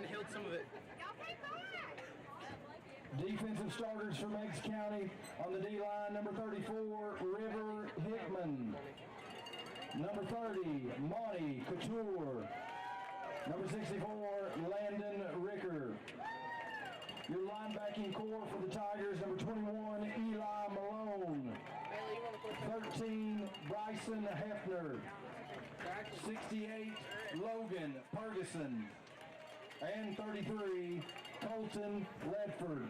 and held some of it. Defensive starters for Meigs County on the D-line, number 34, River Hickman. Number 30, Monty Couture. Number 64, Landon Ricker. Your linebacking core for the Tigers, number 21, Eli Malone. 13, Bryson Hefner. 68, Logan Ferguson. And 33, Colton Ledford.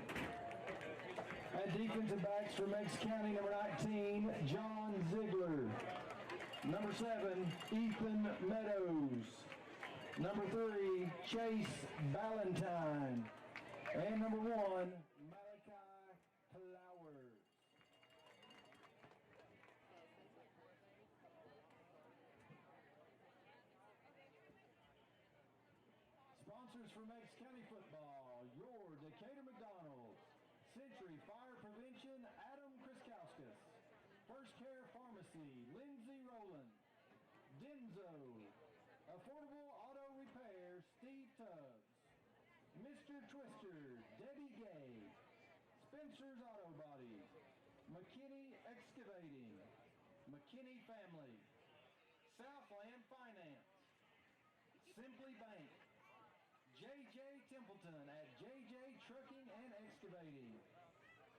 At defensive backs for Meigs County, number 19, John Ziegler. Number 7, Ethan Meadows. Number 3, Chase Ballantyne. And number 1, Malachi Flowers. Sponsors for Meigs County football, your Decatur McDonald's, Century Fire Prevention, Adam Kriskauskas, First Care Pharmacy, Lindsay Rowland, Denzo, Affordable Auto Repair, Steve Tubbs, Mr. Twister, Debbie Gay, Spencer's Auto Body, McKinney Excavating, McKinney Family, Southland Finance, Simply Bank, JJ Templeton at JJ Trucking and Excavating,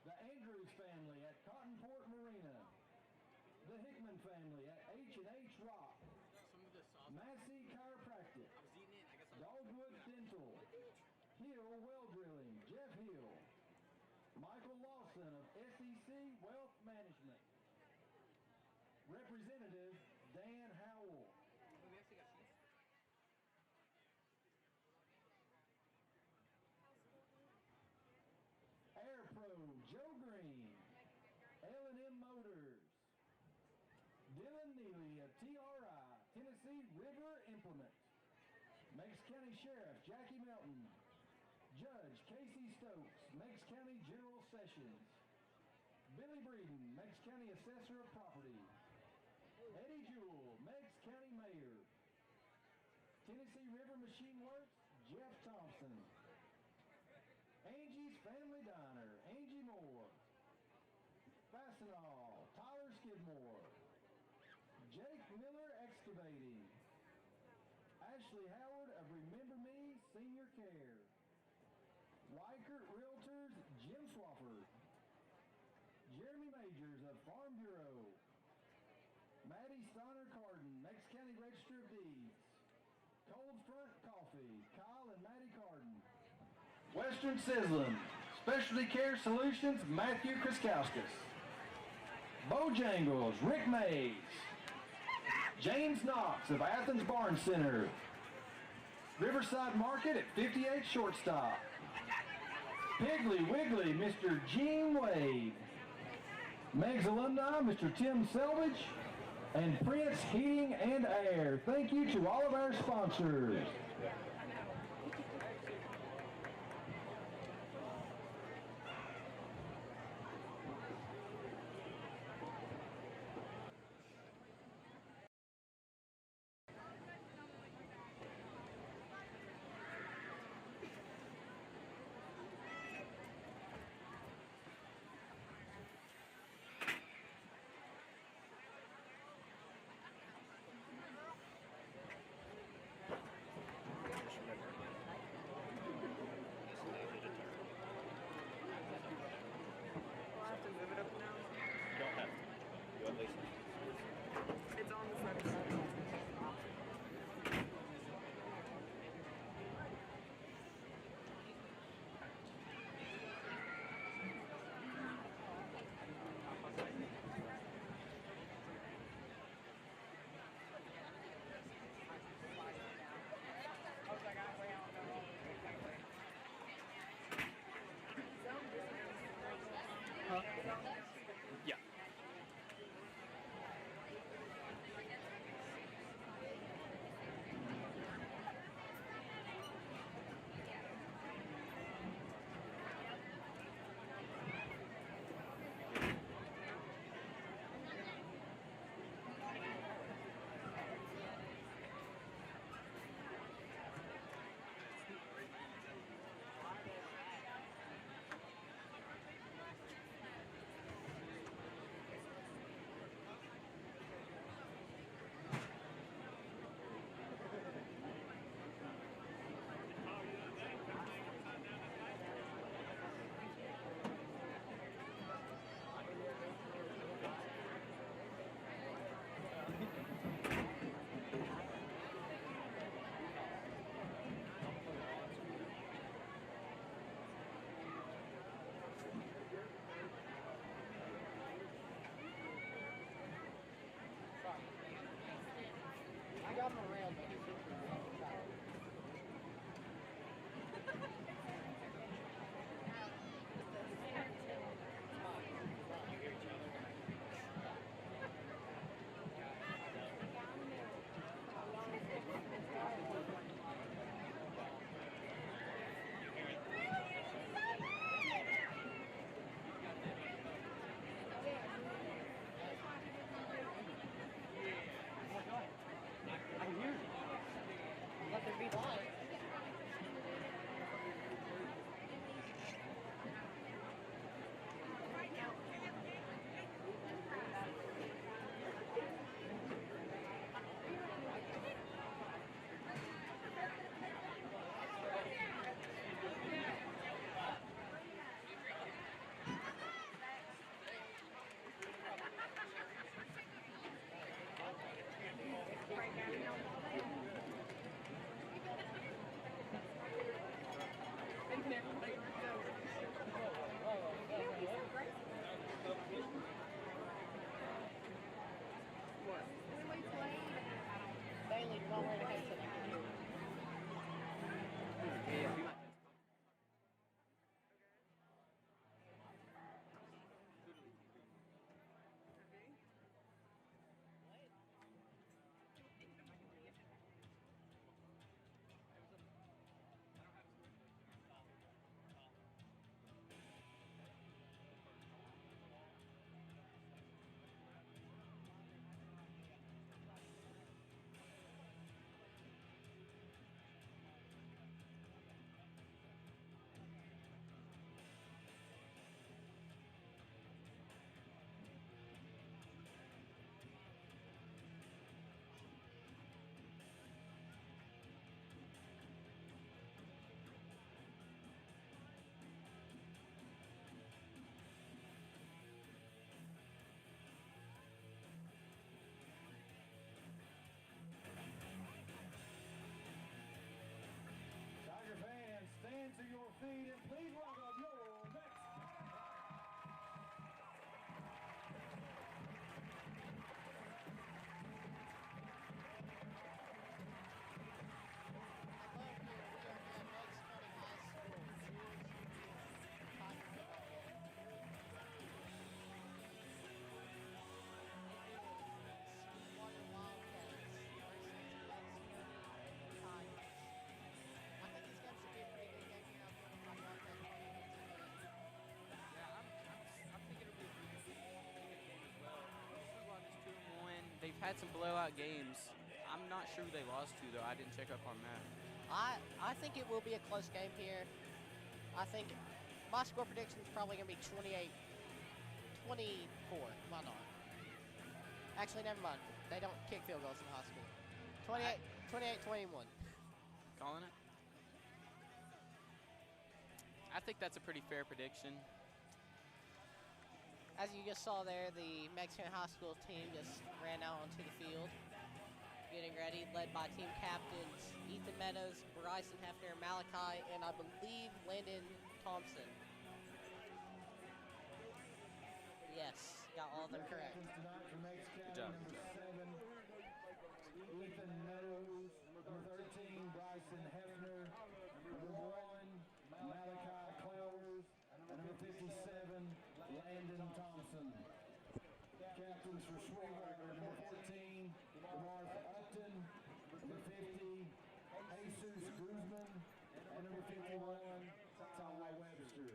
the Andrews family at Cottonport Marina, the Hickman family at H&H Rock, Massey Chiropractic, Dogwood Dental, Hill Well Drilling, Jeff Hill, Michael Lawson of SEC Wealth Management, Representative Dan Howell. Air Pro, Joe Green, L&M Motors, Dylan Neely of TRI, Tennessee River Implement, Meigs County Sheriff Jackie Melton, Judge Casey Stokes, Meigs County General Sessions, Billy Breeden, Meigs County Assessor of Property, Eddie Jewell, Meigs County Mayor, Tennessee River Machine Works, Jeff Thompson, Angie's Family Diner, Angie Moore, Fastenal, Tyler Skidmore, Jake Miller Excavating, Ashley Howard of Remember Me Senior Care, Weichert Realtors, Jim Swafford, Jeremy Majors of Farm Bureau, Maddie Steiner Carden, Meigs County Register of Deeds, Cold Front Coffee, Kyle and Maddie Carden, Western Sizzling, Specialty Care Solutions, Matthew Kriskauskas, Bojangles, Rick Mays, James Knox of Athens Barn Center, Riverside Market at 58 Shortstop, Piggly Wiggly, Mr. Gene Wade, Meigs alumni, Mr. Tim Selvage, and Prince Heating and Air. Thank you to all of our sponsors. feet and please welcome your next. They've had some blowout games. I'm not sure who they lost to, though. I didn't check up on that. I think it will be a close game here. I think my score prediction is probably going to be 28-24. Why not? Actually, never mind. They don't kick field goals in high school. 28-21. Calling it? I think that's a pretty fair prediction. As you just saw there, the Mexican high school team just ran out onto the field, getting ready, led by team captains Ethan Meadows, Bryson Hefner, Malachi, and I believe Landon Thompson. Yes, got all of them correct. Good job. Ethan Meadows, number 13, Bryson Hefner, number 1, Malachi Clowers, and number 57, Landon Thompson. Captains for Sweetwater, number 14, Martha Upton, number 50, Jesus Guzman, and number 51, Ty Webster.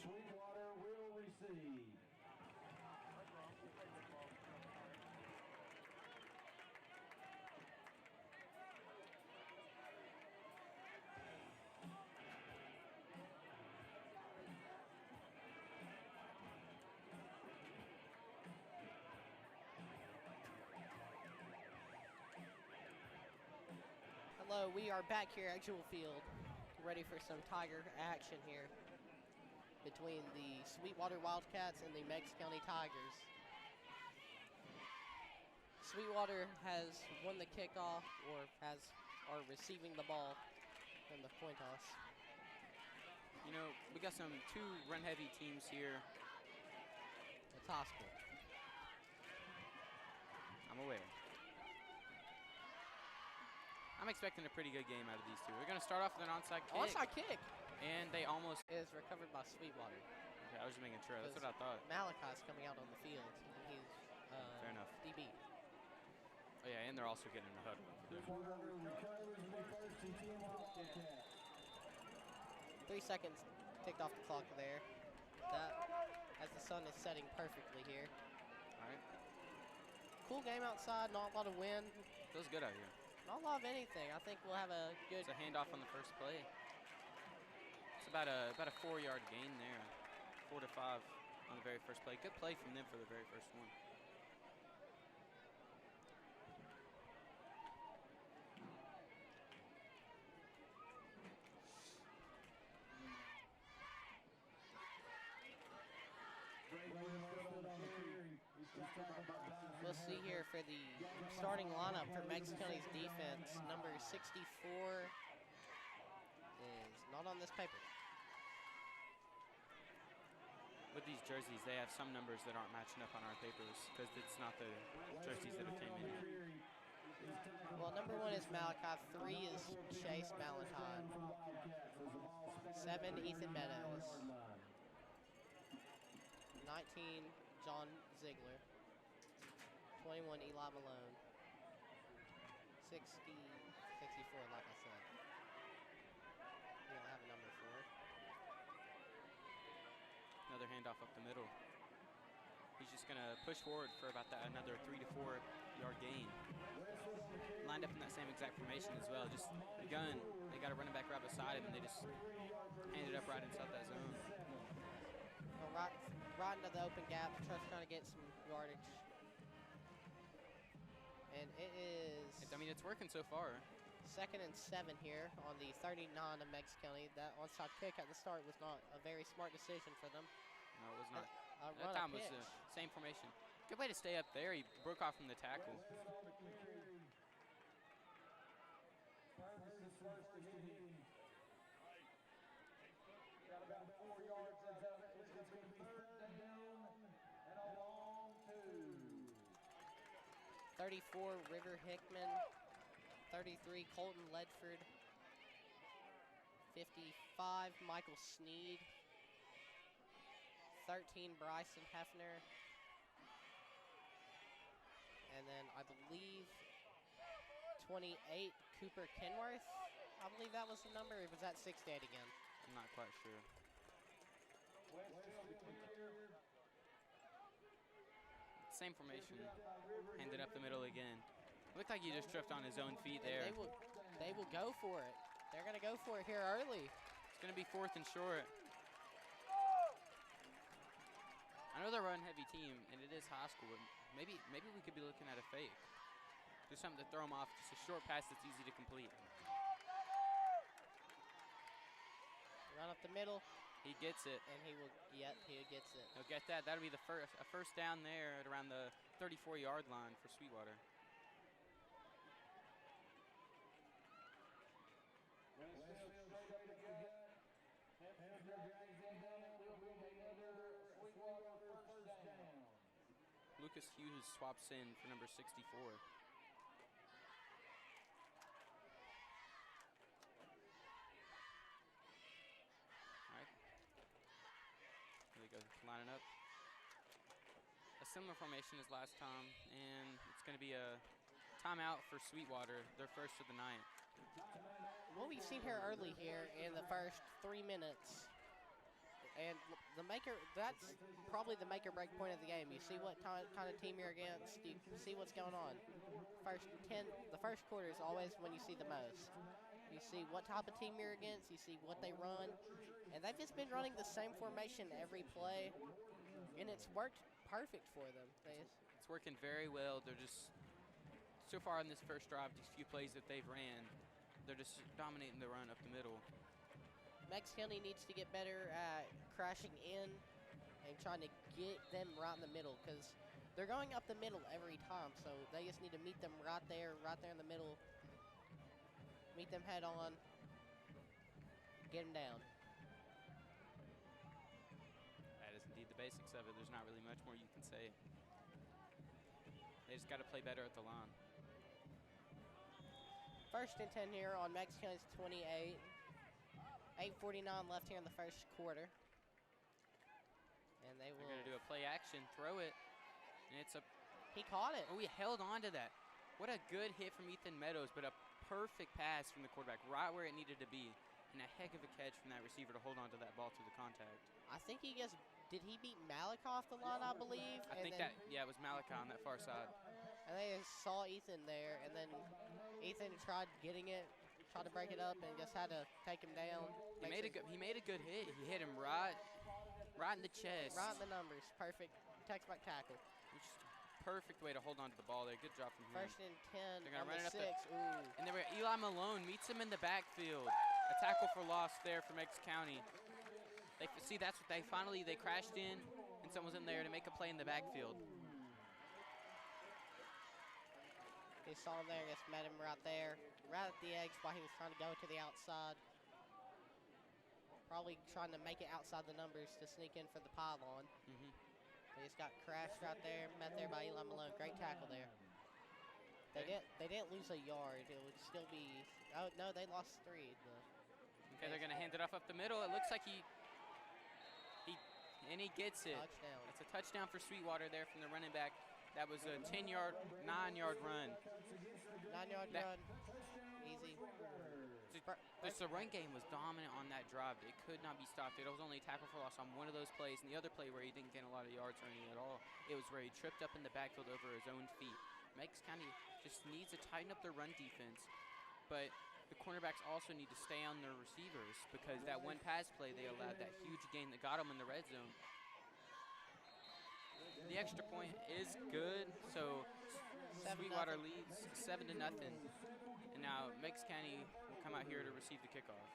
Sweetwater will receive. Hello, we are back here at Jewel Field, ready for some Tiger action here between the Sweetwater Wildcats and the Meigs County Tigers. Sweetwater has won the kickoff or are receiving the ball from the point toss. You know, we got some two run-heavy teams here. It's high school. I'm aware. I'm expecting a pretty good game out of these two. We're going to start off with an onside kick. Onside kick And they almost is recovered by Sweetwater. Okay, I was just making sure. That's what I thought. Malachi's coming out on the field, and he's Fair enough. DB. Oh, yeah, and they're also getting in the huddle for Sweetwater recovers and be first and 10 Wildcats. 3 seconds ticked off the clock there. That, as the sun is setting perfectly here. All right. Cool game outside, not a lot of wind, Feels good out here. not a lot of anything. I think we'll have a good. It's a handoff on the first play. It's about a 4-yard gain there. 4 to 5 on the very first play. Good play from them for the very first one. We'll see here for the starting lineup for Meigs County's defense. Number 64 is not on this paper. With these jerseys, they have some numbers that aren't matching up on our papers because it's not the jerseys that have came in here. Well, number 1 is Malachi. 3 is Chase Valentine. 7, Ethan Meadows. 19, John Ziegler. 21, Eli Malone. 64, like I said. We don't have a number for it. Another handoff up the middle. He's just going to push forward for about another 3 to 4 yard gain. Lined up in that same exact formation as well. Just the gun. They got a running back right beside him, and they just handed up right inside that zone. Well, right into the open gap, trying to get some yardage. And it is. I mean, it's working so far. 2nd and 7 here on the 39 of Meigs County. That onside kick at the start was not a very smart decision for them. No, it was not. That time was the same formation. Good way to stay up there. He broke off from the tackle. Got about 4 yards until it's going to be 3rd down and a long 2. 34, River Hickman. 33, Colton Ledford. 55, Michael Sneed. 13, Bryson Hefner. And then I believe 28, Cooper Kenworth. I believe that was the number. Or was that 68 again? I'm not quite sure. Same formation. Handed up the middle again. Looked like he just tripped on his own feet there. They will go for it. They're going to go for it here early. It's going to be 4th and short. I know they're a run-heavy team, and it is high school. Maybe we could be looking at a fake. Do something to throw them off. Just a short pass that's easy to complete. Run up the middle. He gets it. And he gets it. He'll get that. That'll be a first down there at around the 34-yard line for Sweetwater. Lucas Hughes swaps in for number 64. All right. There we go, lining up. A similar formation as last time, and it's going to be a timeout for Sweetwater, their first of the night. What we've seen here early here in the first 3 minutes, and that's probably the make or break point of the game. You see what kind of team you're against. You see what's going on. The first quarter is always when you see the most. You see what type of team you're against. You see what they run. And they've just been running the same formation every play, and it's worked perfect for them. It's working very well. They're just, so far on this first drive, these few plays that they've ran, they're just dominating the run up the middle. Meigs County needs to get better at crashing in and trying to get them right in the middle, because they're going up the middle every time. So they just need to meet them right there in the middle. Meet them head on. Get them down. That is indeed the basics of it. There's not really much more you can say. They just got to play better at the line. 1st and 10 here on Meigs County's 28. 8:49 left here in the first quarter. And they're going to do a play action, throw it, and it's a... He caught it. Oh, he held on to that. What a good hit from Ethan Meadows, but a perfect pass from the quarterback, right where it needed to be. And a heck of a catch from that receiver to hold on to that ball through the contact. I think he just, did he beat Malachi off the line, I believe? I think that, yeah, it was Malachi on that far side. And they just saw Ethan there, and then Ethan tried getting it, tried to break it up, and just had to take him down. He made a good hit. He hit him right in the chest. Right in the numbers. Perfect textbook tackle. Which is a perfect way to hold on to the ball there. Good job from him. First and 10 They're gonna on run the it up 6. Ooh. And then Eli Malone meets him in the backfield. A tackle for loss there for Meigs County. See, that's what they crashed in, and someone's in there to make a play in the backfield. He saw him there, just met him right there, right at the edge while he was trying to go to the outside. Probably trying to make it outside the numbers to sneak in for the pylon. They just got crashed right there, met there by Eli Malone. Great tackle there. They didn't lose a yard. It would still be, oh no, they lost 3. Okay, they're gonna hand it off up the middle. It looks like he gets it. Touchdown. It's a touchdown for Sweetwater there from the running back. That was a 9-yard run. 9-yard run. Easy. The run game was dominant on that drive. It could not be stopped. It was only a tackle for loss on one of those plays, and the other play where he didn't get a lot of yards or anything at all, it was where he tripped up in the backfield over his own feet. Meigs County just needs to tighten up their run defense, but the cornerbacks also need to stay on their receivers because that one pass play they allowed, that huge gain that got them in the red zone. The extra point is good, so Sweetwater leads 7-0. And now Meigs County will come out here to receive the kickoff.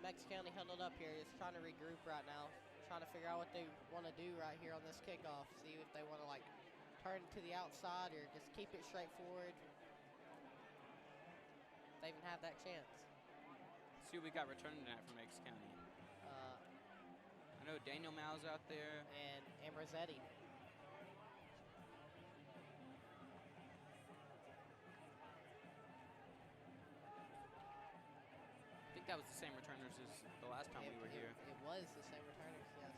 Meigs County huddled up here, just trying to regroup right now, trying to figure out what they want to do right here on this kickoff. See if they want to like turn it to the outside or just keep it straightforward. They even have that chance. See what we got returning tonight from Meigs County. I know Daniel Mal's out there. And Ambrosetti. I think that was the same returners as the last time we were here. It was the same returners, yes.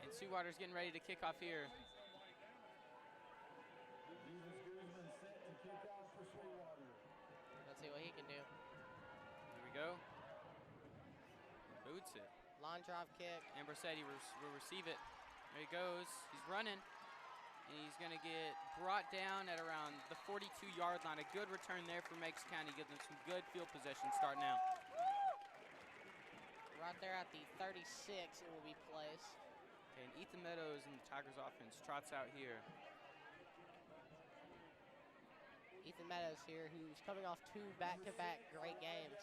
And Sweetwater's getting ready to kick off here. Let's see what he can do. Here we go. Boots it. Line drive kick. Ambrosetti will receive it. There he goes. He's running. And he's going to get brought down at around the 42-yard line. A good return there for Meigs County. Gives them some good field possession starting out. Right there at the 36, it will be placed. Okay, and Ethan Meadows and the Tigers offense trots out here. Ethan Meadows here, who's coming off 2 back-to-back great games.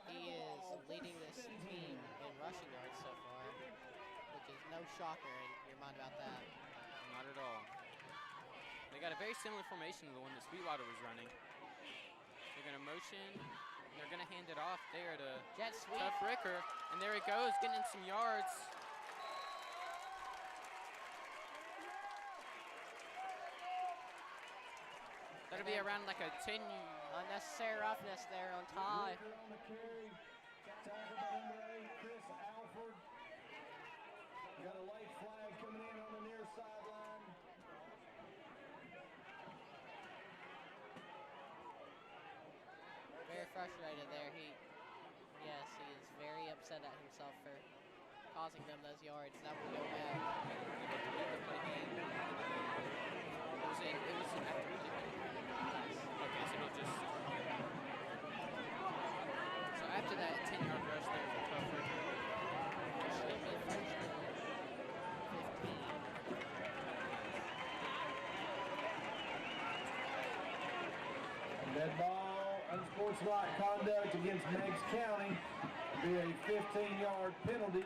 He is leading this team in rushing yards so far, which is no shocker in your mind about that. Not at all. They got a very similar formation to the one that Sweetwater was running. They're going to motion. And they're going to hand it off there to Jet sweep. Tough Ricker. And there he goes, getting some yards. That'll be around like a 10. Unnecessary roughness there on Ty. Got a late flag coming in on the near sideline. Very frustrated there. Yes, he is very upset at himself for causing them those yards. That will go back. It was an after. Okay, so he'll just. So after that 10-yard rush there for Tough Ricker. Should be first down. 15. That ball, unsportsmanlike conduct against Meigs County, will be a 15-yard penalty.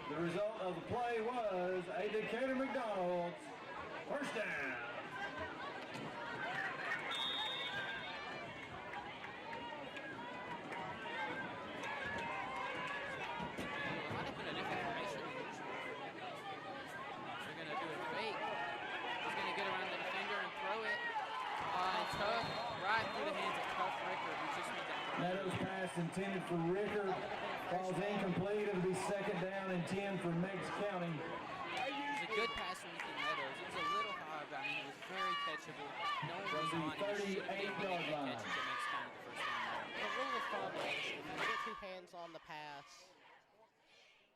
The result of the play was a Decatur McDonald's first down. Meadows pass intended for Ricker. Falls incomplete. It'll be 2nd down and 10 for Meigs County. It was a good pass from Ethan Meadows. It was a little high, but I mean, it was very catchable. No one was on it. He should have been able to catch it to Meigs County the first down there. The rule of thumb is if you get 2 hands on the pass,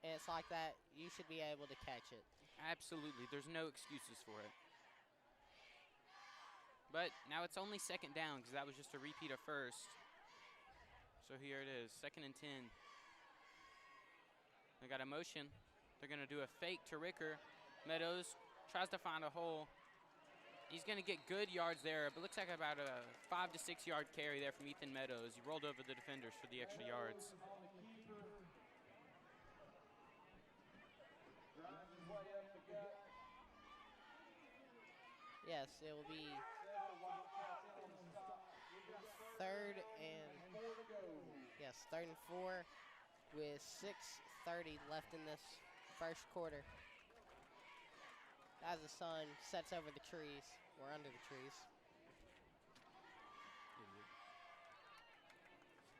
and it's like that, you should be able to catch it. Absolutely. There's no excuses for it. But now it's only 2nd down because that was just a repeat of first. So here it is, 2nd and 10. They got a motion. They're going to do a fake to Ricker. Meadows tries to find a hole. He's going to get good yards there, but looks like about a 5 to 6 yard carry there from Ethan Meadows. He rolled over the defenders for the extra yards. Yes, it will be 3rd and 4 with 6:30 left in this first quarter. As the sun sets over the trees, or under the trees.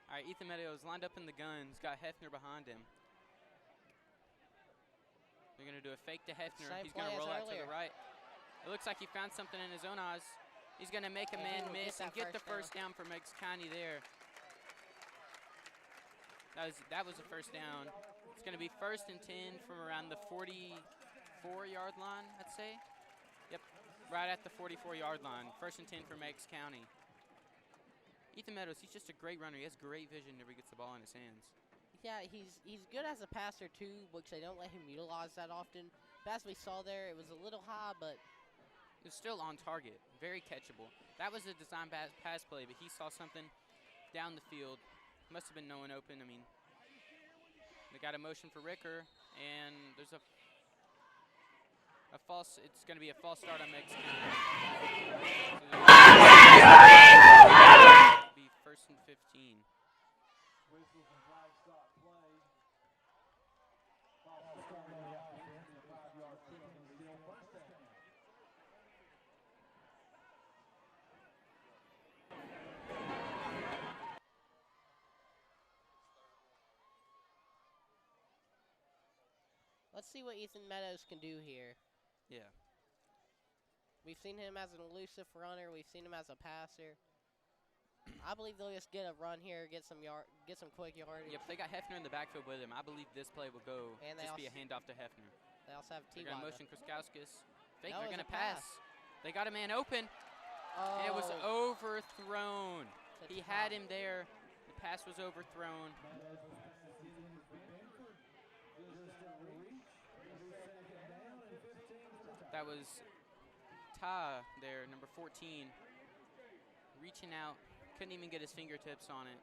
All right, Ethan Meadows lined up in the gun. He's got Hefner behind him. They're going to do a fake to Hefner. He's going to roll out to the right. It looks like he found something in his own eyes. He's going to make a man miss and get the first down for Meigs County there. That was a first down. It's going to be 1st and 10 from around the 44-yard line, I'd say. Yep, right at the 44-yard line. 1st and 10 for Meigs County. Ethan Meadows, he's just a great runner. He has great vision whenever he gets the ball in his hands. Yeah, he's good as a passer too, which they don't let him utilize that often. But as we saw there, it was a little high, but it was still on target, very catchable. That was a design pass play, but he saw something down the field. Must have been no one open. I mean, they got a motion for Ricker, and there's a false. It's going to be a false start on Meigs County. It'll be 1st and 15. Whistles and flags stop play. False start on the offense. A 5-yard penalty. Still 1st down. let's see what Ethan Meadows can do here. Yeah. We've seen him as an elusive runner. We've seen him as a passer. I believe they'll just get a run here, get some quick yardage. Yep, they got Hefner in the backfield with him. I believe this play will go and just be a handoff to Hefner. They also have T. They're going to motion Kriskowskis. Fake, That they're was going to a pass. They got a man open. Oh. And it was overthrown. He had him there. The pass was overthrown. That was Ty there, number 14, reaching out. Couldn't even get his fingertips on it.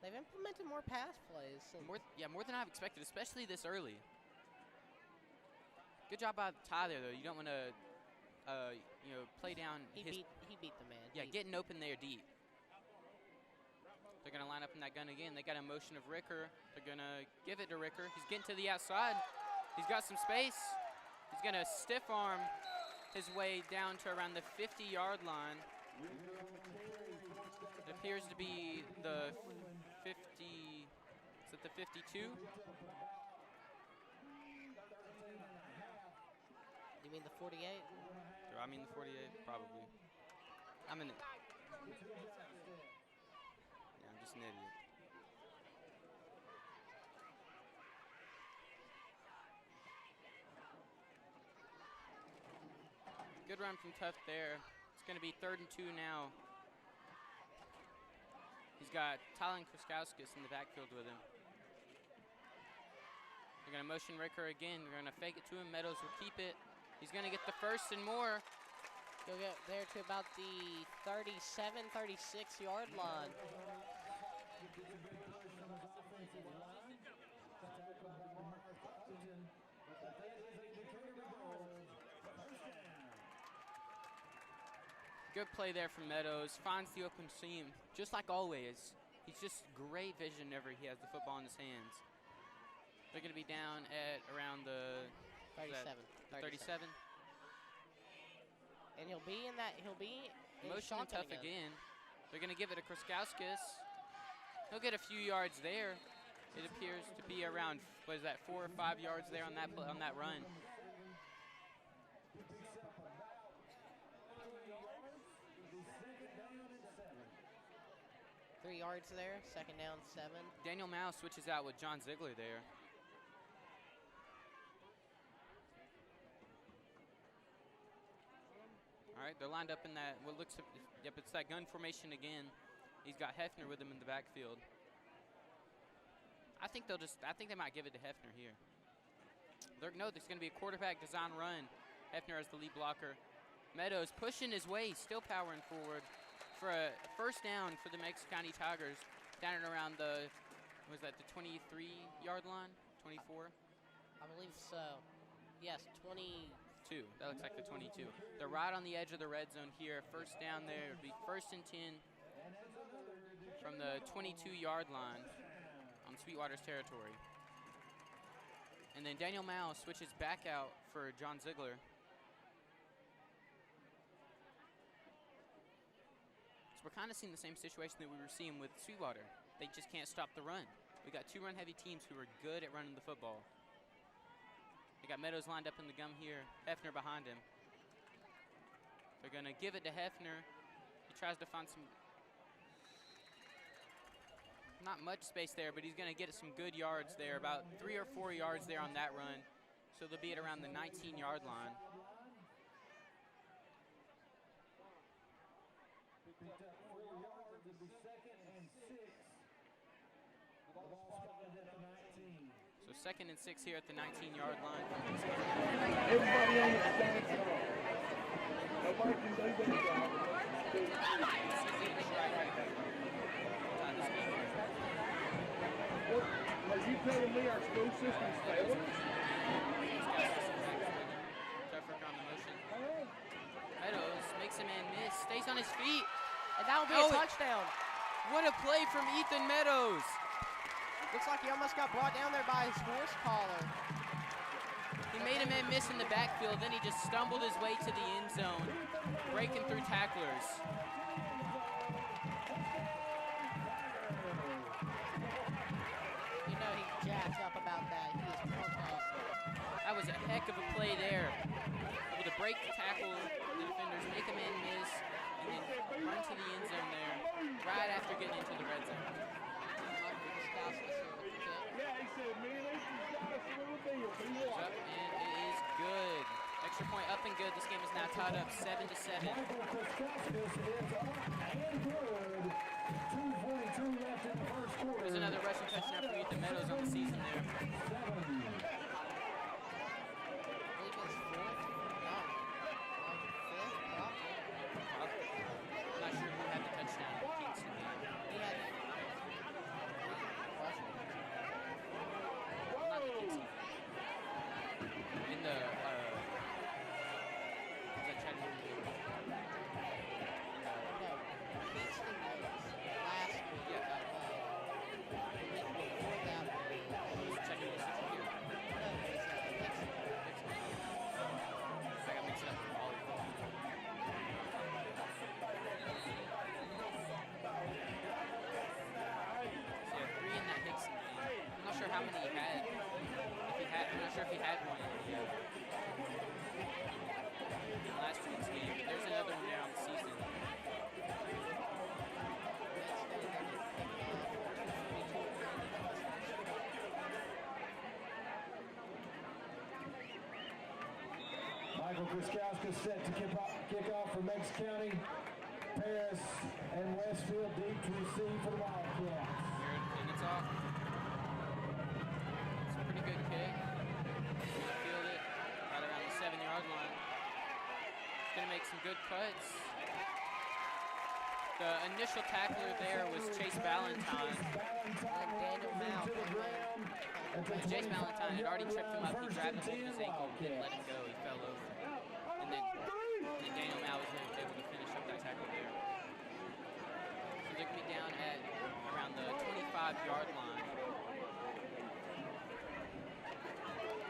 They've implemented more pass plays. More than I've expected, especially this early. Good job by Ty there, though. You don't want to, play down. He beat the man. Yeah, getting open there deep. They're going to line up in that gun again. They got a motion of Ricker. They're going to give it to Ricker. He's getting to the outside. He's got some space. He's going to stiff arm his way down to around the 50-yard line. It appears to be the 50. Is it the 52? You mean the 48? I mean the 48, probably. I'm an idiot. Good run from Tuft there. It's going to be 3rd and 2 now. He's got Collin Kriskowskis in the backfield with him. They're going to motion Ricker again. They're going to fake it to him. Meadows will keep it. He's going to get the 1st and more. He'll get there to about the 37, 36-yard line. Good play there from Meadows. Finds the open seam, just like always. He's just great vision whenever he has the football in his hands. They're going to be down at around the 37. 37. And he'll be in Motion and shotgun tough again. They're going to give it to Kraskowskis. He'll get a few yards there. It appears to be around, what is that, 4 or 5 yards there on that run. 3 yards there, 2nd down, 7. Daniel Mao switches out with John Ziegler there. All right, they're lined up in that, what looks, yep, it's that gun formation again. He's got Hefner with him in the backfield. I think they might give it to Hefner here. No, there's going to be a quarterback design run. Hefner as the lead blocker. Meadows pushing his way, still powering forward for a 1st down for the Meigs County Tigers down and around the, was that the 23-yard line? 24? I believe so. Yes, 22. That looks like the 22. They're right on the edge of the red zone here. 1st down there. It would be 1st and 10 from the 22-yard line on Sweetwater's territory. And then Daniel Mao switches back out for John Ziegler. So we're kind of seeing the same situation that we were seeing with Sweetwater. They just can't stop the run. We got 2 run-heavy teams who are good at running the football. They got Meadows lined up in the gum here. Hefner behind him. They're going to give it to Hefner. He tries to find some, not much space there, but he's going to get some good yards there, about 3 or 4 yards there on that run. So they'll be at around the 19-yard line. Picked up 4 yards. It'll be 2nd and 6. The ball spotted at the 19. So 2nd and 6 here at the 19-yard line. Everybody on the side. Nobody can do that job. Are you telling me our school system's failing? Treffer on the motion. Meadows makes a man miss, stays on his feet. And that will be a touchdown. What a play from Ethan Meadows. Looks like he almost got brought down there by his horse collar. He made a man miss in the backfield, then he just stumbled his way to the end zone, breaking through tacklers. You know he jabs up about that. He is pumped up. That was a heck of a play there. Able to break the tackle, the defenders, make a man miss, and then run to the end zone there, right after getting into the red zone. Yeah, he said, man, this is got us a little deal. Up, and it is good. Extra point up and good. This game is now tied up 7-7. Michael Kraskowskis is up and good. 2:42 left in the 1st quarter. There's another rushing touchdown for Ethan Meadows on the season there. 7. I'm not sure who had the touchdown. Kingston did. He had Not the Kingston. In the, was that Chattanooga? no, Kingston Meigs last week. Yeah. The week before that was Chattanooga Central here. no, it was Dixon. I got mixed up with volleyball. So yeah, 3 in that Hickson game. I'm not sure how many he had. I'm not sure if he had one in last week's game. But there's another one there on the season. Michael Kraskowskis set to kick off for Meigs County. Paris and Westfield deep to receive for the Wildcats. And it's off. It's a pretty good kick. He's going to field it right around the 7-yard line. He's going to make some good cuts. The initial tackler there was Chase Ballantyne. Daniel Mao. Chase Ballantyne had already tripped him up. He grabbed him over his ankle and didn't let him go. He fell over. And then Daniel Mao was able to finish up that tackle there. So they're going to be down at around the 25-yard line.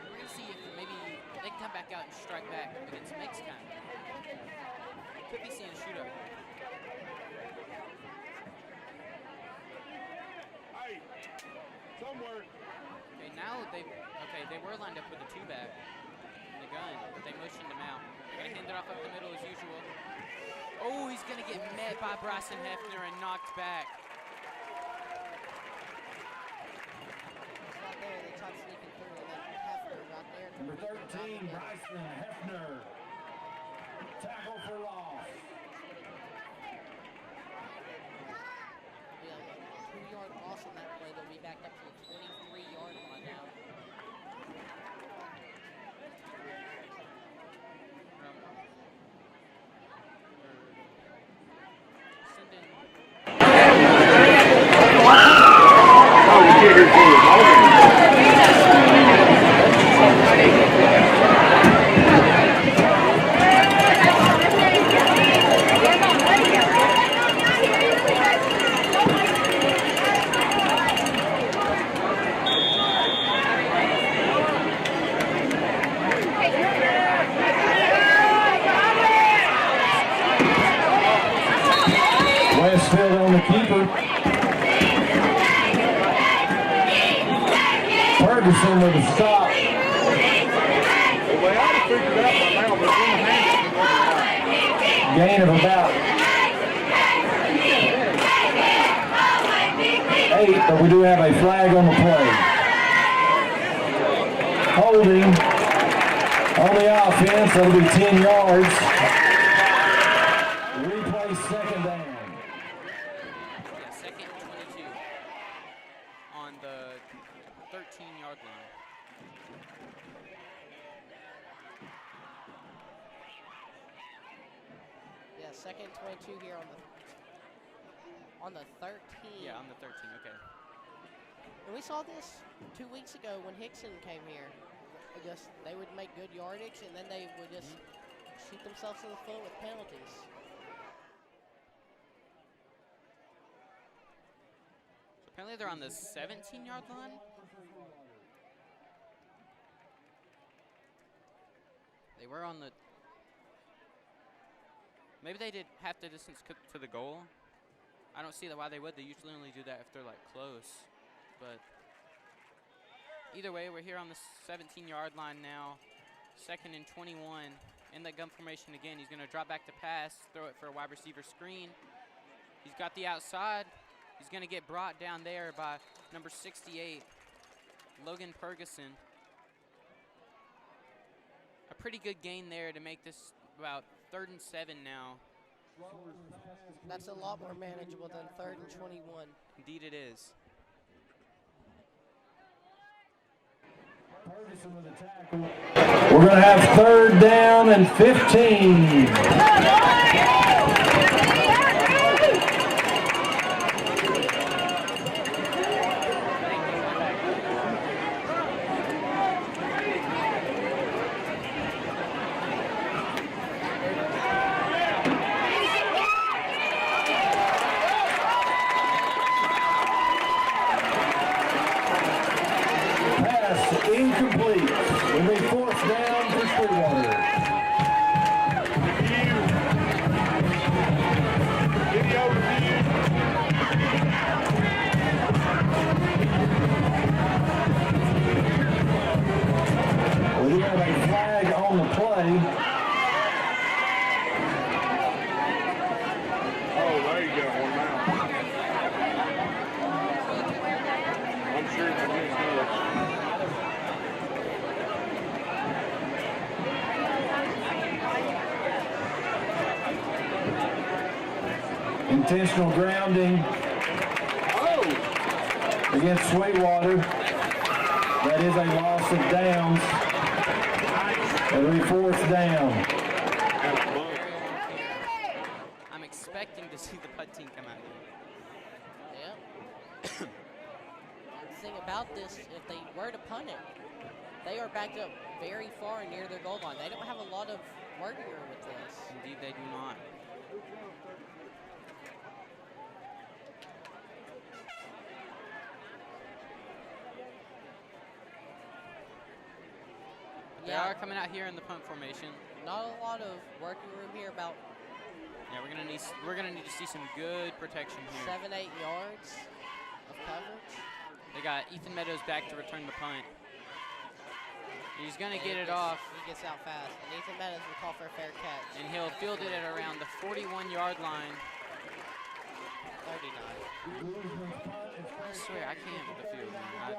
We're going to see if maybe they come back out and strike back against Meigs kind of. Could be seeing a shootout. Hey, somewhere. Okay, now they were lined up with a 2-back in the gun, but they motioned him out. They're gonna hand it off up the middle as usual. Oh, he's gonna get met by Bryson Hefner and knocked back. Right there, they tried sneaking through, and then Hefner right there. Number 13, Bryson Hefner. Tackle for loss. Yeah, 2-yard loss on that play. They'll be backed up to the 23-yard line now. Westfield on the keeper. Ferguson with a stop. Well, they ought to figure it out by now, but it's in the hands of the Gain of about 8, but we do have a flag on the play. Holding on the offense, that'll be 10 yards. Replay second down. Yeah, second and 22 on the 13-yard line. Yeah, second and 22 here on the 13. Yeah, on the 13, okay. And we saw this 2 weeks ago when Hickson came here. They would make good yardage, and then they would just shoot themselves in the foot with penalties. So apparently they're on the 17-yard line. They were on the... Maybe they did half the distance to the goal. I don't see why they would. They usually only do that if they're like close. But either way, we're here on the 17-yard line now. Second and 21. In that gun formation again. He's going to drop back to pass, throw it for a wide receiver screen. He's got the outside. He's going to get brought down there by number 68, Logan Ferguson. A pretty good gain there to make this about 3rd and 7 now. That's a lot more manageable than 3rd and 21. Indeed it is. Ferguson with a tackle. We're going to have 3rd down and 15. Incomplete. It'll be 4th down for Sweetwater. Video review. We have a flag on the play. Oh, there you go, one now. I'm sure it's against us. Intentional grounding against Sweetwater. That is a loss of downs. It'll be 4th down. I'm expecting to see the punt team come out here. Yep. The thing about this, if they were to punt it, they are backed up very far near their goal line. They don't have a lot of working room with this. Indeed they do not. They are coming out here in the punt formation. Not a lot of working room here. About Yeah, we're gonna need to see some good protection here. 7-8 yards of coverage. They got Ethan Meadows back to return the punt. He's gonna get it off. He gets out fast, and Ethan Meadows will call for a fair catch. And he'll field it at around the 41-yard line. 39. I swear, I can't with the field, man.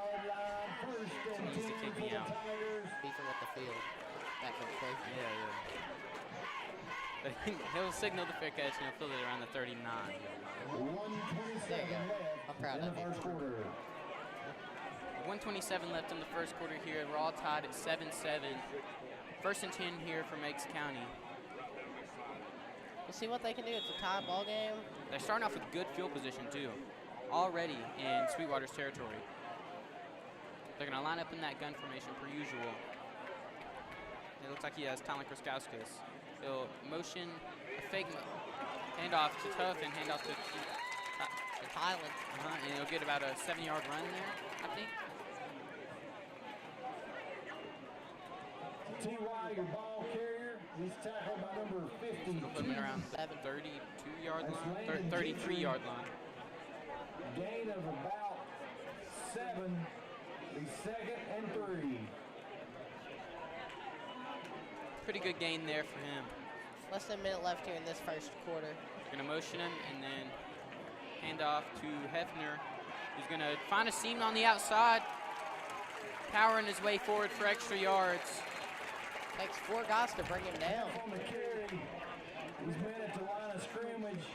He needs to kick me out. Beefing with the field. That goes crazy. Yeah. But he'll signal the fair catch, and he'll field it around the 39. There you go. I'm proud of you. 1:27 left in the first quarter here. We're all tied at 7-7. First and 10 here for Meigs County. We'll see what they can do. It's a tie ball game. They're starting off with good field position, too, already in Sweetwater's territory. They're going to line up in that gun formation per usual. It looks like he has Collin Kriskauskas. He'll motion a fake handoff to Tuff and handoff to Highland. And he'll get about a 7-yard run there, I think. T.Y., your ball carrier, he's tackled by number 50. Put him around the 32-yard line, 33-yard line. Gain of about 7. The 2nd and 3. Pretty good gain there for him. Less than a minute left here in this first quarter. They're going to motion him and then hand off to Hefner, who's going to find a seam on the outside, powering his way forward for extra yards. Takes 4 guys to bring him down. On the carry, he's been at the line of scrimmage,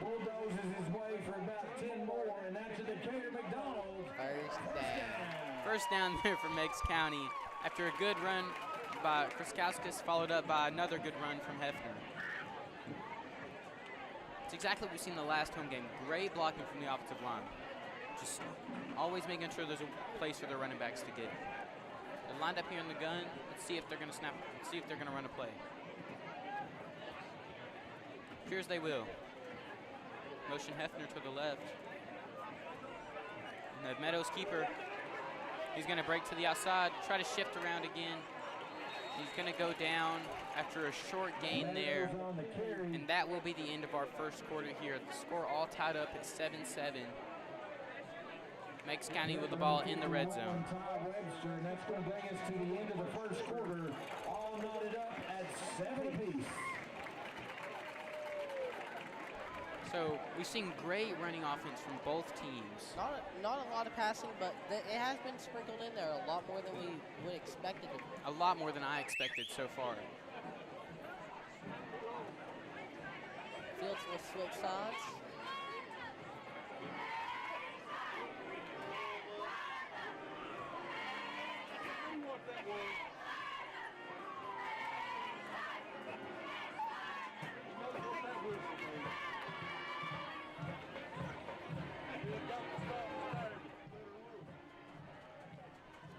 bulldozes his way for about 10 more, and that's to Decatur McDonald. First down. First down there for Meigs County after a good run by Kriskauskas, followed up by another good run from Hefner. It's exactly what we've seen in the last home game. Great blocking from the offensive line. Just always making sure there's a place for their running backs to get. They're lined up here in the gun. Let's see if they're going to snap. Let's see if they're going to run a play. Appears they will. Motion Hefner to the left. And the Meadows keeper, he's going to break to the outside, try to shift around again. He's going to go down after a short gain there. And that will be the end of our first quarter here. The score all tied up at 7-7. Meigs County with the ball in the red zone. And that's going to bring us to the end of the first quarter, all knotted up at 7 apiece. So we've seen great running offense from both teams. Not a lot of passing, but it has been sprinkled in there a lot more than we would expect it to be. A lot more than I expected so far. Fields will switch sides.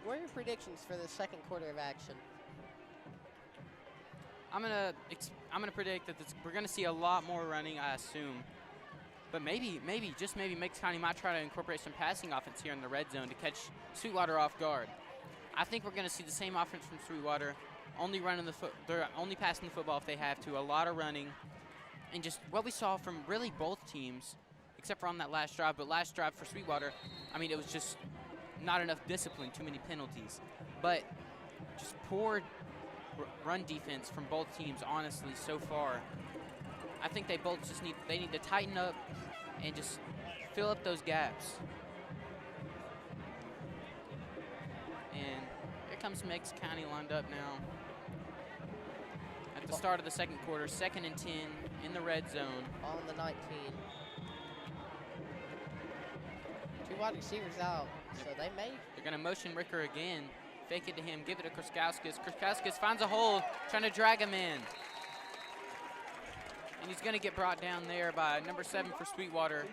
What are your predictions for the second quarter of action? I'm gonna predict that we're gonna see a lot more running, I assume. But maybe, just maybe, Meigs County might try to incorporate some passing offense here in the red zone to catch Sweetwater off guard. I think we're gonna see the same offense from Sweetwater, they're only passing the football if they have to. A lot of running, and just what we saw from really both teams, except for on that last drive. But last drive for Sweetwater, I mean, it was just not enough discipline, too many penalties. But just poor run defense from both teams, honestly, so far. I think they both just need to tighten up and just fill up those gaps. And here comes Meigs County lined up now. At the start of the second quarter, 2nd and 10 in the red zone. On the 19. 2 wide receivers out, so they may. They're going to motion Ricker again. Fake it to him, give it to Kriskauskas. Kriskauskas finds a hole, trying to drag him in. And he's going to get brought down there by number 7 for Sweetwater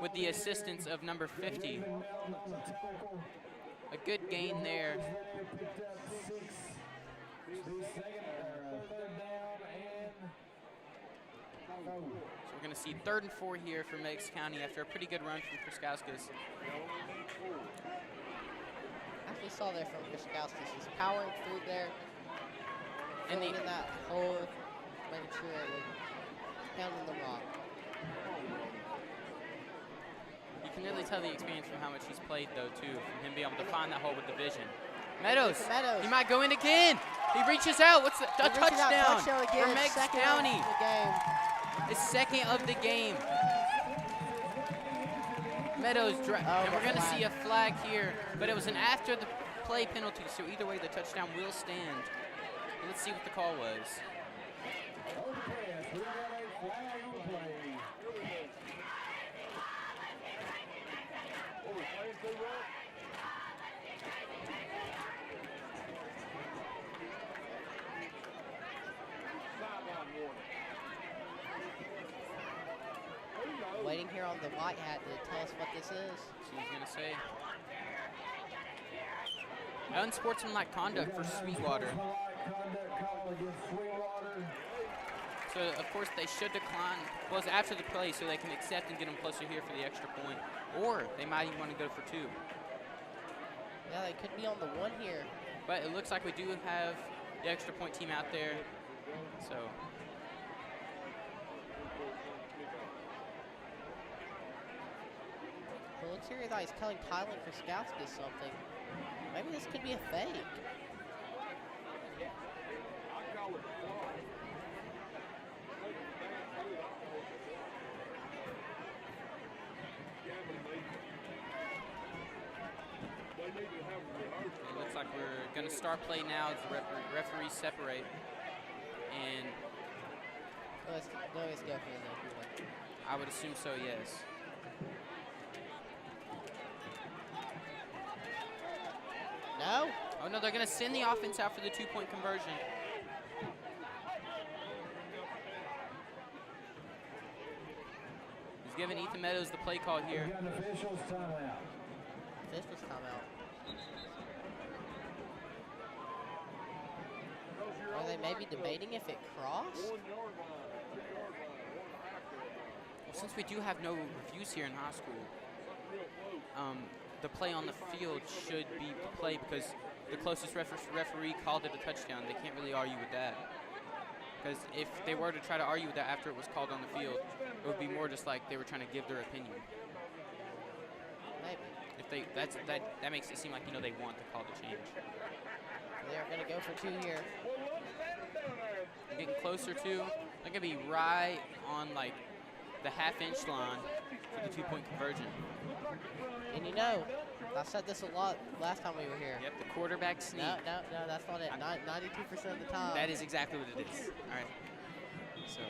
with the assistance of number 50. A good gain there. So we're going to see 3rd and 4 here for Meigs County after a pretty good run from Kriskauskas. As we saw there from Kriskauskas, he's powering through there, going in that hole, making sure it was pounding the rock. You can really tell the experience from how much he's played, though, too, from him being able to find that hole with the vision. Meadows, he might go in again. He reaches out. What's the touchdown for Meigs County? His second of the game. Meadows, and we're going to see a flag here, but it was an after the play penalty, so either way the touchdown will stand. Let's see what the call was. Okay, we got a flag on the play. Waiting here on the white hat to tell us what this is. See what he's going to say. Unsportsmanlike conduct for Sweetwater. So, of course, they should decline. Well, it's after the play, so they can accept and get them closer here for the extra point. Or they might even want to go for 2. Yeah, they could be on the 1 here. But it looks like we do have the extra point team out there. So. Well, it looks here that he's telling Collin for scouts to something. Maybe this could be a fake. It looks like we're going to start play now as the referees separate. And Let's go for the no. I would assume so, yes. No? Oh, no, they're going to send the offense out for the 2-point conversion. He's giving Ethan Meadows the play call here. We got an official's timeout. Official's timeout. Are they maybe debating if it crossed? Well, since we do have no reviews here in high school, the play on the field should be the play because the closest referee called it a touchdown. They can't really argue with that. Because if they were to try to argue with that after it was called on the field, it would be more just like they were trying to give their opinion. Maybe. If they that makes it seem like, you know, they want the call to change. They're going to go for 2 here. Getting closer to. They're going to be right on like the half-inch line for the 2-point conversion. And you know, I said this a lot last time we were here. Yep, the quarterback sneak. No, that's not it. 92% of the time. That is exactly what it is. All right. So.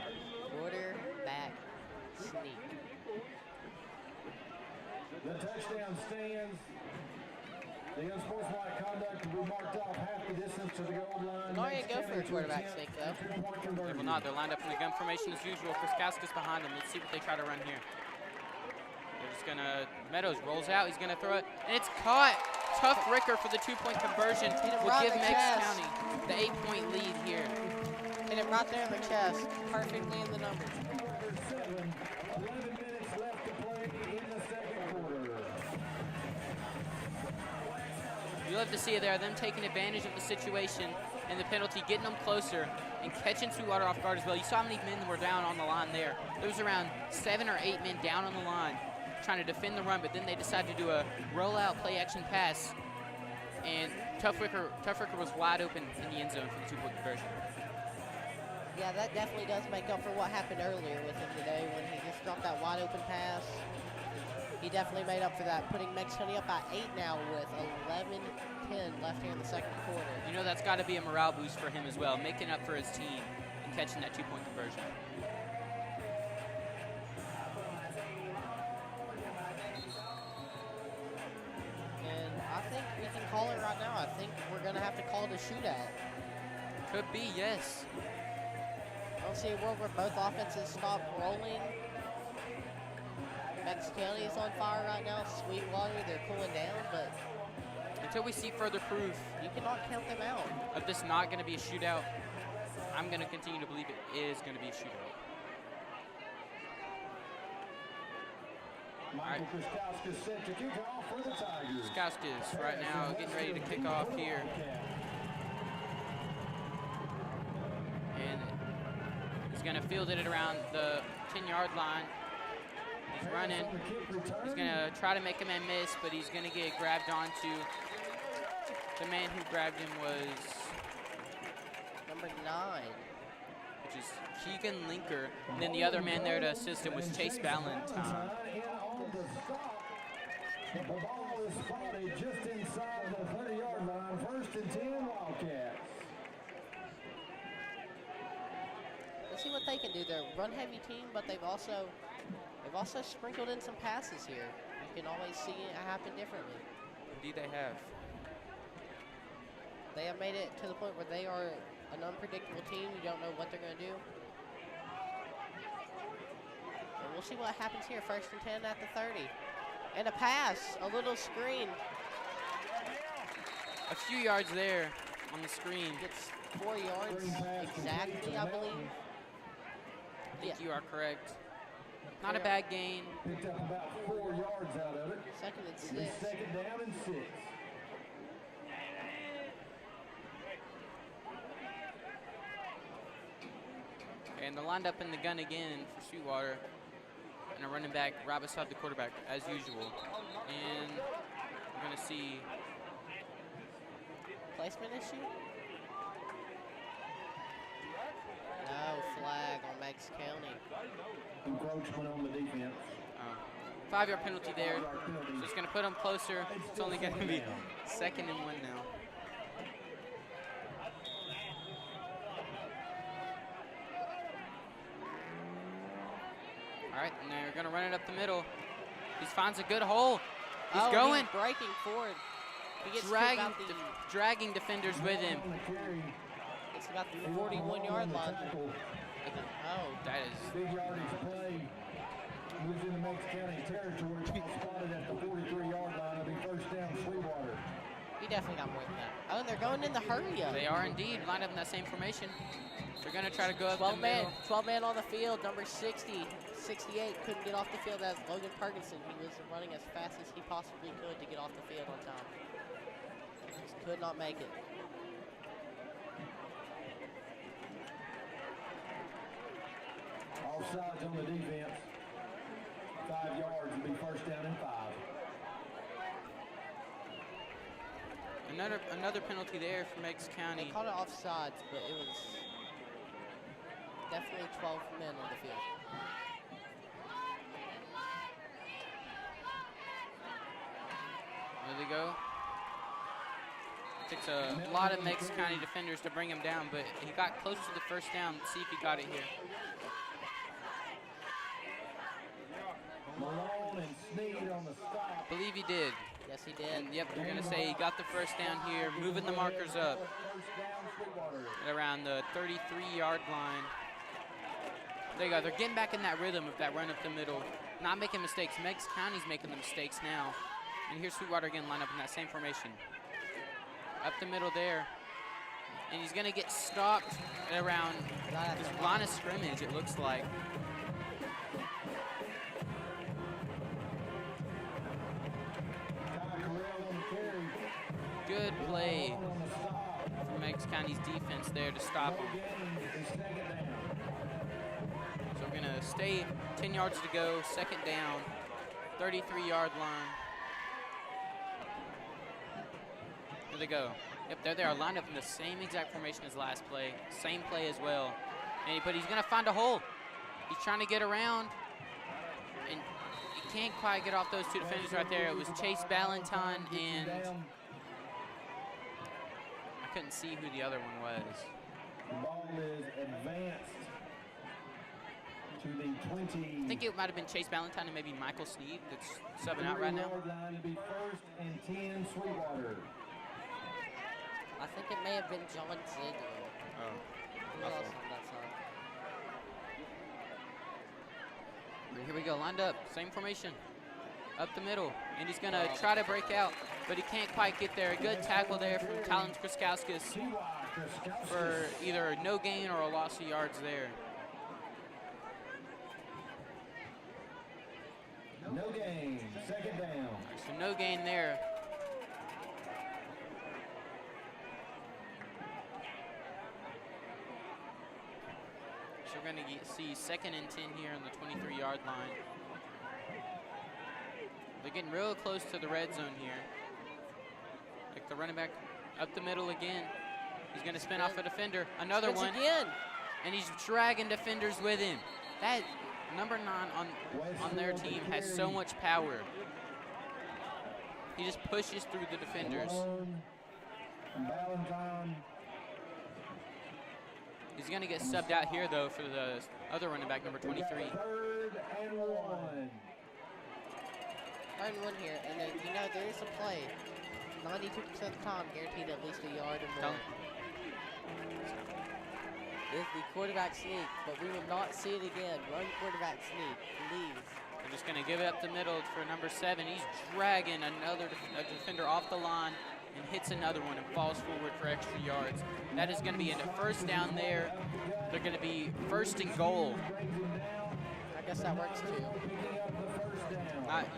Quarterback sneak. The touchdown stands. The unsportsmanlike conduct will be marked off half the distance to the goal line. Go ahead and go for a quarterback sneak, though. They will not. They're lined up in the gun formation as usual. Koskowski's behind them. Let's see what they try to run here. They're just going to, Meadows rolls out. He's going to throw it. And it's caught. Tough Ricker for the 2-point conversion will give Meigs County the 8-point lead here. Hit him right there in the chest. Perfectly in the numbers. 11 minutes left to play in the second quarter. You love to see it there, them taking advantage of the situation and the penalty, getting them closer and catching Sweetwater off guard as well. You saw how many men were down on the line there. There was around 7 or 8 men down on the line trying to defend the run, but then they decided to do a rollout play-action pass, and Tough Ricker was wide open in the end zone for the 2-point conversion. Yeah, that definitely does make up for what happened earlier with him today when he just dropped that wide open pass. He definitely made up for that, putting Meigs County up by 8 now with 11-10 left here in the second quarter. You know, that's got to be a morale boost for him as well, making up for his team and catching that 2-point conversion. And I think we can call it right now. I think we're going to have to call it a shootout. Could be, yes. I don't see a world where both offenses stop rolling. Meigs County is on fire right now. Sweetwater, they're cooling down, but until we see further proof, you cannot count them out. Of this not going to be a shootout, I'm going to continue to believe it is going to be a shootout. Michael Koskowski's set to kick off for the Tigers. Koskowski's right now getting ready to kick off here. fielded it around the 10-yard line. He's running. He's going to try to make a man miss, but he's going to get grabbed onto. The man who grabbed him was number 9. Which is Keegan Linker. And then the other man there to assist him was Chase Ballantyne. The ball is spotted just inside the 30-yard line. 1st and 10, Wildcats. Let's see what they can do. They're a run-heavy team, but they've also sprinkled in some passes here. You can always see it happen differently. Indeed, they have. They have made it to the point where they are an unpredictable team. You don't know what they're going to do. And we'll see what happens here. 1st and 10 at the 30. And a pass, a little screen. A few yards there on the screen. Gets 4 yards exactly, I believe. I think you are correct. Not a bad gain. Picked up about 4 yards out of it. 2nd and 6. 2nd down and 6. And they're lined up in the gun again for Sweetwater. And a running back right beside the quarterback, as usual. And we're going to see placement issue? No flag on Meigs County. Encroachment on the defense. 5-yard penalty there. So it's going to put them closer. It's only going to be 2nd and 1 now. All right, and they're going to run it up the middle. He finds a good hole. He's going. He's breaking forward. He gets dragging defenders with him. It's about the 41-yard line. Oh, that is big yardage play. Moves into Meigs County territory. Spotted at the 43-yard line. It'll be 1st down, Sweetwater. He definitely got more than that. Oh, and they're going in the hurry up. They are indeed lined up in that same formation. They're going to try to go up the middle. 12 man on the field. Number 60, 68 couldn't get off the field. As Logan Ferguson. He was running as fast as he possibly could to get off the field on time. Just could not make it. Offsides on the defense. 5 yards will be 1st down and 5. Another penalty there for Meigs County. They called it offsides, but it was definitely 12 men on the field. There they go. It takes a lot of Meigs County defenders to bring him down, but he got close to the 1st down. Let's see if he got it here. Malone and Sneed on the stop. Believe he did. Yes, he did. And yep, they're going to say he got the 1st down here, moving the markers up at around the 33-yard line. There you go. They're getting back in that rhythm of that run up the middle, not making mistakes. Meigs County's making the mistakes now. And here's Sweetwater again lined up in that same formation. Up the middle there. And he's going to get stopped at around this line of scrimmage, it looks like. Good play from Meigs County's defense there to stop him. So we're going to stay 10 yards to go, 2nd down, 33-yard line. There they go. Yep, there they are, lined up in the same exact formation as last play. Same play as well. But he's going to find a hole. He's trying to get around. And he can't quite get off those 2 defenders right there. It was Chase Ballantyne and I couldn't see who the other one was. The ball is advanced to the 20. I think it might have been Chase Ballantyne and maybe Michael Sneed that's subbing out right now. Line will be 1st and 10, Sweetwater. I think it may have been John Ziegler. Oh. Who else on that side? And here we go, lined up, same formation. Up the middle, and he's gonna try to break out, but he can't quite get there. A good tackle there from Talon Kriskauskas for either no gain or a loss of yards there. No gain, 2nd down. So no gain there. So we're going to see 2nd and 10 here on the 23-yard line. They're getting real close to the red zone here. Like the running back up the middle again. He's going to spin off a defender. Another one. Again. And he's dragging defenders with him. That number 9 on their team has so much power. He just pushes through the defenders. He's going to get subbed out here, though, for the other running back, number 23. 3rd and 1. 3rd and 1 here, and then, you know, there is a play. 92% of the time, guaranteed at least a yard or more. This is the quarterback sneak, but we will not see it again. Run quarterback sneak, please. They're just going to give it up the middle for number 7. He's dragging a defender off the line and hits another one and falls forward for extra yards. That is going to be a first down there. They're going to be 1st and goal. I guess that works too.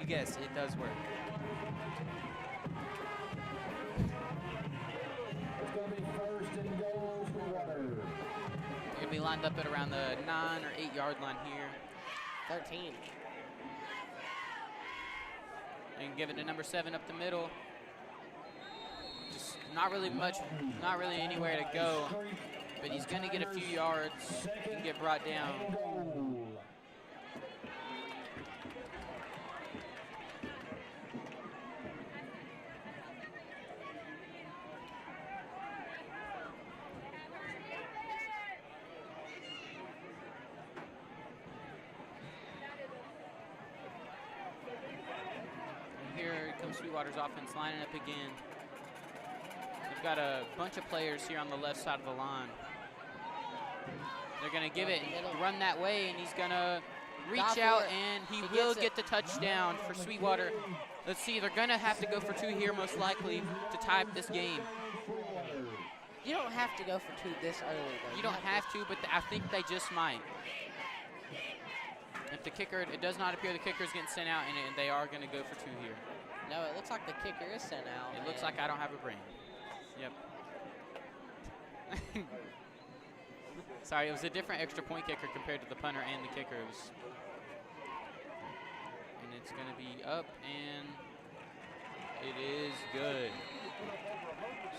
You guess, it does work. It's going to be 1st and goal, Sweetwater. They're going to be lined up at around the 9 or 8 yard line here. 13. They can give it to number 7 up the middle. Just not really much, not really anywhere to go, but he's going to get a few yards and get brought down. And here comes Sweetwater's offense lining up again. They've got a bunch of players here on the left side of the line. They're going to give it and run that way, and he's going to reach out, and he will get the touchdown for Sweetwater. Let's see, they're going to have to go for 2 here, most likely, to tie up this game. You don't have to go for 2 this early, though. You don't have to, but I think they just might. If the kicker, it does not appear the kicker is getting sent out, and they are going to go for 2 here. No, it looks like the kicker is sent out. It looks like I don't have a brain. Yep. Sorry, it was a different extra point kicker compared to the punter and the kicker. And it's going to be up, and it is good.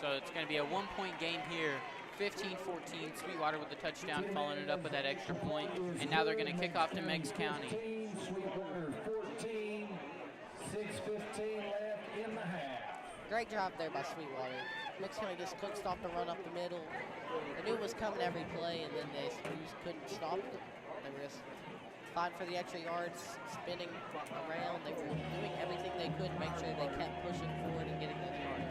So it's going to be a 1-point game here. 15-14, Sweetwater with the touchdown, following it up with that extra point. And now they're going to kick off to Meigs County. Sweetwater 14, 6:15 left in the half. Great job there by Sweetwater. Meigs County just couldn't stop the run up the middle. They knew it was coming every play, and then they just couldn't stop it. They were just fighting for the extra yards, spinning around. They were doing everything they could to make sure they kept pushing forward and getting those yards.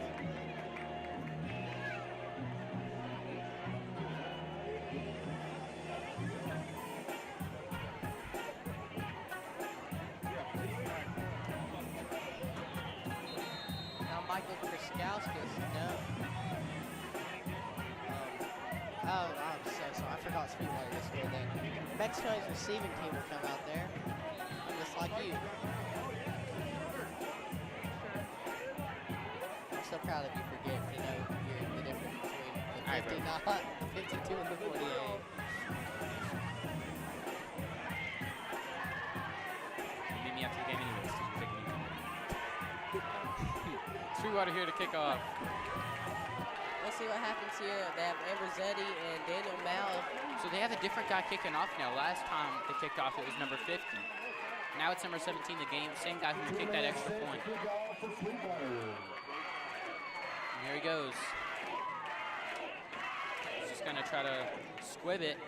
Oh, I'm so sorry. I forgot Sweetwater just scored there. Meigs County's receiving team will come out there. Just like you. I'm so proud of you for getting to know the difference between the 52 and the 48. You beat me after the game anyways, so you're taking me. Sweetwater here to kick off. Let's see what happens here. They have Ambrosetti and Daniel Mal. So they have a different guy kicking off now. Last time they kicked off, it was number 50. Now it's number 17, the same guy who kicked that extra point. And here he goes. He's just going to try to squib it.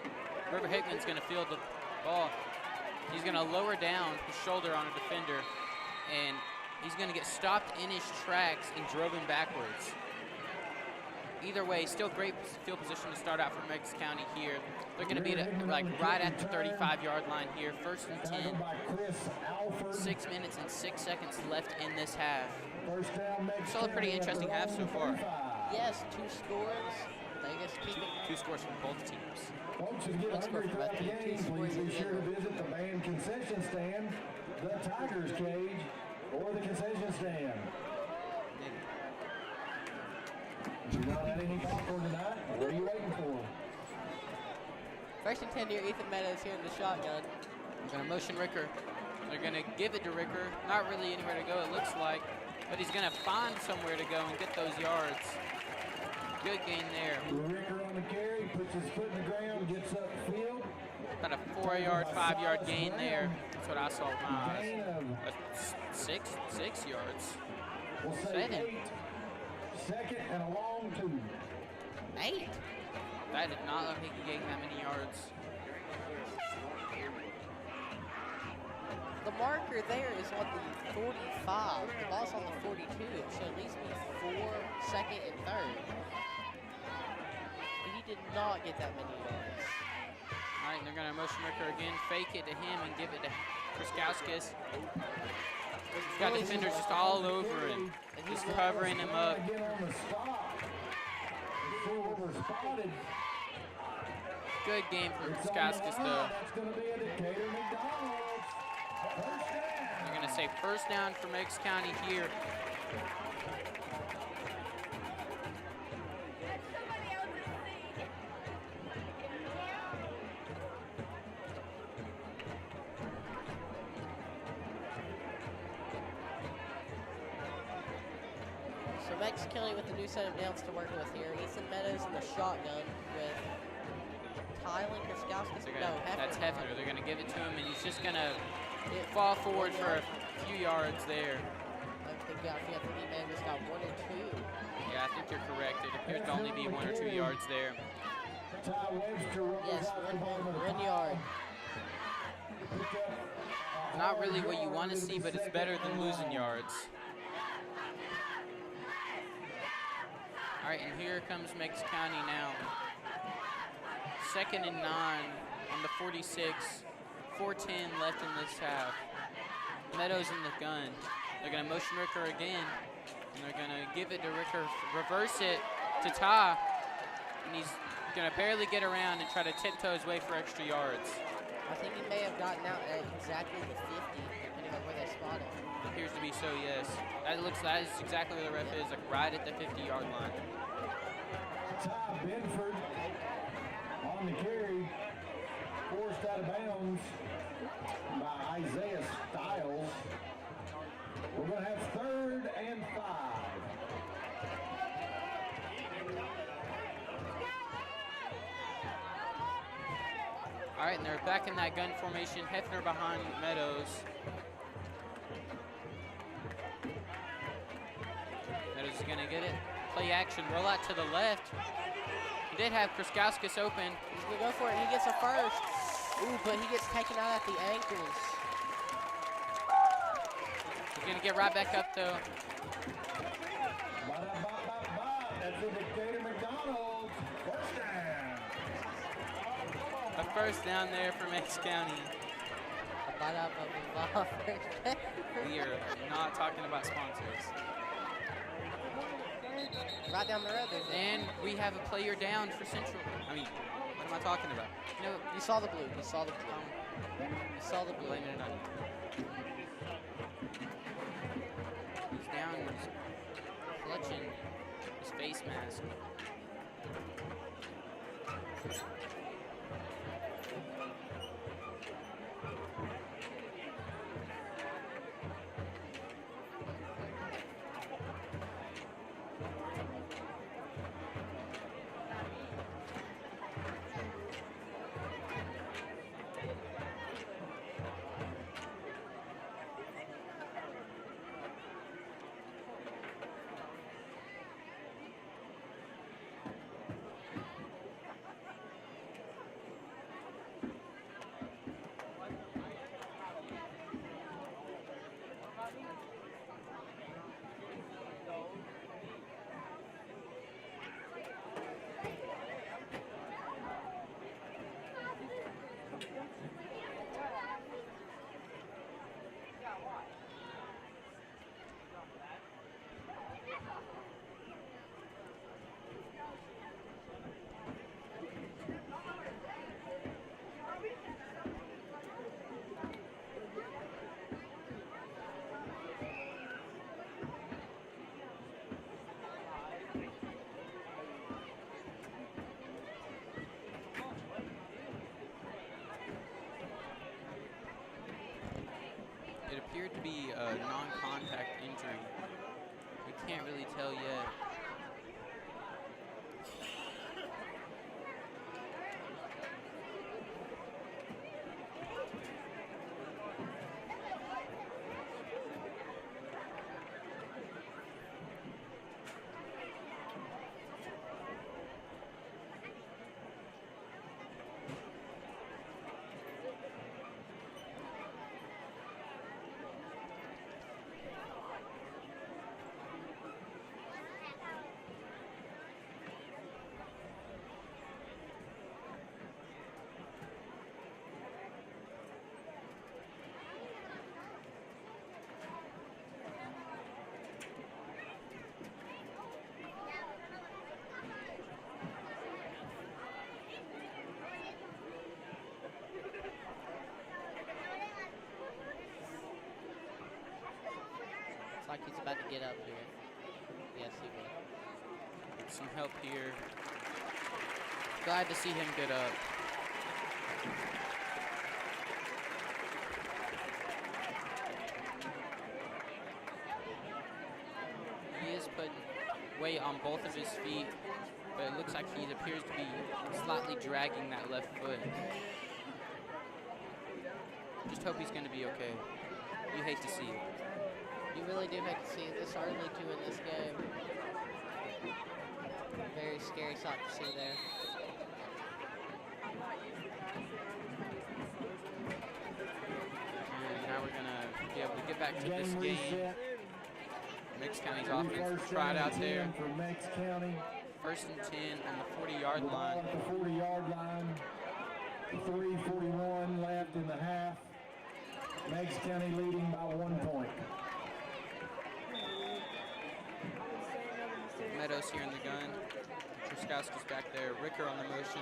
River Hickman's going to field the ball. He's going to lower down his shoulder on a defender, and he's going to get stopped in his tracks and driven backwards. Either way, still great field position to start out for Meigs County here. They're going to be like right at the 35-yard line here. 1st and 10. 6 minutes and 6 seconds left in this half. Still a pretty interesting half so far. Yes, 2 scores. They just keep it. 2 scores from both teams. Folks, if you get hungry throughout the game, please be sure to visit the main concession stand, the Tigers cage, or the concession stand. You're not at any popcorn tonight? What are you waiting for? First and 10 here, Ethan Meadows here in the shotgun. They're going to motion Ricker. They're going to give it to Ricker. Not really anywhere to go, it looks like. But he's going to find somewhere to go and get those yards. Good gain there. Ricker on the carry, puts his foot in the ground, gets up the field. About a 4-yard, 5-yard gain there. That's what I saw with my eyes. Gain of Six yards. we'll say 7. 8. Second and a long 2. 8. That did not look like he gained that many yards. The marker there is on the 45. The ball's on the 42. It should at least be 4, second, and third. But he did not get that many yards. All right, and they're going to motion Ricker again, fake it to him and give it to Kriskowskis. He's got defenders just all over him, just covering him up. Get on the stop. We're spotted. Good game for Kriskowskis, though. That's going to be a Decatur McDonald's. First down. They're going to say first down for Meigs County here. So Meigs County with the new set of downs to work with here. Ethan Meadows in the shotgun with Tylen Kriskowskis. No, Hefner. That's Hefner. They're going to give it to him, and he's just going to fall forward for a few yards there. I think he may have just got 1 or 2. Yeah, I think you're correct. It appears to only be 1 or 2 yards there. Ty Webster rolls Yes, out the bottom of the 1 yard. Not really what you want to see, but it's better than losing yards. All right, and here comes Meigs County now. 2nd and 9 on the 46. 4:10 left in this half. Meadows in the gun. They're going to motion Ricker again, and they're going to give it to Ricker, reverse it to Ty, and he's going to barely get around and try to tiptoe his way for extra yards. I think he may have gotten out at exactly the 50, depending on where they spot it. Appears to be so, yes. That is exactly where the ref is, like right at the 50-yard line. Ty Benford on the carry, forced out of bounds by Isaiah Stiles. We're going to have 3rd and 5. All right, and they're back in that gun formation. Hefner behind Meadows. Meadows is going to get it. Play action, roll out to the left. He did have Kriskowskis open. He's going to go for it. He gets a first. Ooh, but he gets taken out at the ankles. He's going to get right back up, though. That's a Decatur McDonald's. First down. A first down there for Meigs County. We are not talking about sponsors. Right down the road there. And we have a player down for Central. I mean, what am I talking about? No, you saw the blue. You saw the blue. You saw the blue. Blaming it on you. He's down. He's clutching his face mask. appeared to be a non-contact injury. We can't really tell yet. Like he's about to get up here. Yes, he will. Some help here. Glad to see him get up. He is putting weight on both of his feet, but it looks like he appears to be slightly dragging that left foot. Just hope he's going to be okay. You hate to see it. You really do hate to see it this early too in this game. Very scary sight to see there. And now we're going to be able to get back to this game. Meigs County's offense tried out there. For Meigs County. 1st and 10 on the 40-yard line. At the 40-yard line. 3:41 left in the half. Meigs County leading by 1 point. Meadows here in the gun. Truskowski's back there. Ricker on the motion.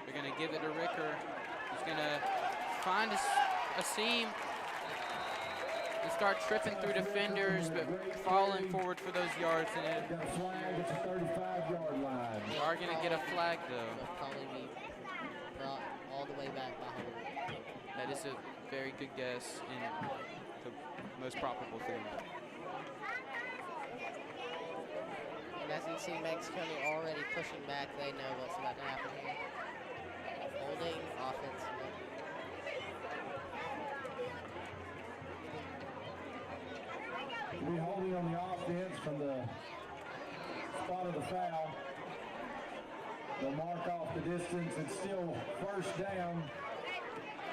They're going to give it to Ricker. He's going to find a seam and start tripping through defenders, but falling forward for those yards. And Got a flag at the 35-yard line. they are going to get a flag, though. Will probably be brought all the way back by home. That is a very good guess and the most probable thing. And as you see, Meigs County already pushing back. They know what's about to happen here. Holding offense. We're holding on the offense from the spot of the foul. They'll mark off the distance. It's still 1st down.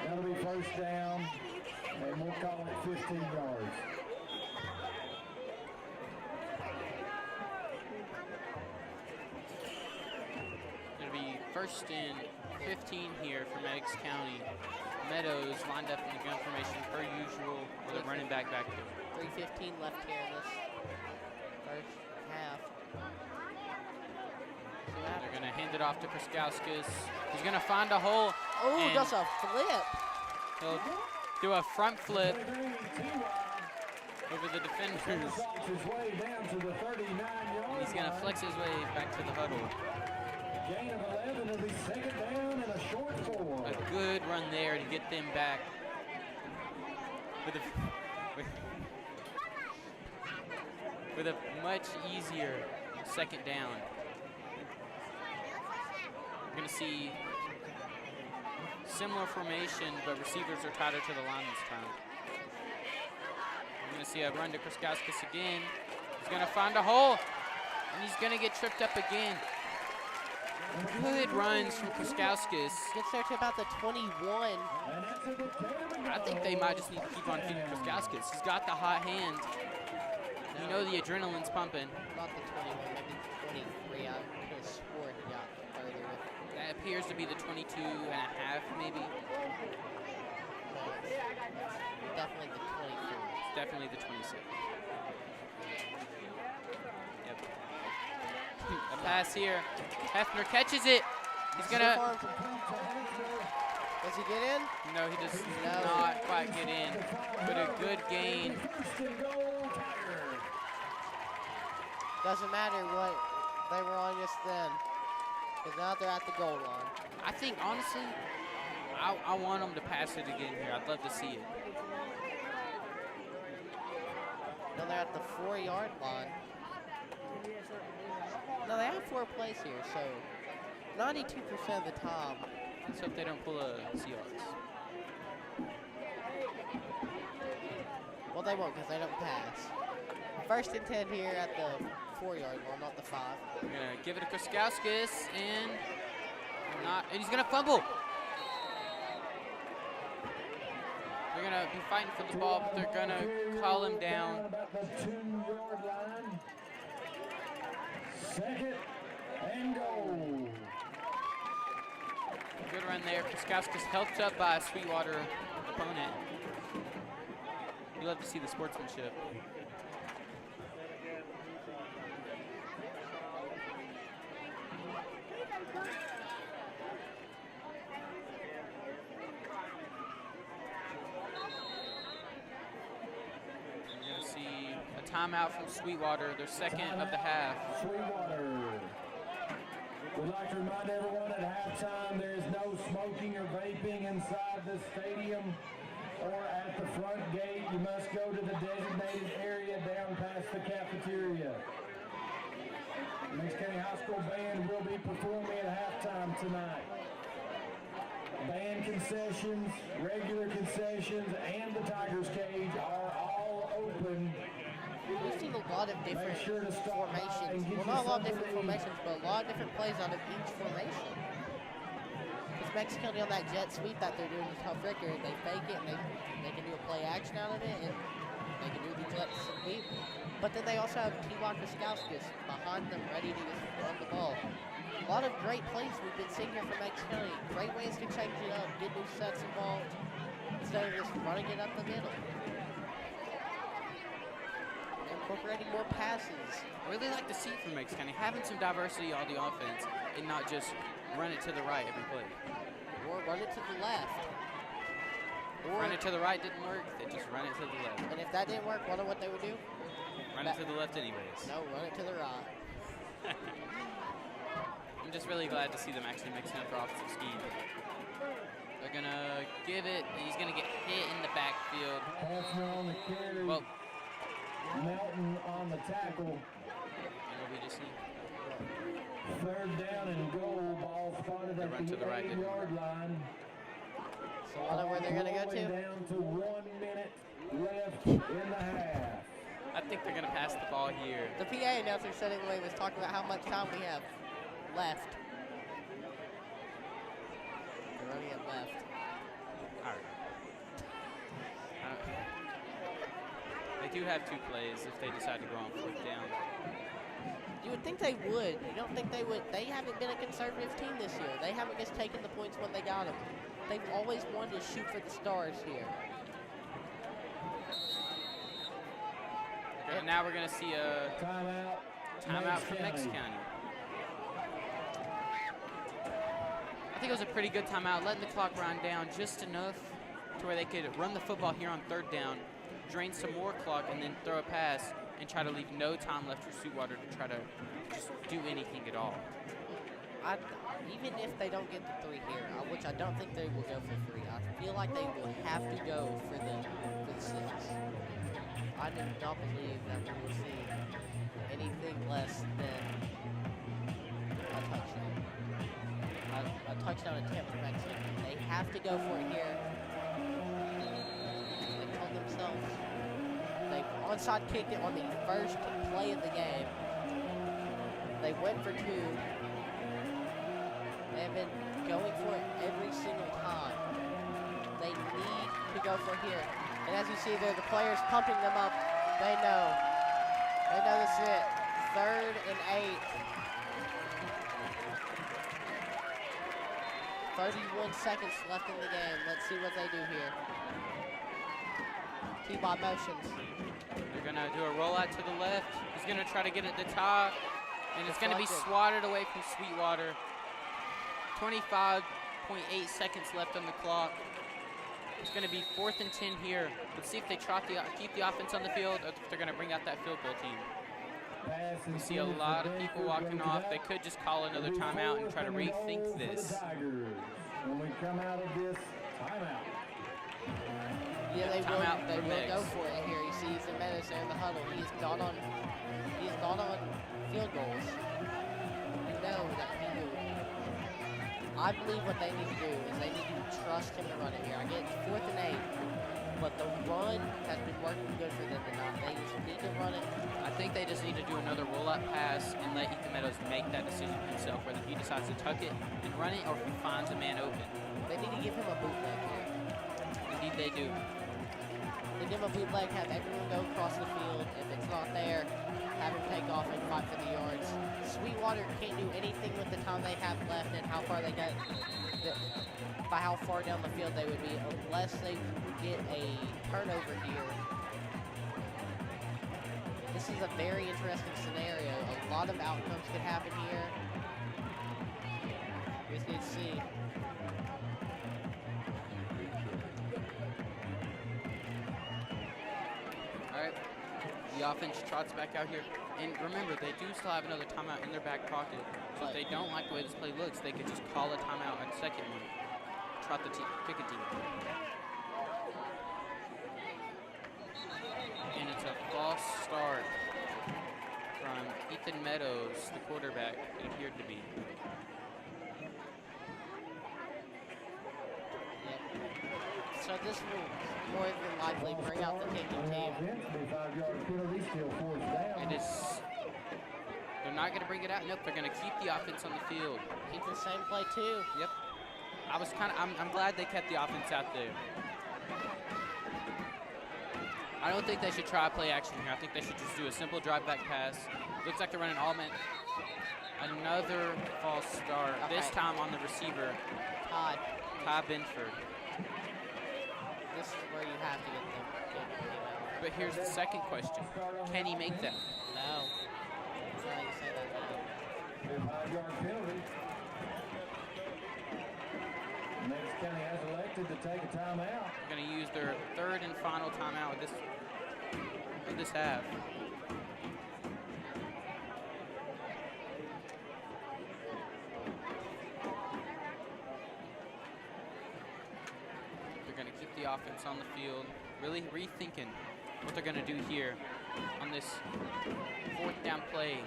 That'll be 1st down, and we'll call it 15 yards. It'll be 1st and 15 here for Meigs County. Meadows lined up in the gun formation per usual with a running back back there. 3:15 left here in this 1st half. They're going to hand it off to Truskowskis. He's going to find a hole. Oh, just a flip. He'll do a front flip over the defenders. And he's going to flex his way back to the huddle. Gain of 11 will be 2nd down and a short 4. A good run there to get them back. With a much easier 2nd down. We're going to see similar formation, but receivers are tighter to the line this time. We're going to see a run to Truskowskis again. He's going to find a hole, and he's going to get tripped up again. Good runs from Truskowskis. Gets there to about the 21. I think they might just need to keep on feeding Truskowskis. He's got the hot hand. You know the adrenaline's pumping. Not the 21, maybe 23. I could have swore he got further with. That appears to be the 22 and a half, maybe. No, it's definitely the 24. It's definitely the 26. Yep. A pass here. Hefner catches it. He's gonna. Does he get in? No, he does not quite get in. But a good gain. Doesn't matter what they were on just then, because now they're at the goal line. I think, honestly, I want them to pass it again here. I'd love to see it. at the 4-yard line. No, they have 4 plays here, so 92% of the time. Let's hope they don't pull a Seahawks. Well, they won't because they don't pass. 1st and 10 here at the 4-yard line, not the 5. We're gonna give it to Kuskauskas and he's gonna fumble. They're gonna be fighting for the ball, but they're gonna call him down. About the 2-yard line. 2nd and goal. Good run there. Kuskauskas helped up by a Sweetwater opponent. You love to see the sportsmanship. You're gonna see a timeout from Sweetwater, their 2nd of the half. Sweetwater. We'd like to remind everyone at halftime there is no smoking or vaping inside the stadium or at the front gate. You must go to the designated area down past the cafeteria. Meigs County High School Band will be performing at halftime tonight. Band concessions, regular concessions, and the Tigers cage are all open. We've seen a lot of different Make sure to stop by and formations. get Well, you not a lot of something different to eat. formations, but a lot of different plays out of each formation. Because Meigs County on that jet sweep that they're doing with Tough Ricker, they fake it and they can do a play action out of it, and they can do the jet sweep. But then they also have T.Y. Kuskauskas behind them ready to just run the ball. A lot of great plays we've been seeing here from Meigs County. Great ways to change it up, get new sets involved, instead of just running it up the middle. Incorporating more passes. I really like to see it from Meigs County, having some diversity on the offense and not just run it to the right every play. Or run it to the left. Or Run it to the right didn't work, they just run it to the left. and if that didn't work, wonder what they would do? Run it to the left anyways. No, run it to the right. I'm just really glad to see them actually mixing up their offensive scheme. They're gonna give it, and he's gonna get hit in the backfield. Passing on the carry. Well, Melton on the tackle. what we just see. 3rd down and goal. Ball spotted They at run the to the right, didn't 8-yard line. So I wonder where they're going to go Rolling to. down to 1 minute left in the half. I think they're gonna pass the ball here. The PA announcer said anyway was talking about how much time we have left. They're running it left. All right. They do have 2 plays if they decide to go on 4th down. You would think they would. You don't think they would. They haven't been a conservative team this year. They haven't just taken the points when they got them. They've always wanted to shoot for the stars here. And now we're gonna see a timeout from Meigs County. I think it was a pretty good timeout, letting the clock run down just enough to where they could run the football here on 3rd down, drain some more clock, and then throw a pass and try to leave no time left for Sweetwater to try to just do anything at all. Even if they don't get the 3 here, which I don't think they will go for 3, I feel like they will have to go for the 6. I do not believe that we will see anything less than a touchdown. A touchdown attempt from Meigs County. They have to go for it here. They told themselves. They onside kicked it on the first play of the game. They went for 2. They have been going for it every single time. They need to go for here. And as you see there, the players pumping them up. They know. They know this is it. 3rd and 8. 31 seconds left in the game. Let's see what they do here. T-ball motions. They're gonna do a rollout to the left. He's gonna try to get it at the top, and it's gonna be swatted away from Sweetwater. 25.8 seconds left on the clock. It's going to be 4th and 10 here. Let's see if they keep the offense on the field or if they're going to bring out that field goal team. We see a lot of people walking off. They could just call another timeout and try to rethink this. When we come out of this timeout. Yeah, they Timeout will for go Meigs. for it here. You see Zemetis there in the huddle. He has gone on field goals. You know that he will. I believe what they need to do is they need to trust him to run it here. I get 4th and 8, but the run has been working good for them tonight. They just need to run it. I think they just need to do another roll-up pass and let Ethan Meadows make that decision himself, whether he decides to tuck it and run it or if he finds a man open. They need to give him a bootleg here. Indeed they do. They give him a bootleg, have everyone go across the field. If it's not there, have him take off and fight for the yards. Sweetwater can't do anything with the time they have left and how far they got, by how far down the field they would be, unless they get a turnover here. This is a very interesting scenario. A lot of outcomes could happen here. We just need to see. The offense trots back out here. And remember, they do still have another timeout in their back pocket. So if they don't like the way this play looks, they could just call a timeout at second one. Trot the kick a team. And it's a false start from Ethan Meadows, the quarterback, it appeared to be. So this will more than likely bring out the kicking team. It is. They're not going to bring it out. Nope, they're going to keep the offense on the field. Keep the same play too. Yep. I'm glad they kept the offense out there. I don't think they should try play action here. I think they should just do a simple drive back pass. Looks like they're running all man. Another false start. Okay. This time on the receiver. Todd. Ty Benford. This is where you have to get them. But here's the second question. Can he make that? No. That's not how you say that. 5-yard penalty. Meigs County has elected to take a timeout. They're going to use their third and final timeout of this half. The offense on the field, really rethinking what they're going to do here on this 4th down play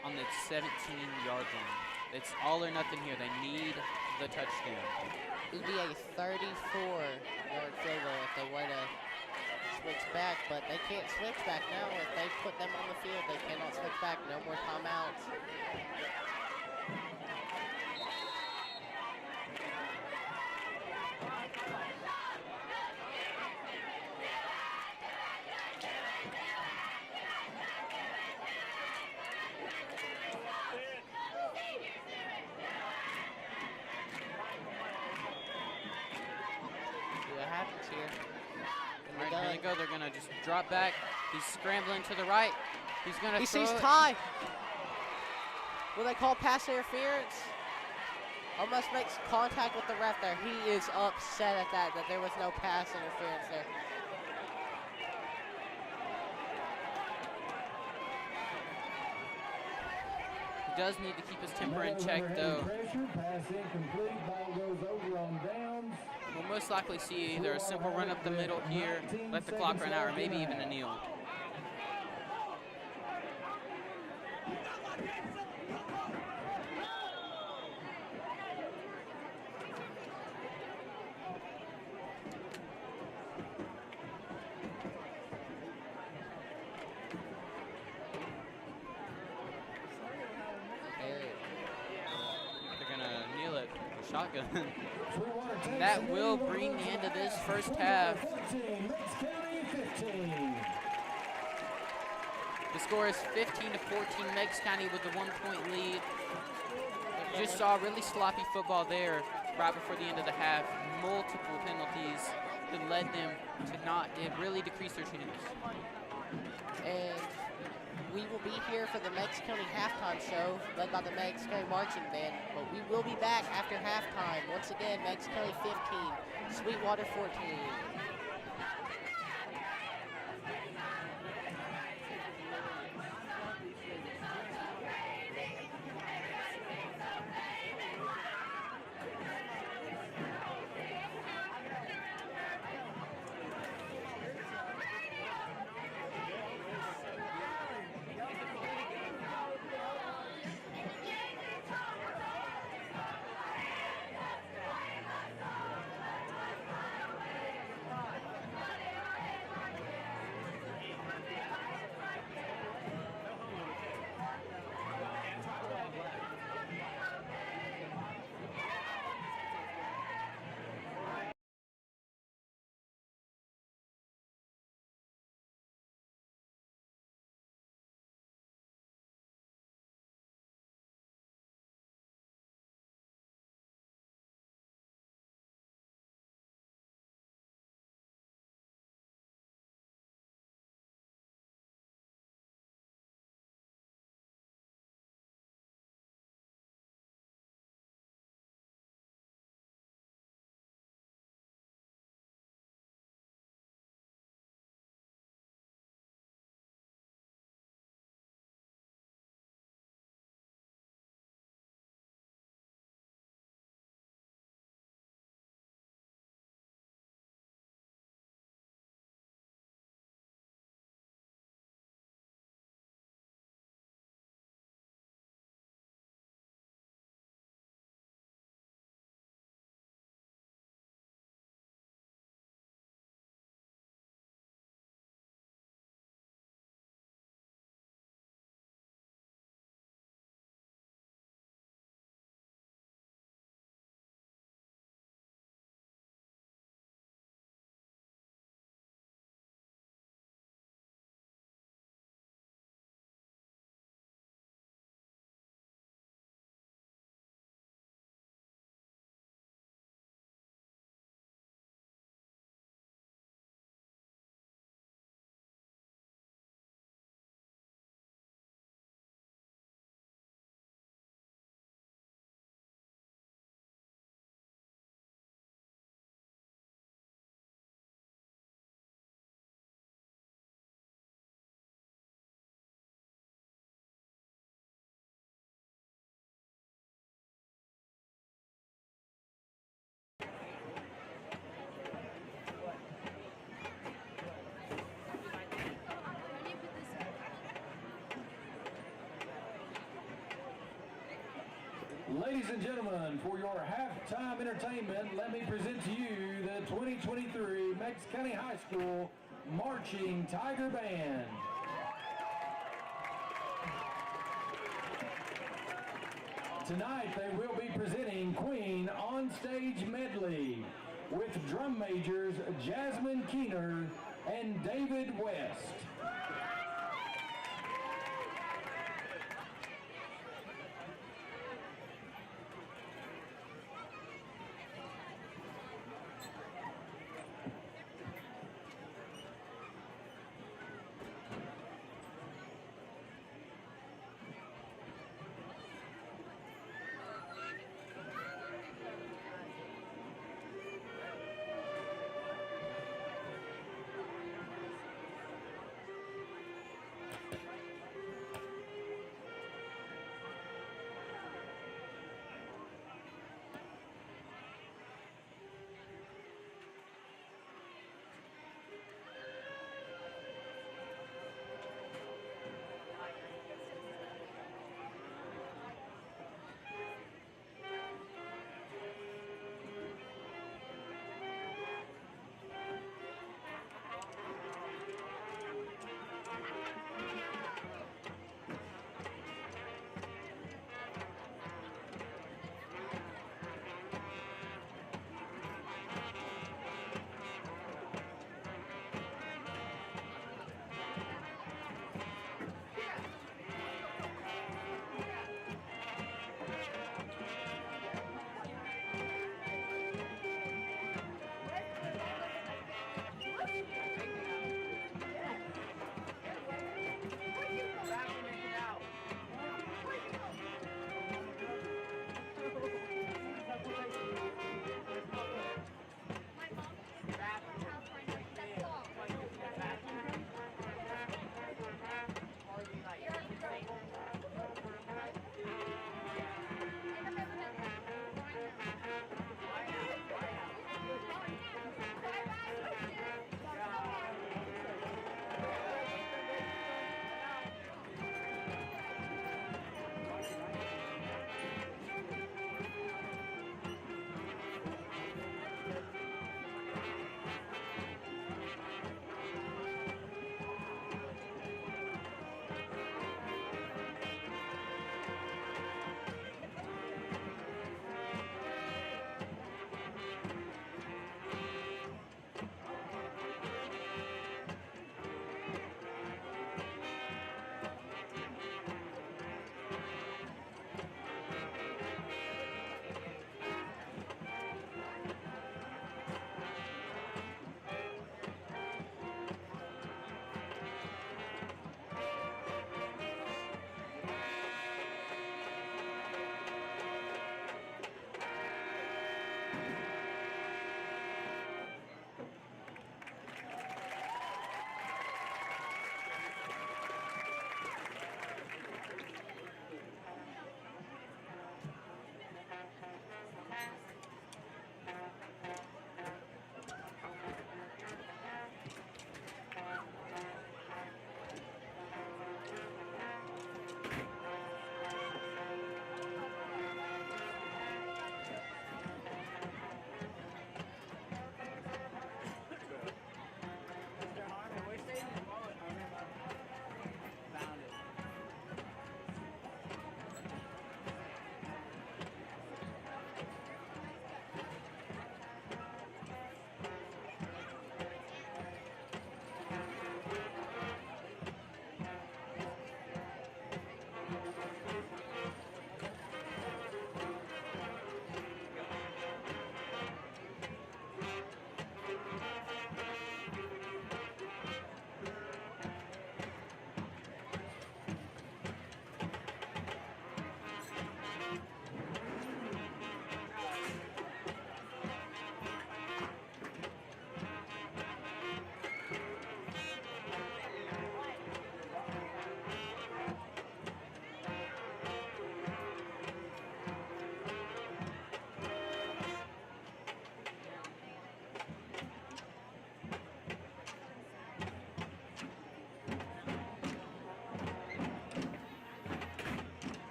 on the 17-yard line. It's all or nothing here. They need the touchdown. It would be a 34-yard field goal if they were to switch back, but they can't switch back now. If they put them on the field, they cannot switch back. No more timeouts. They're going to just drop back. He's scrambling to the right. He's going to throw sees it. Ty. Will they call pass interference? Almost makes contact with the ref there. He is upset at that there was no pass interference there. He does need to keep his temper in check, though. Pass incomplete. Ball goes over on downs. We'll most likely see either a simple run up the middle here, let the clock run out, or maybe even a kneel. They're going to kneel it. Shotgun. And that will bring the end of this first half. The score is 15-14. Meigs County with a 1-point lead. You just saw really sloppy football there right before the end of the half. Multiple penalties that led them to it really decreased their chance. And we will be here for the Meigs County halftime show led by the Meigs County Marching Band, but we will be back after halftime. Once again, Meigs County 15, Sweetwater 14. Ladies and gentlemen, for your halftime entertainment, let me present to you the 2023 Meigs County High School Marching Tiger Band. Tonight they will be presenting Queen On Stage Medley with drum majors Jasmine Keener and David West.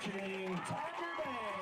marching Tiger Band.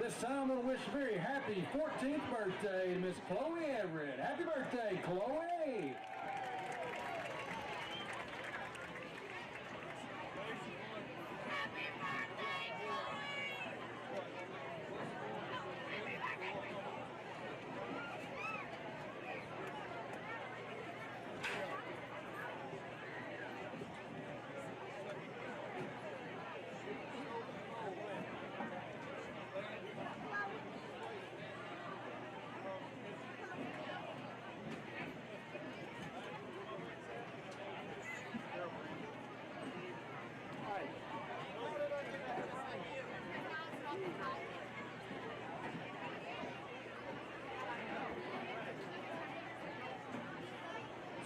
This time I'm going to wish a very happy 14th birthday to Miss Chloe Everett. Happy birthday, Chloe!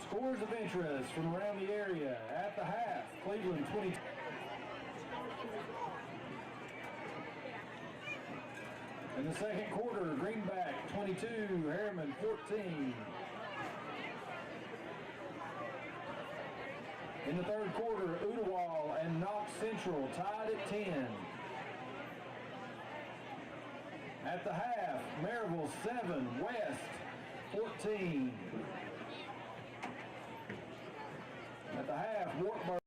Scores of interest from around the area at the half. Cleveland 20. In the second quarter, Greenback 22, Harriman 14. In the third quarter, Udawal and Knox Central tied at 10. At the half, Maryville 7, West 14. At the half, Wartburg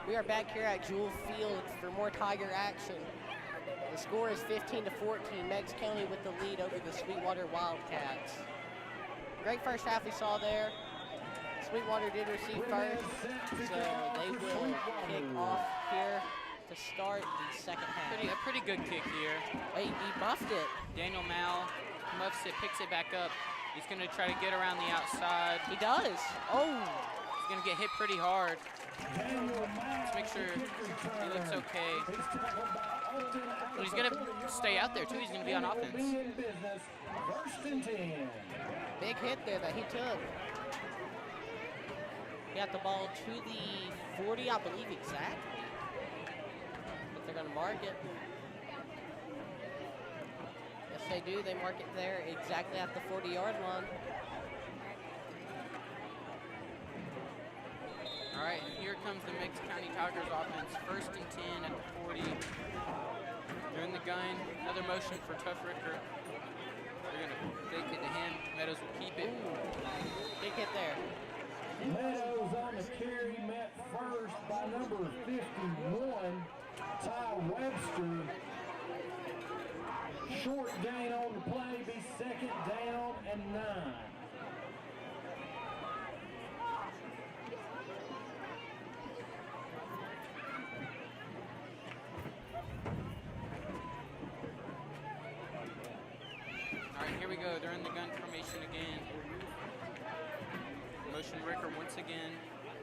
We are back here at Jewel Field for more Tiger action. The score is 15-14. Meigs County with the lead over the Sweetwater Wildcats. Great first half we saw there. Sweetwater did receive first, so they will kick off here to start the second half. A pretty good kick here. Wait, he muffed it. Daniel Mal muffs it, picks it back up. He's going to try to get around the outside. He does. Oh. He's going to get hit pretty hard. Let's make sure he looks okay. But he's going to stay out there, too. He's going to be on offense. Big hit there that he took. He got the ball to the 40, I believe, exactly. But they're going to mark it. Yes, they do. They mark it there exactly at the 40-yard line. All right, and here comes the Meigs County Tigers offense. 1st and 10 at the 40. They're in the gun. Another motion for Tough Ricker. They're going to fake it to him. Meadows will keep it. Big hit there. Meadows on the carry, met first by number 51, Ty Webster. Short gain on the play, be 2nd down and 9. All right, here we go. They're in the gun formation again. Motion Ricker once again.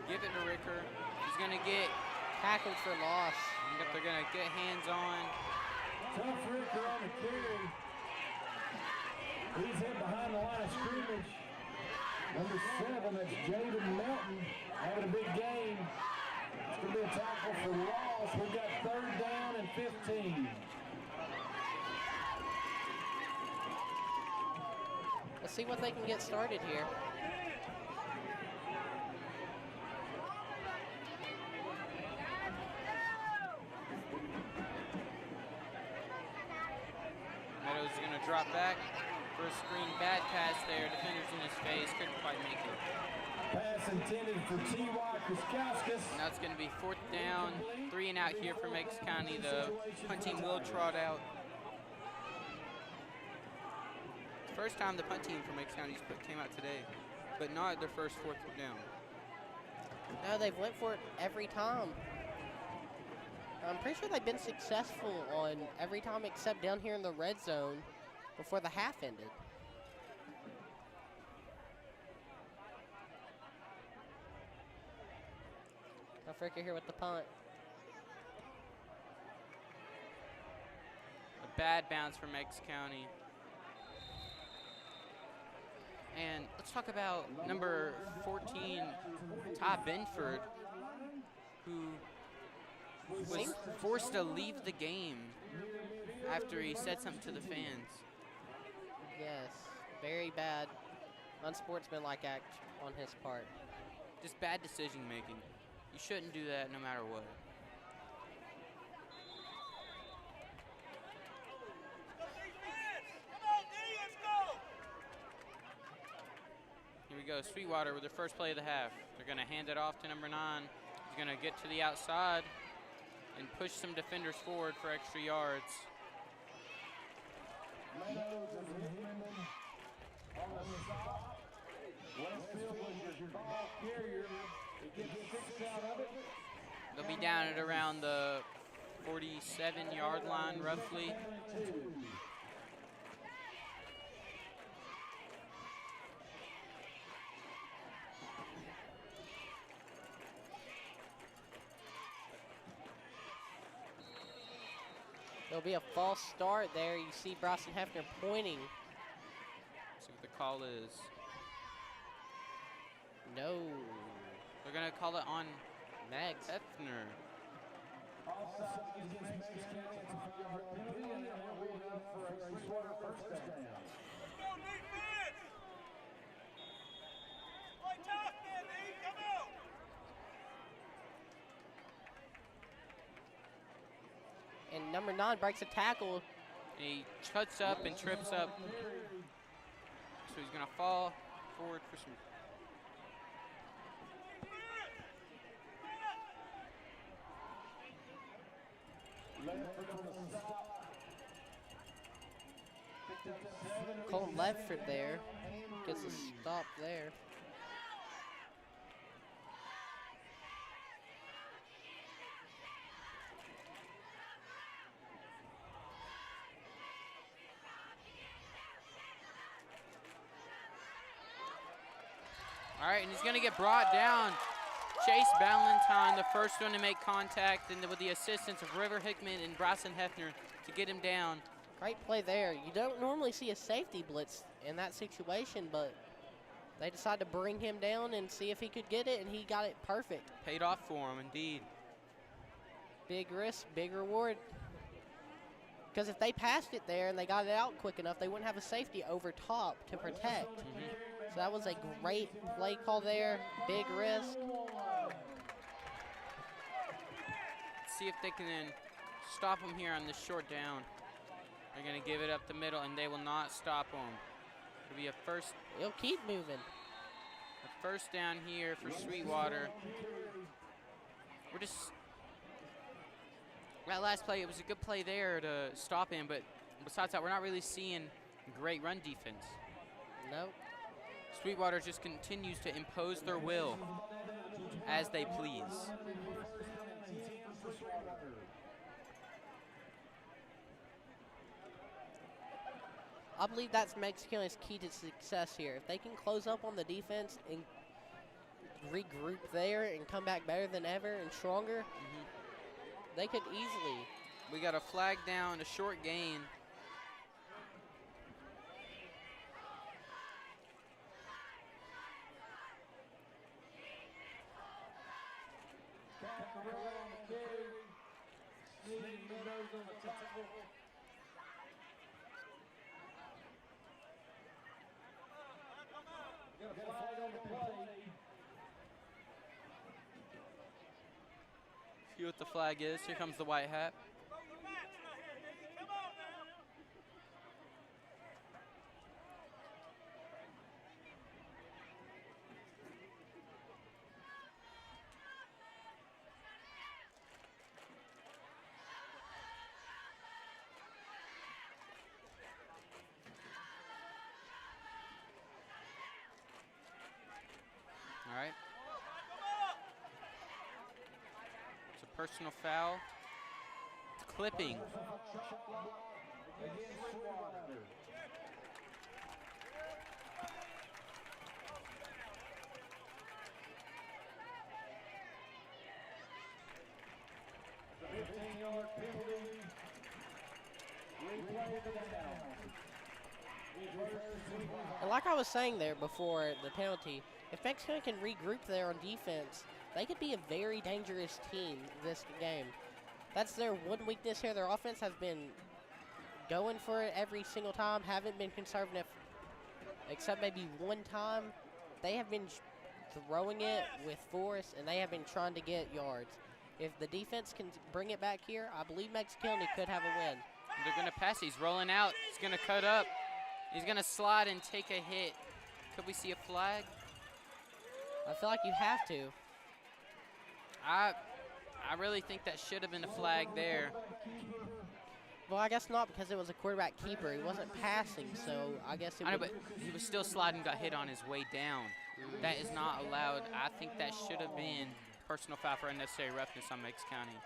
Give it to Ricker. He's going to get tackled for loss. They're going to get hands on. Tough Ricker on the carry. He's hit behind the line of scrimmage. Number 7, that's Jaden Melton, having a big game. It's going to be a tackle for loss. We've got 3rd down and 15. Let's see what they can get started here. Meadows is going to drop back for a screen. Bad pass there. Defender's in his face. Couldn't quite make it. Pass intended for T.Y. Kuskauskas. Now it's going to be 4th down. 3 and out here for Meigs County. The punt team will trot out. First time the punt team for Meigs County came out today, but not their first 4th down. No, they've went for it every time. I'm pretty sure they've been successful on every time except down here in the red zone before the half ended. Fricker here with the punt. A bad bounce for Meigs County. And let's talk about number 14, Ty Benford, who was forced to leave the game after he said something to the fans. Yes, very bad, unsportsmanlike act on his part. Just bad decision making. You shouldn't do that no matter what. Here we go, Sweetwater with their first play of the half. They're going to hand it off to number 9. He's going to get to the outside and push some defenders forward for extra yards. They'll be down at around the 47-yard line, roughly. There'll be a false start there. You see Bryson Hefner pointing. See what the call is. No. They're going to call it on Meigs. Hefner. And number 9 breaks a tackle. And he cuts up and trips up. So he's going to fall forward for some. Collin Lambert there gets a stop there. All right, and he's going to get brought down. Chase Ballantyne, the first one to make contact, and with the assistance of River Hickman and Bryson Hefner to get him down. Great play there. You don't normally see a safety blitz in that situation, but they decided to bring him down and see if he could get it, and he got it perfect. Paid off for him, indeed. Big risk, big reward. Because if they passed it there and they got it out quick enough, they wouldn't have a safety over top to protect. So that was a great play call there, big risk. Let's see if they can then stop him here on this short down. They're going to give it up the middle, and they will not stop him. It'll be a first. He'll keep moving. A first down here for Sweetwater. We're just. That last play, it was a good play there to stop him, but besides that, we're not really seeing great run defense. Nope. Sweetwater just continues to impose their will as they please. I believe that's Meigs County's key to success here. If they can close up on the defense and regroup there and come back better than ever and stronger, they could easily. We got a flag down, a short gain. See what the flag is. Here comes the white hat. All right. It's a personal foul. It's clipping. The 15-yard penalty. Replay the down. And like I was saying there before the penalty, if Meigs County can regroup there on defense, they could be a very dangerous team this game. That's their one weakness here. Their offense has been going for it every single time, haven't been conservative except maybe one time. They have been throwing it with force, and they have been trying to get yards. If the defense can bring it back here, I believe Meigs County could have a win. They're going to pass. He's rolling out. He's going to cut up. He's going to slide and take a hit. Could we see a flag? I feel like you have to. I really think that should have been a flag there. Well, I guess not, because it was a quarterback keeper. He wasn't passing, so I guess it I know, would. but he was still sliding, got hit on his way down. That is not allowed. I think that should have been personal foul for unnecessary roughness on Meigs County.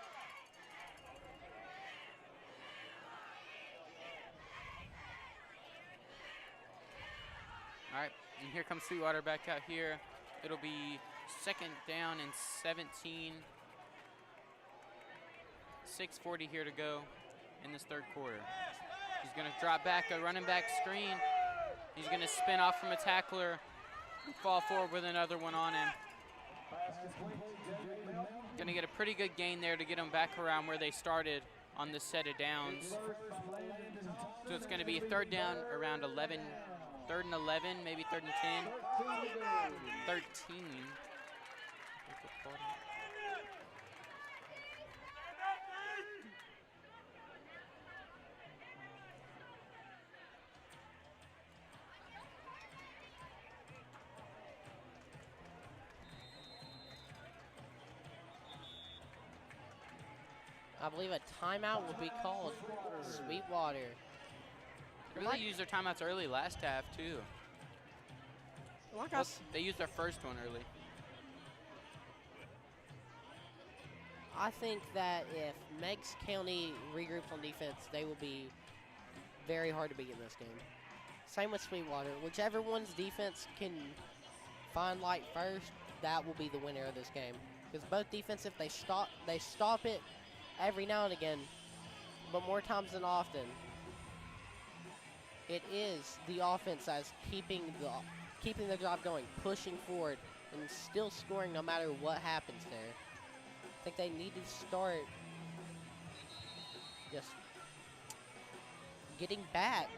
All right, and here comes Sweetwater back out here. It'll be second down and 17. 6:40 here to go in this third quarter. He's going to drop back a running back screen. He's going to spin off from a tackler and fall forward with another one on him. Going to get a pretty good gain there to get them back around where they started on this set of downs. So it's going to be a third down around 11. Third and 11, maybe third and 10. 13. I believe a timeout will be called. Sweetwater. They really used their timeouts early last half, too. Like Well, they used their first one early. I think that if Meigs County regroups on defense, they will be very hard to beat in this game. Same with Sweetwater. Whichever one's defense can find light first, that will be the winner of this game. Because both defensive, they stop it every now and again, but more times than often, it is the offense that's keeping the drive going, pushing forward, and still scoring no matter what happens there. I think they need to start just getting back.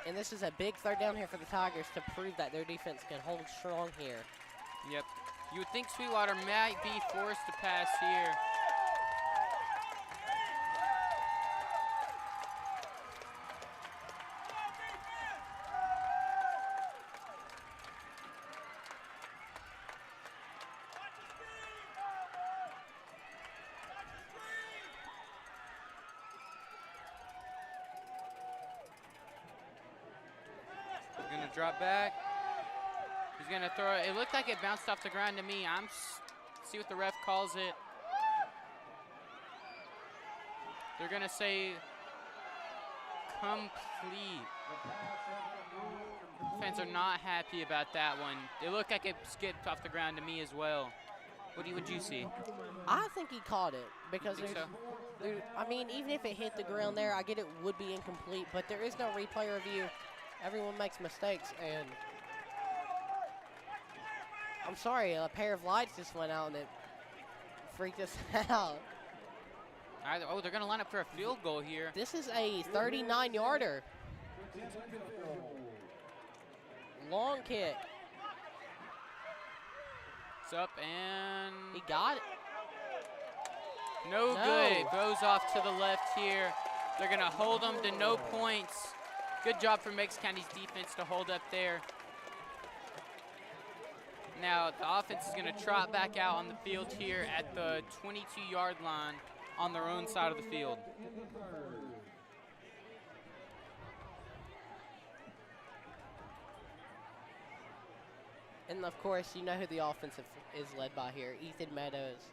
And this is a big third down here for the Tigers to prove that their defense can hold strong here. Yep. You would think Sweetwater might be forced to pass here. Gonna drop back. He's gonna throw it. It looked like it bounced off the ground to me. See what the ref calls it. They're gonna say complete. Fans are not happy about that one. It looked like it skipped off the ground to me as well. What would you see? I think he caught it because You think I mean, even if it hit the ground there, I get it would be incomplete, but there is no replay review. Everyone makes mistakes, and I'm sorry, a pair of lights just went out and it freaked us out. Oh, they're going to line up for a field goal here. This is a 39-yarder. Long kick. It's up and He got it. no good. Goes off to the left here. They're going to hold them to no points. Good job for Meigs County's defense to hold up there. Now the offense is going to trot back out on the field here at the 22-yard line on their own side of the field. And of course, you know who the offense is led by here. Ethan Meadows,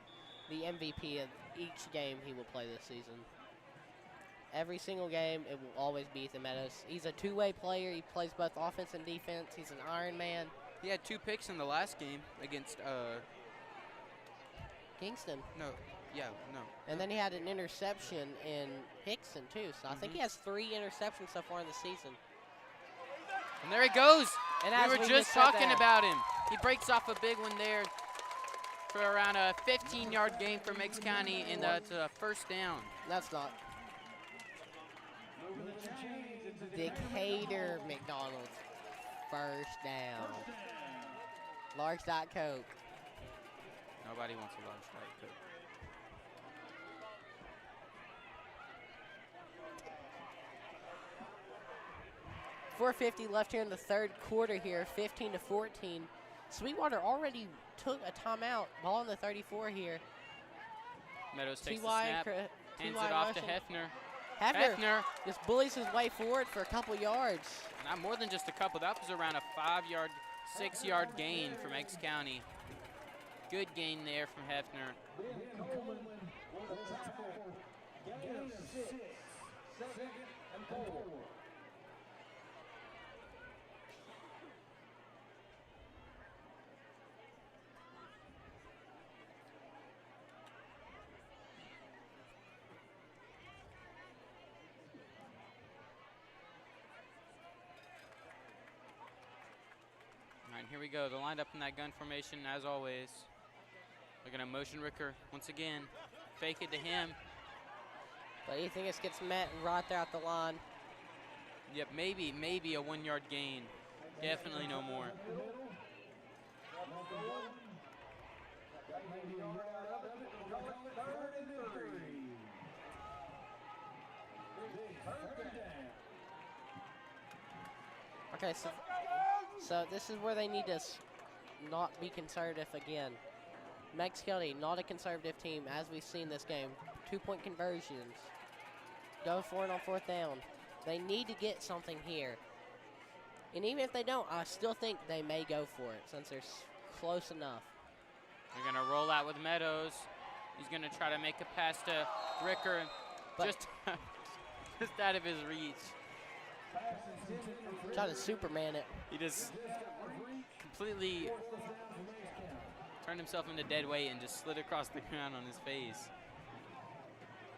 the MVP of each game he will play this season. Every single game, it will always be Ethan Meadows. He's a two-way player. He plays both offense and defense. He's an Iron Man. He had 2 picks in the last game against Kingston. no. And then he had an interception in Hickson, too. So I think he has 3 interceptions so far in the season. And there he goes. And We were just talking about him. He breaks off a big one there for around a 15-yard gain for Meigs County, and that's a first down. That's not. Decatur McDonald's. First down. Large Diet Coke. Nobody wants a large Diet Coke. .450 left here in the third quarter here, 15-14. Sweetwater already took a timeout. Ball in the 34 here. Meadows takes the snap, hands it off to Hefner. Hefner just bullies his way forward for a couple yards. Not more than just a couple. That was around a 5-yard, 6-yard gain for Meigs County. Good gain there from Hefner. Gain of 6, 2nd and 4. All right, here we go. They're lined up in that gun formation as always. They're going to motion Ricker once again. Fake it to him. But you think this gets met right there at the line. Yep, maybe a 1-yard gain. Definitely no more. Okay, so this is where they need to not be conservative again. Meigs County, not a conservative team, as we've seen this game. 2-point conversions. Go for it on 4th down. They need to get something here. And even if they don't, I still think they may go for it since they're close enough. They're going to roll out with Meadows. He's going to try to make a pass to Ricker, just out of his reach. Try to Superman it. He just completely turned himself into dead weight and just slid across the ground on his face.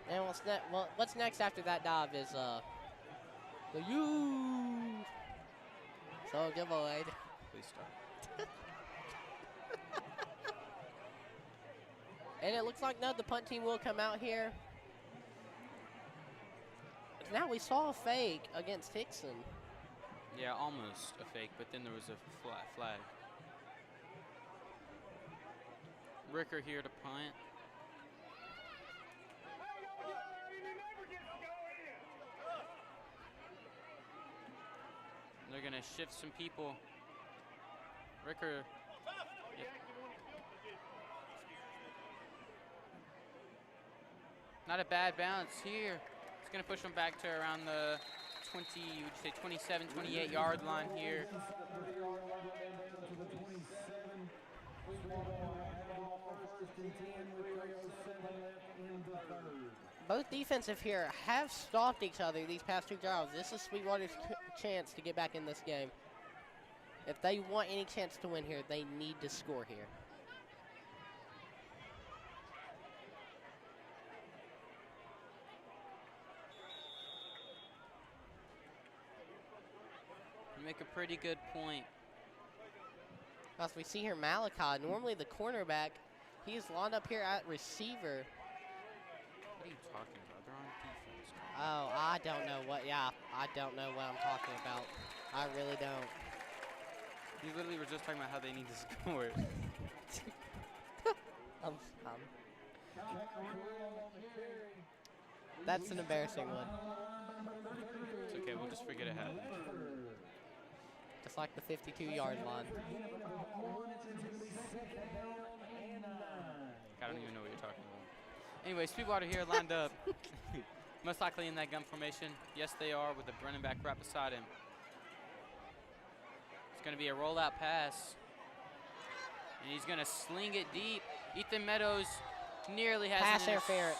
And what's next after that dive is the U. So giveaway. Please stop. And it looks like now the punt team will come out here. Now we saw a fake against Hickson. Yeah, almost a fake, but then there was a flag. Ricker here to punt. They're going to shift some people. Ricker. Yep. Not a bad bounce here. It's going to push them back to around the 27, 28 yard line here. Both defensive here have stopped each other these past 2 drives. This is Sweetwater's chance to get back in this game. If they want any chance to win here, they need to score here. You make a pretty good point. As we see here, Malachi, normally the cornerback, he's lined up here at receiver. What are you talking about? They're on defense. Oh, I don't know what, I don't know what I'm talking about. I really don't. You literally were just talking about how they need to score. That's an embarrassing one. It's okay, we'll just forget it happened. Just like the 52-yard line. I don't even know what you're talking about. Anyway, Sweetwater here lined up. Most likely in that gun formation. Yes, they are, with the running back right beside him. It's going to be a rollout pass. And he's going to sling it deep. Ethan Meadows nearly has pass interference.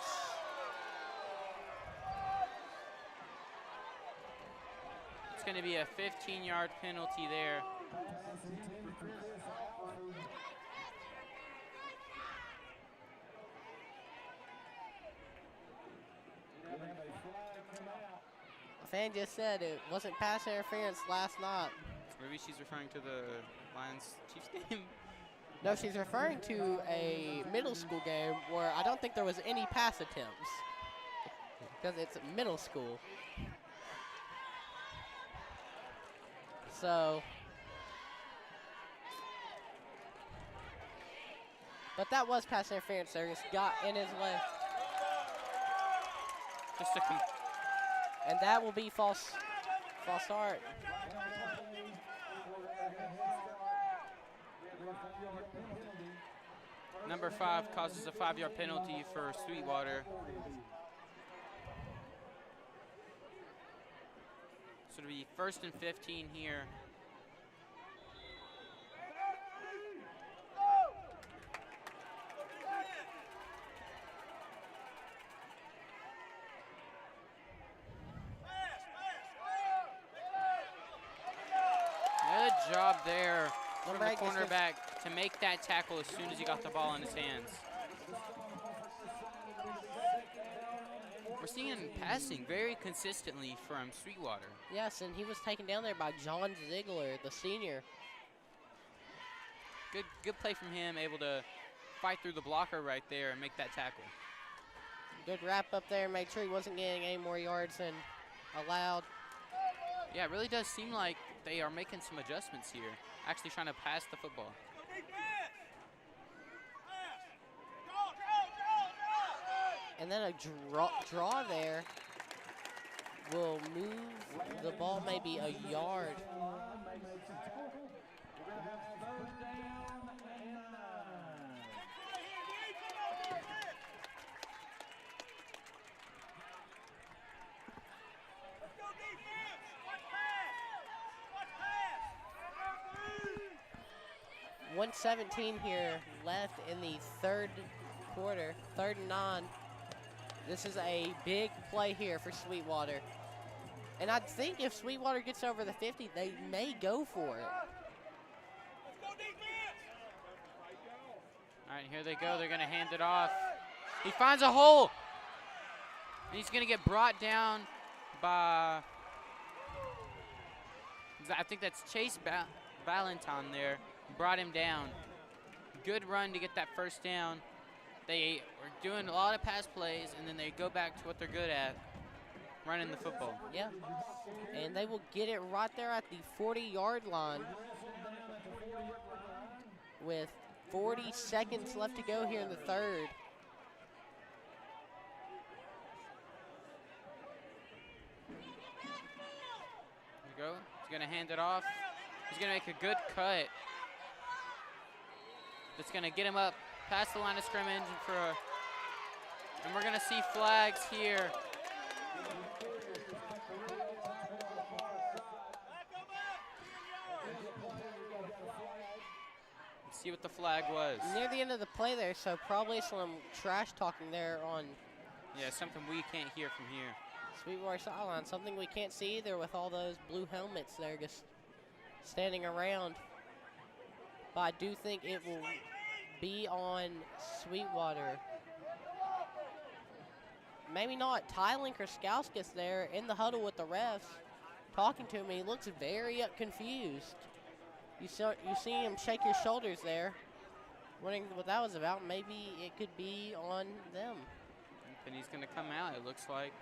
It's going to be a 15-yard penalty there. A fan just said it wasn't pass interference last night. Maybe she's referring to the Lions-Chiefs game. No, she's referring to a middle school game where I don't think there was any pass attempts. Because it's middle school. So, but that was pass interference there. Just got in his way. Just a and that will be false start. Number 5 causes a 5-yard penalty for Sweetwater. So it'll be 1st and 15 here. Good job there from the cornerback to make that tackle as soon as he got the ball in his hands. We're seeing him passing very consistently from Sweetwater. Yes, and he was taken down there by John Ziegler, the senior. Good play from him, able to fight through the blocker right there and make that tackle. Good wrap up there, made sure he wasn't getting any more yards than allowed. Yeah, it really does seem like they are making some adjustments here, actually trying to pass the football. And then a draw there will move the ball maybe a yard. 1:17 here left in the third quarter, 3rd and 9. This is a big play here for Sweetwater. And I think if Sweetwater gets over the 50, they may go for it. All right, here they go. They're going to hand it off. He finds a hole. And he's going to get brought down by, I think that's Chase Valentine there. Brought him down. Good run to get that first down. They were doing a lot of pass plays, and then they go back to what they're good at, running the football. Yeah, and they will get it right there at the 40-yard line with 40 seconds left to go here in the third. There you go. He's going to hand it off. He's going to make a good cut. That's going to get him up past the line of scrimmage and we're going to see flags here. Let's see what the flag was. Near the end of the play there, so probably some trash talking there on. Yeah, something we can't hear from here. Sweetwater sideline, something we can't see either with all those blue helmets there just standing around. But I do think it will be on Sweetwater. Maybe not. Tylink or Skouskis there in the huddle with the refs talking to him. He looks very confused. You see him shake his shoulders there, wondering what that was about. Maybe it could be on them. And he's going to come out, it looks like.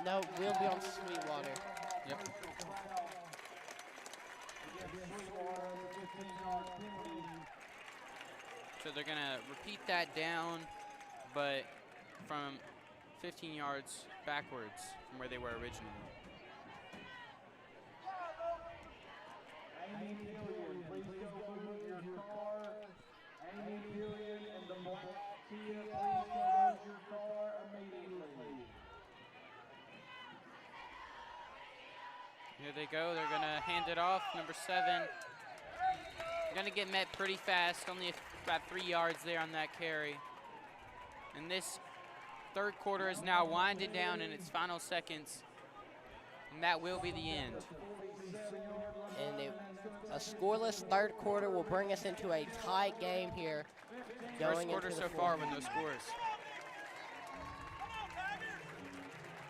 No, it will be on Sweetwater. Yep. So they're going to repeat that down, but from 15 yards backwards from where they were originally. Amy Hilliard, please go move your car. Amy Hilliard and the black Kia, please go move your car immediately. Here they go. They're going to hand it off. Number 7. They're going to get met pretty fast. Only about 3 yards there on that carry. And this third quarter is now winding down in its final seconds. And that will be the end. And a scoreless third quarter will bring us into a tight game here. First quarter so far with no scores.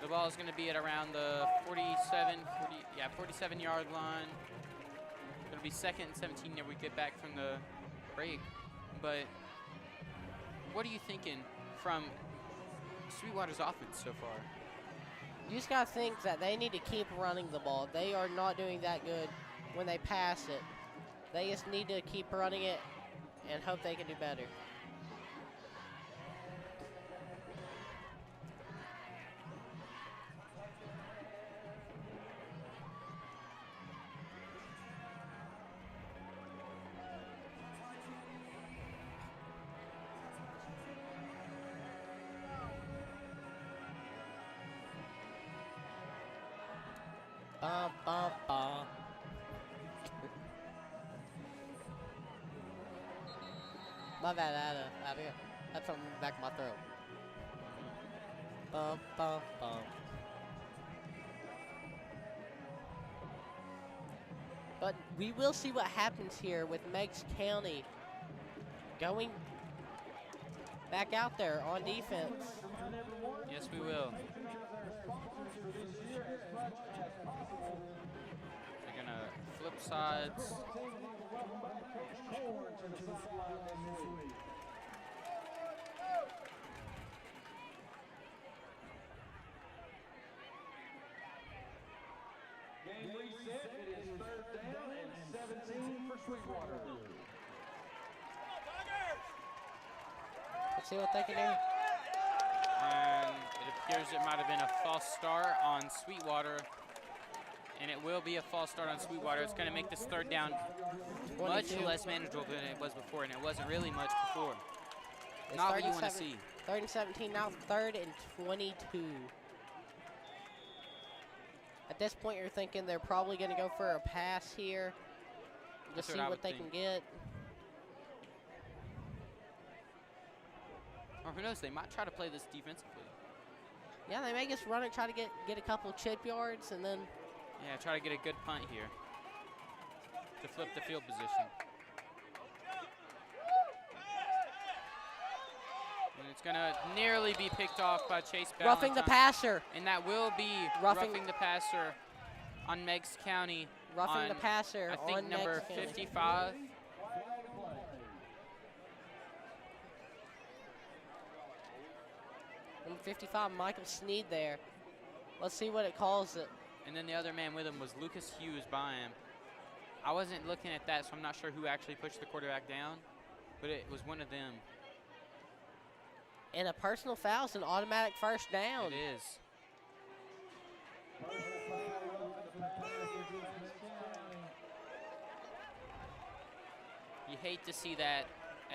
The ball is going to be at around the 47-yard line. It'll be 2nd and 17 if we get back from the break. But what are you thinking from Sweetwater's offense so far? You just got to think that they need to keep running the ball. They are not doing that good when they pass it. They just need to keep running it and hope they can do better. Ba, ba, ba. My bad, that's from the back of my throat. Bum, bum, bum. But we will see what happens here with Meigs County going back out there on defense. Yes, we will. They're going to flip sides. Game reset. It is 3rd down and 17 for Sweetwater. Let's see what they can do. And it appears it might have been a false start on Sweetwater. And it will be a false start on Sweetwater. It's going to make this 3rd down 22. much less manageable than it was before, and it wasn't really much before. It's Not what you want to see. 3rd and 17, now 3rd and 22. At this point, you're thinking they're probably going to go for a pass here. Just That's see I what would they think. can get. Or who knows, they might try to play this defensively. Yeah, they may just run it, try to get a couple of chip yards, and then Yeah, try to get a good punt here to flip the field position. And it's going to nearly be picked off by Chase Ballantyne. roughing the passer. And that will be roughing the passer on Meigs County. Roughing on, the passer I think on number Meigs County. 55. Number 55, Michael Sneed there. Let's see what it calls it. And then the other man with him was Lucas Hughes by him. I wasn't looking at that, so I'm not sure who actually pushed the quarterback down, but it was one of them. And a personal foul is an automatic first down. It is. You hate to see that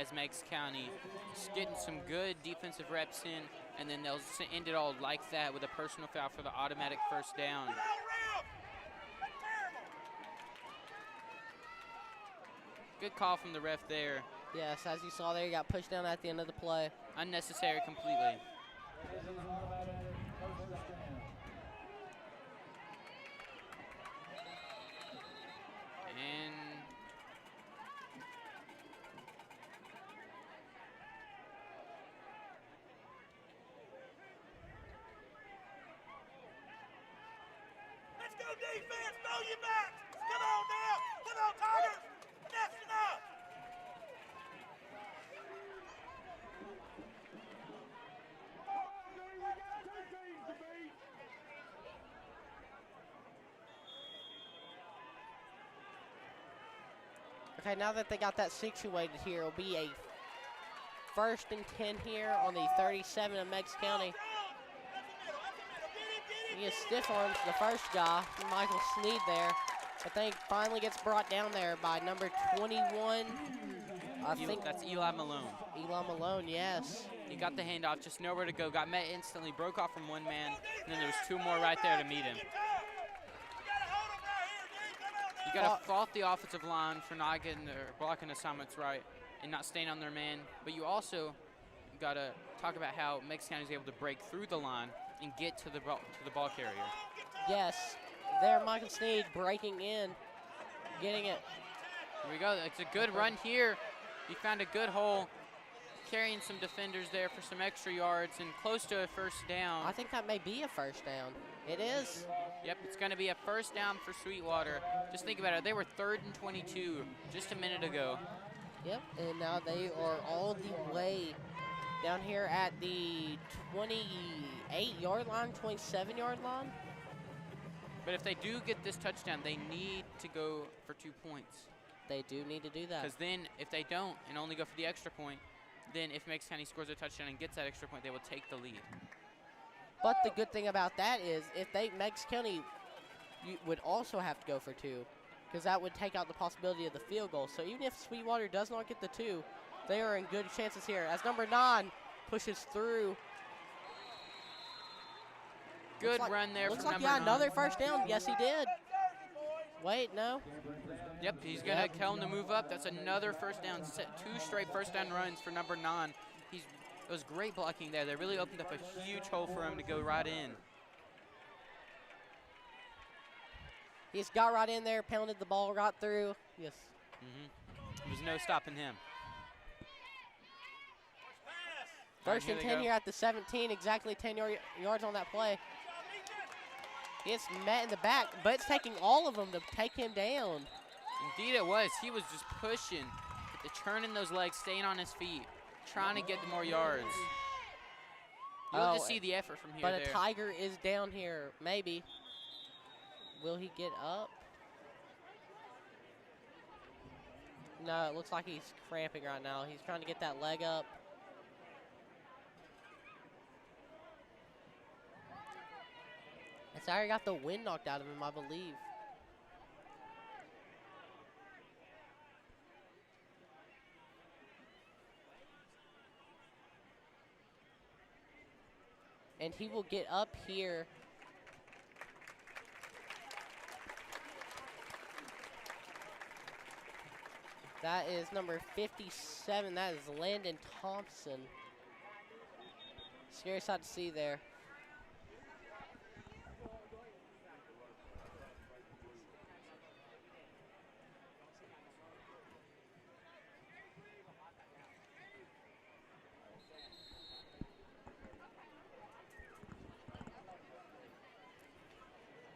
as Meigs County just getting some good defensive reps in, and then they'll end it all like that with a personal foul for the automatic first down. Good call from the ref there. Yes, as you saw there, he got pushed down at the end of the play. Unnecessary completely. And let's go defense, throw you back. Come on now. Come on, Tigers. That's enough. Okay, now that they got that situated here, it'll be a 1st and 10 here on the 37 of Meigs County. He just stiff arms the first guy, Michael Sneed there. But then finally gets brought down there by number 21. I think that's Eli Malone. Eli Malone, yes. He got the handoff, just nowhere to go, got met instantly, broke off from one man, and then there was two more right there to meet him. You got to fault the offensive line for not getting their blocking assignments right and not staying on their man, but you also got to talk about how Meigs County is able to break through the line and get to the ball carrier. Yes, there Michael Sneed breaking in, getting it. Here we go, it's a good run here. He found a good hole, carrying some defenders there for some extra yards and close to a first down. I think that may be a first down. It is. Yep, it's going to be a first down for Sweetwater. Just think about it. They were 3rd and 22 just a minute ago. Yep, and now they are all the way down here at the 28-yard line, 27-yard line. But if they do get this touchdown, they need to go for 2 points. They do need to do that. Because then if they don't and only go for the extra point, then if Meigs County scores a touchdown and gets that extra point, they will take the lead. But the good thing about that is if Meigs County would also have to go for 2, because that would take out the possibility of the field goal. So even if Sweetwater does not get the 2, they are in good chances here. As number 9 pushes through. Good run there from number 9. Looks like another first down. Yes, he did. Wait, no. Yep, he's going to tell him to move up. That's another first down. 2 straight first down runs for number 9. It was great blocking there. They really opened up a huge hole for him to go right in. He's got right in there, pounded the ball right through. Yes. There was no stopping him. First and 10 here at the 17, exactly 10 yards on that play. It's met in the back, but it's taking all of them to take him down. Indeed it was. He was just pushing, churning those legs, staying on his feet, trying to get more yards. You'll just see the effort from here. But a Tiger is down here, maybe. Will he get up? No, it looks like he's cramping right now. He's trying to get that leg up. It's already got the wind knocked out of him, I believe. And he will get up here. That is number 57. That is Landon Thompson. Scary sight to see there.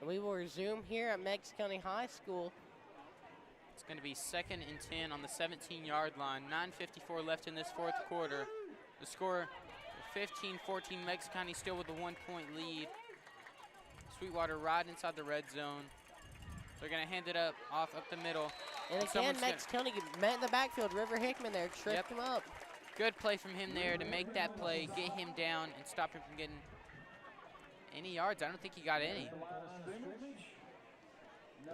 We will resume here at Meigs County High School. It's going to be 2nd and 10 on the 17-yard line. 9:54 left in this fourth quarter. The score, 15-14. Meigs County still with a 1-point lead. Sweetwater right inside the red zone. They're going to hand it off up the middle. And again, Meigs County met in the backfield. River Hickman there tripped him up. Good play from him there to make that play, get him down, and stop him from getting any yards. I don't think he got any.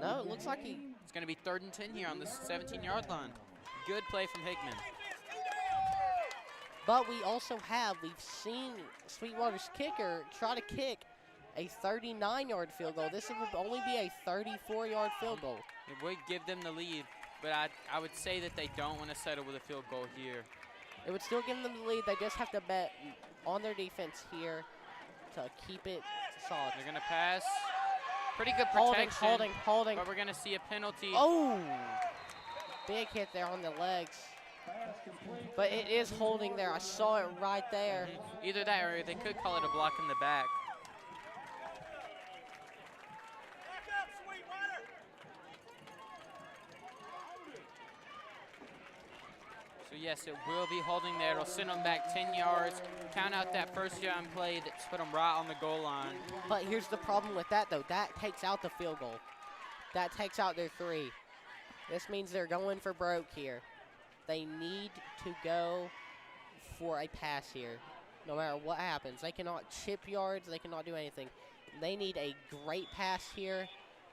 No, it looks like he... It's going to be 3rd and 10 here on the 17-yard line. Good play from Hickman. But we also we've seen Sweetwater's kicker try to kick a 39-yard field goal. This would only be a 34-yard field goal. It would give them the lead, but I would say that they don't want to settle with a field goal here. It would still give them the lead. They just have to bet on their defense here to keep it solid. They're going to pass. Pretty good protection. Holding. But we're going to see a penalty. Oh! Big hit there on the legs. But it is holding there. I saw it right there. Either that or they could call it a block in the back. So yes, it will be holding there. It'll send them back 10 yards. Count out that first down play that's put them right on the goal line. But here's the problem with that, though. That takes out the field goal. That takes out their 3. This means they're going for broke here. They need to go for a pass here, no matter what happens. They cannot chip yards. They cannot do anything. They need a great pass here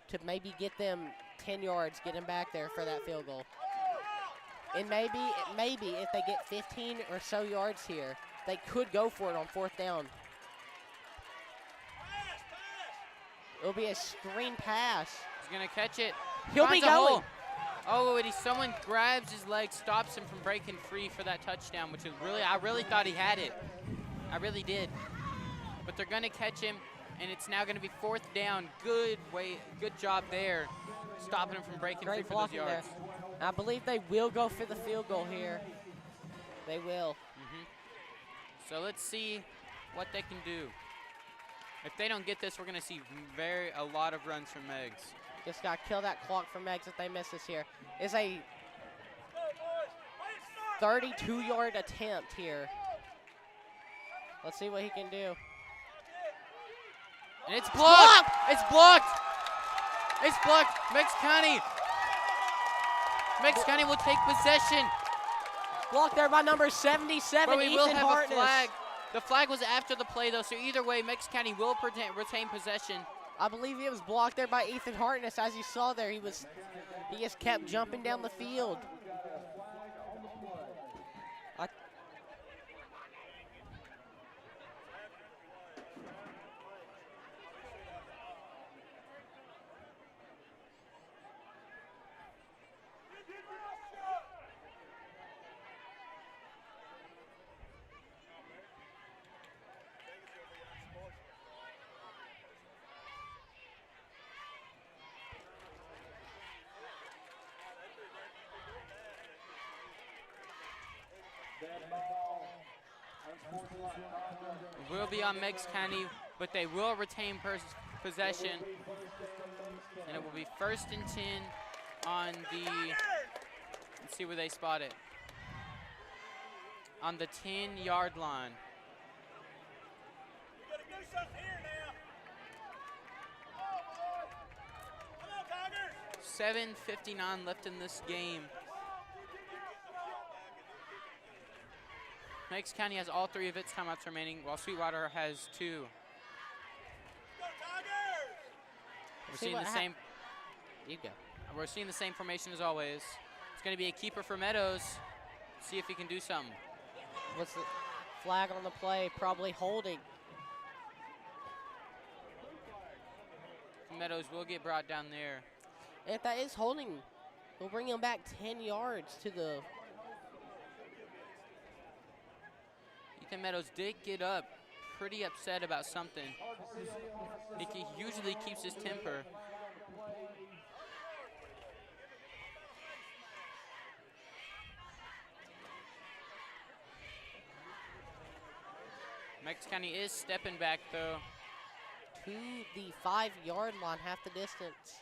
to maybe get them 10 yards, get them back there for that field goal. And maybe if they get 15 or so yards here, they could go for it on 4th down. It'll be a screen pass. He's going to catch it. He'll be going. Oh, and someone grabs his leg, stops him from breaking free for that touchdown, which is I really thought he had it. I really did. But they're going to catch him, and it's now going to be 4th down. Good job there, stopping him from breaking free for those yards. I believe they will go for the field goal here. They will. So let's see what they can do. If they don't get this, we're going to see a lot of runs from Meigs. Just got to kill that clock for Meigs if they miss this here. It's a 32-yard attempt here. Let's see what he can do. And it's blocked! It's blocked! It's blocked! Meigs County will take possession. Blocked there by number 77, but we will have Hartness. a flag. The flag was after the play, though, so either way, Meigs County will retain possession. I believe it was blocked there by Ethan Hartness. As you saw there, he just kept jumping down the field. It will be on Meigs County, but they will retain possession. And it will be 1st and 10 on the, let's see where they spot it. On the 10-yard line. You gotta do something here now. Come on, Tigers. 7:59 left in this game. Meigs County has all 3 of its timeouts remaining, while Sweetwater has 2. Go Tigers! We're seeing the same. You go. We're seeing the same formation as always. It's going to be a keeper for Meadows. See if he can do something. What's the flag on the play? Probably holding. Meadows will get brought down there. If that is holding, We'll bring him back 10 yards to the. Ethan Meadows did get up pretty upset about something. He usually keeps his temper. Meigs County is stepping back though. To the 5-yard line, half the distance.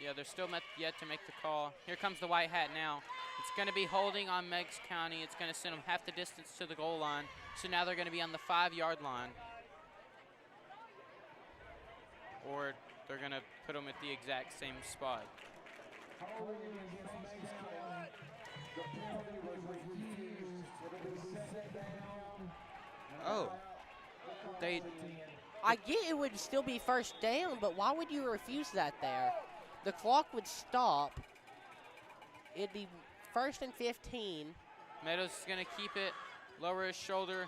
Yeah, they're still yet to make the call. Here comes the white hat now. It's going to be holding on Meigs County. It's going to send them half the distance to the goal line. So now they're going to be on the 5-yard line. Or they're going to put them at the exact same spot. Oh. I get it would still be first down, but why would you refuse that there? The clock would stop. It'd be 1st and 15. Meadows is going to keep it, lower his shoulder.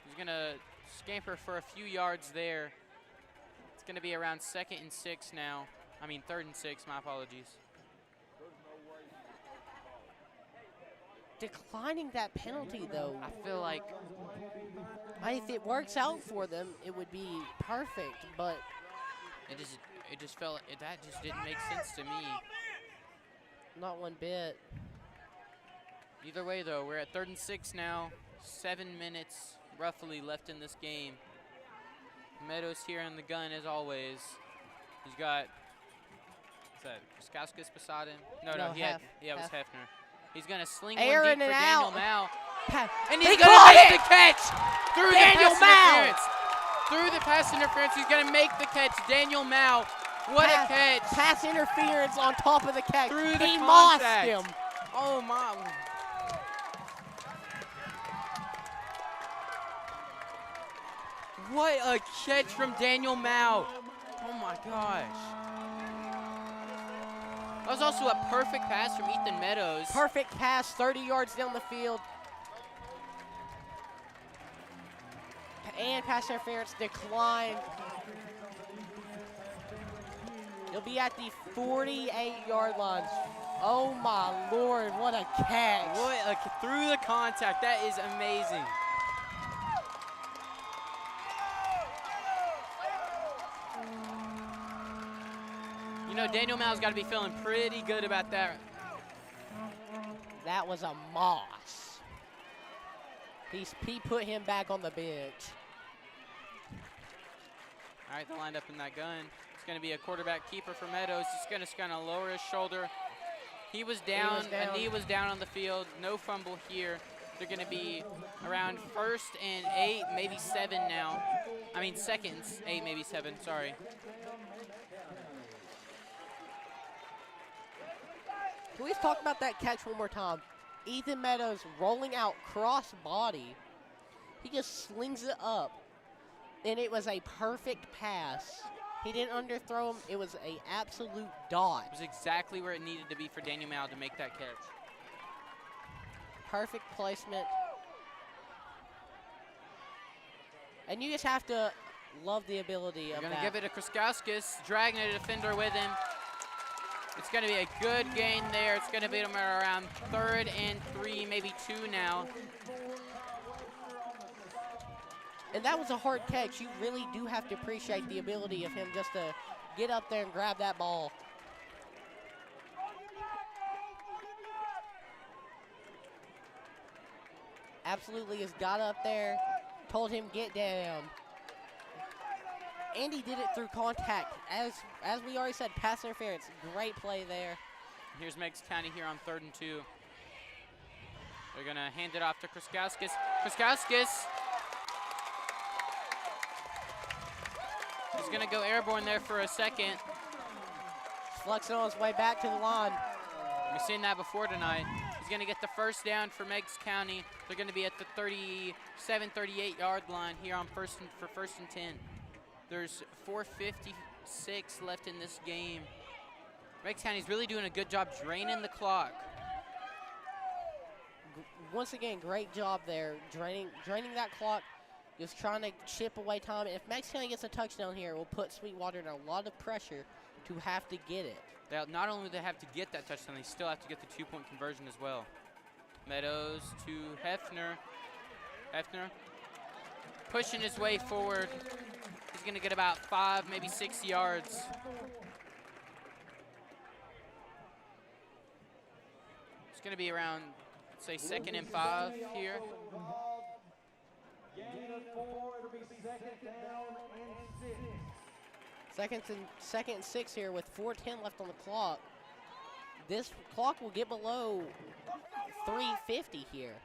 He's going to scamper for a few yards there. It's going to be around 2nd and 6 now. I mean 3rd and 6, my apologies. Declining that penalty, though. I feel like if it works out for them, it would be perfect, but it just felt that just didn't make sense to me. Not one bit. Either way, though, we're at 3rd and 6 now. 7 minutes roughly left in this game. Meadows here on the gun as always. He's got, is that Kaskauskas beside him? No, it was Hefner. He's going to sling one deep for Daniel Mao. And he's going to make the catch through the pass interference. Through the pass interference, he's going to make the catch. Daniel Mao, what a catch. Pass interference on top of the catch. Through the he contact. Mossed him. Oh, my. What a catch from Daniel Mao. Oh, my gosh. That was also a perfect pass from Ethan Meadows. Perfect pass, 30 yards down the field. And pass interference declined. He'll be at the 48-yard line. Oh my Lord, what a catch. Through the contact, that is amazing. You know, Daniel Mao's got to be feeling pretty good about that. That was a moss. He put him back on the bench. All right, they're lined up in that gun. It's going to be a quarterback keeper for Meadows. He's going to kind of lower his shoulder. He was down. A knee was down on the field. No fumble here. They're going to be around 1st and 8, maybe 7 now. I mean, 2nd and 8, maybe 7. Sorry. Can we talk about that catch one more time? Ethan Meadows rolling out cross body. He just slings it up. And it was a perfect pass. He didn't underthrow him. It was an absolute dot. It was exactly where it needed to be for Daniel Mao to make that catch. Perfect placement. And you just have to love the ability of that. They're going to give it to Kaskauskas, dragging a defender with him. It's going to be a good gain there. It's going to beat them around 3rd and 3, maybe 2 now. And that was a hard catch. You really do have to appreciate the ability of him just to get up there and grab that ball. Absolutely has got up there, told him get down. And he did it through contact. As we already said, pass interference. Great play there. Here's Meigs County here on 3rd and 2. They're going to hand it off to Kaskauskas. Kaskauskas. He's going to go airborne there for a second. Flexing on his way back to the line. We've seen that before tonight. He's going to get the 1st down for Meigs County. They're going to be at the 37, 38-yard line here on for 1st and 10. There's 4:56 left in this game. Meigs County's really doing a good job draining the clock. Once again, great job there, draining that clock. just trying to chip away time. If Meigs County gets a touchdown here, it will put Sweetwater in a lot of pressure to have to get it. Not only do they have to get that touchdown, they still have to get the 2-point conversion as well. Meadows to Hefner. Hefner pushing his way forward. He's going to get about 5, maybe 6 yards. It's going to be around, let's say, 2nd and 5 here. Second and 6 here with 4:10 left on the clock. This clock will get below 3:50 here.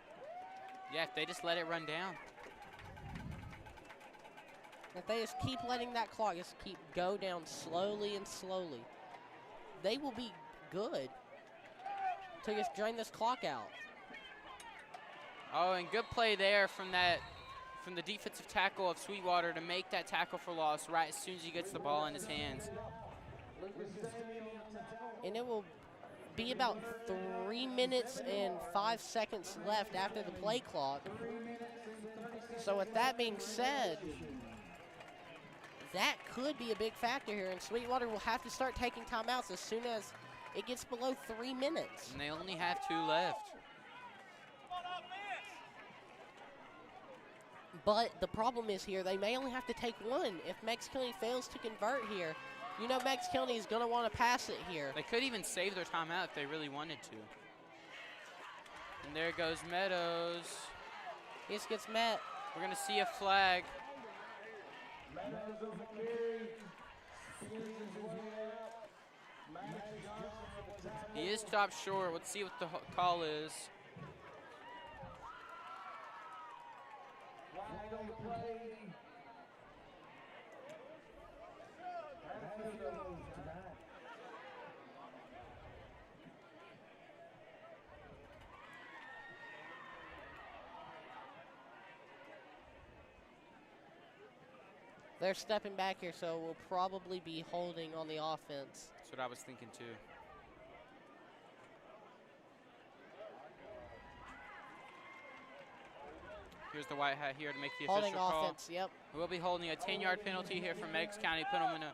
Yeah, if they just let it run down. If they just keep letting that clock just keep go down slowly and slowly, they will be good to just drain this clock out. Oh, and good play there from the defensive tackle of Sweetwater to make that tackle for loss right as soon as he gets the ball in his hands. And it will be about 3 minutes and 5 seconds left after the play clock. So with that being said, that could be a big factor here, and Sweetwater will have to start taking timeouts as soon as it gets below 3 minutes. And they only have 2 left. But the problem is here, they may only have to take 1. If Meigs County fails to convert here, you know Meigs County is going to want to pass it here. They could even save their timeout if they really wanted to. And there goes Meadows. This gets met. We're going to see a flag. He is stopped short. Let's see what the call is. They're stepping back here, so we'll probably be holding on the offense. That's what I was thinking too. Here's the white hat here to make the Holding official call. offense, yep. We'll be holding a 10-yard penalty here from Meigs County. Put them in a.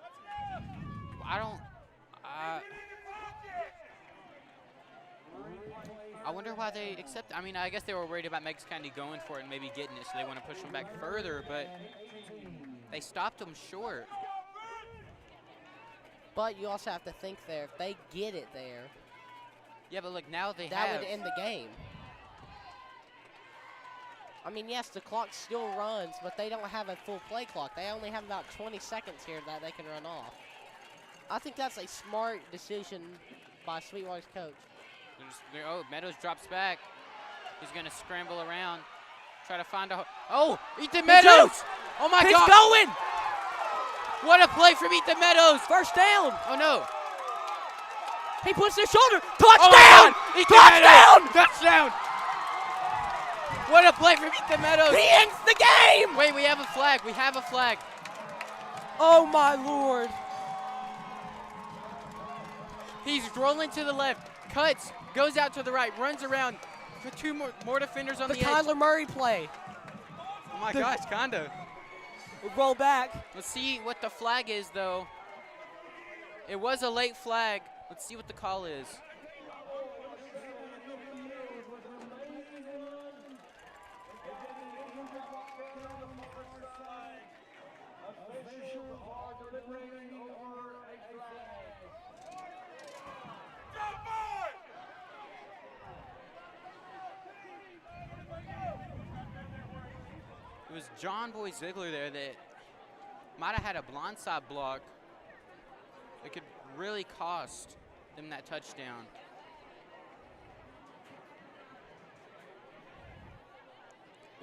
I wonder why they accept. I mean, I guess they were worried about Meigs County going for it and maybe getting it, so they want to push them back further, but they stopped them short. But you also have to think there, if they get it there. Yeah, but look, now they that would end the game. I mean, yes, the clock still runs, but they don't have a full play clock. They only have about 20 seconds here that they can run off. I think that's a smart decision by Sweetwater's coach. Oh, Meadows drops back. He's going to scramble around, try to find a. Oh, Ethan Meadows! Oh my God! He's going! What a play from Ethan Meadows! First down! Oh no! He puts his shoulder. Touchdown! Oh Touchdown! Touchdown! What a play from Ethan Meadows! He ends the game! Wait, we have a flag. We have a flag. Oh my Lord! He's rolling to the left, cuts, goes out to the right, runs around for 2 more defenders on the edge. Kyler Murray play. Oh my gosh, kinda. Roll back. Let's see what the flag is, though. It was a late flag. Let's see what the call is. It was John Boy Ziegler there that might have had a blindside block that could really cost them that touchdown.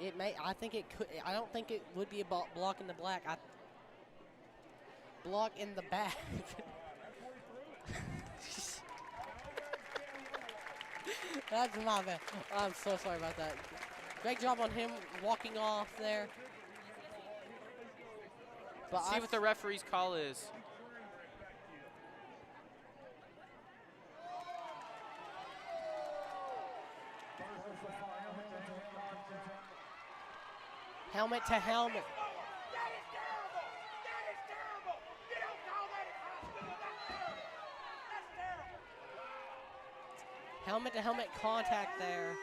It may. I think it could. I don't think it would be a block in the black. Block in the back. That's my bad. I'm so sorry about that. Great job on him walking off there. But Let's see what the referee's call is. Helmet to helmet. That is terrible. That is terrible. You don't call that in high school. That's terrible. That's terrible. Helmet to helmet contact there.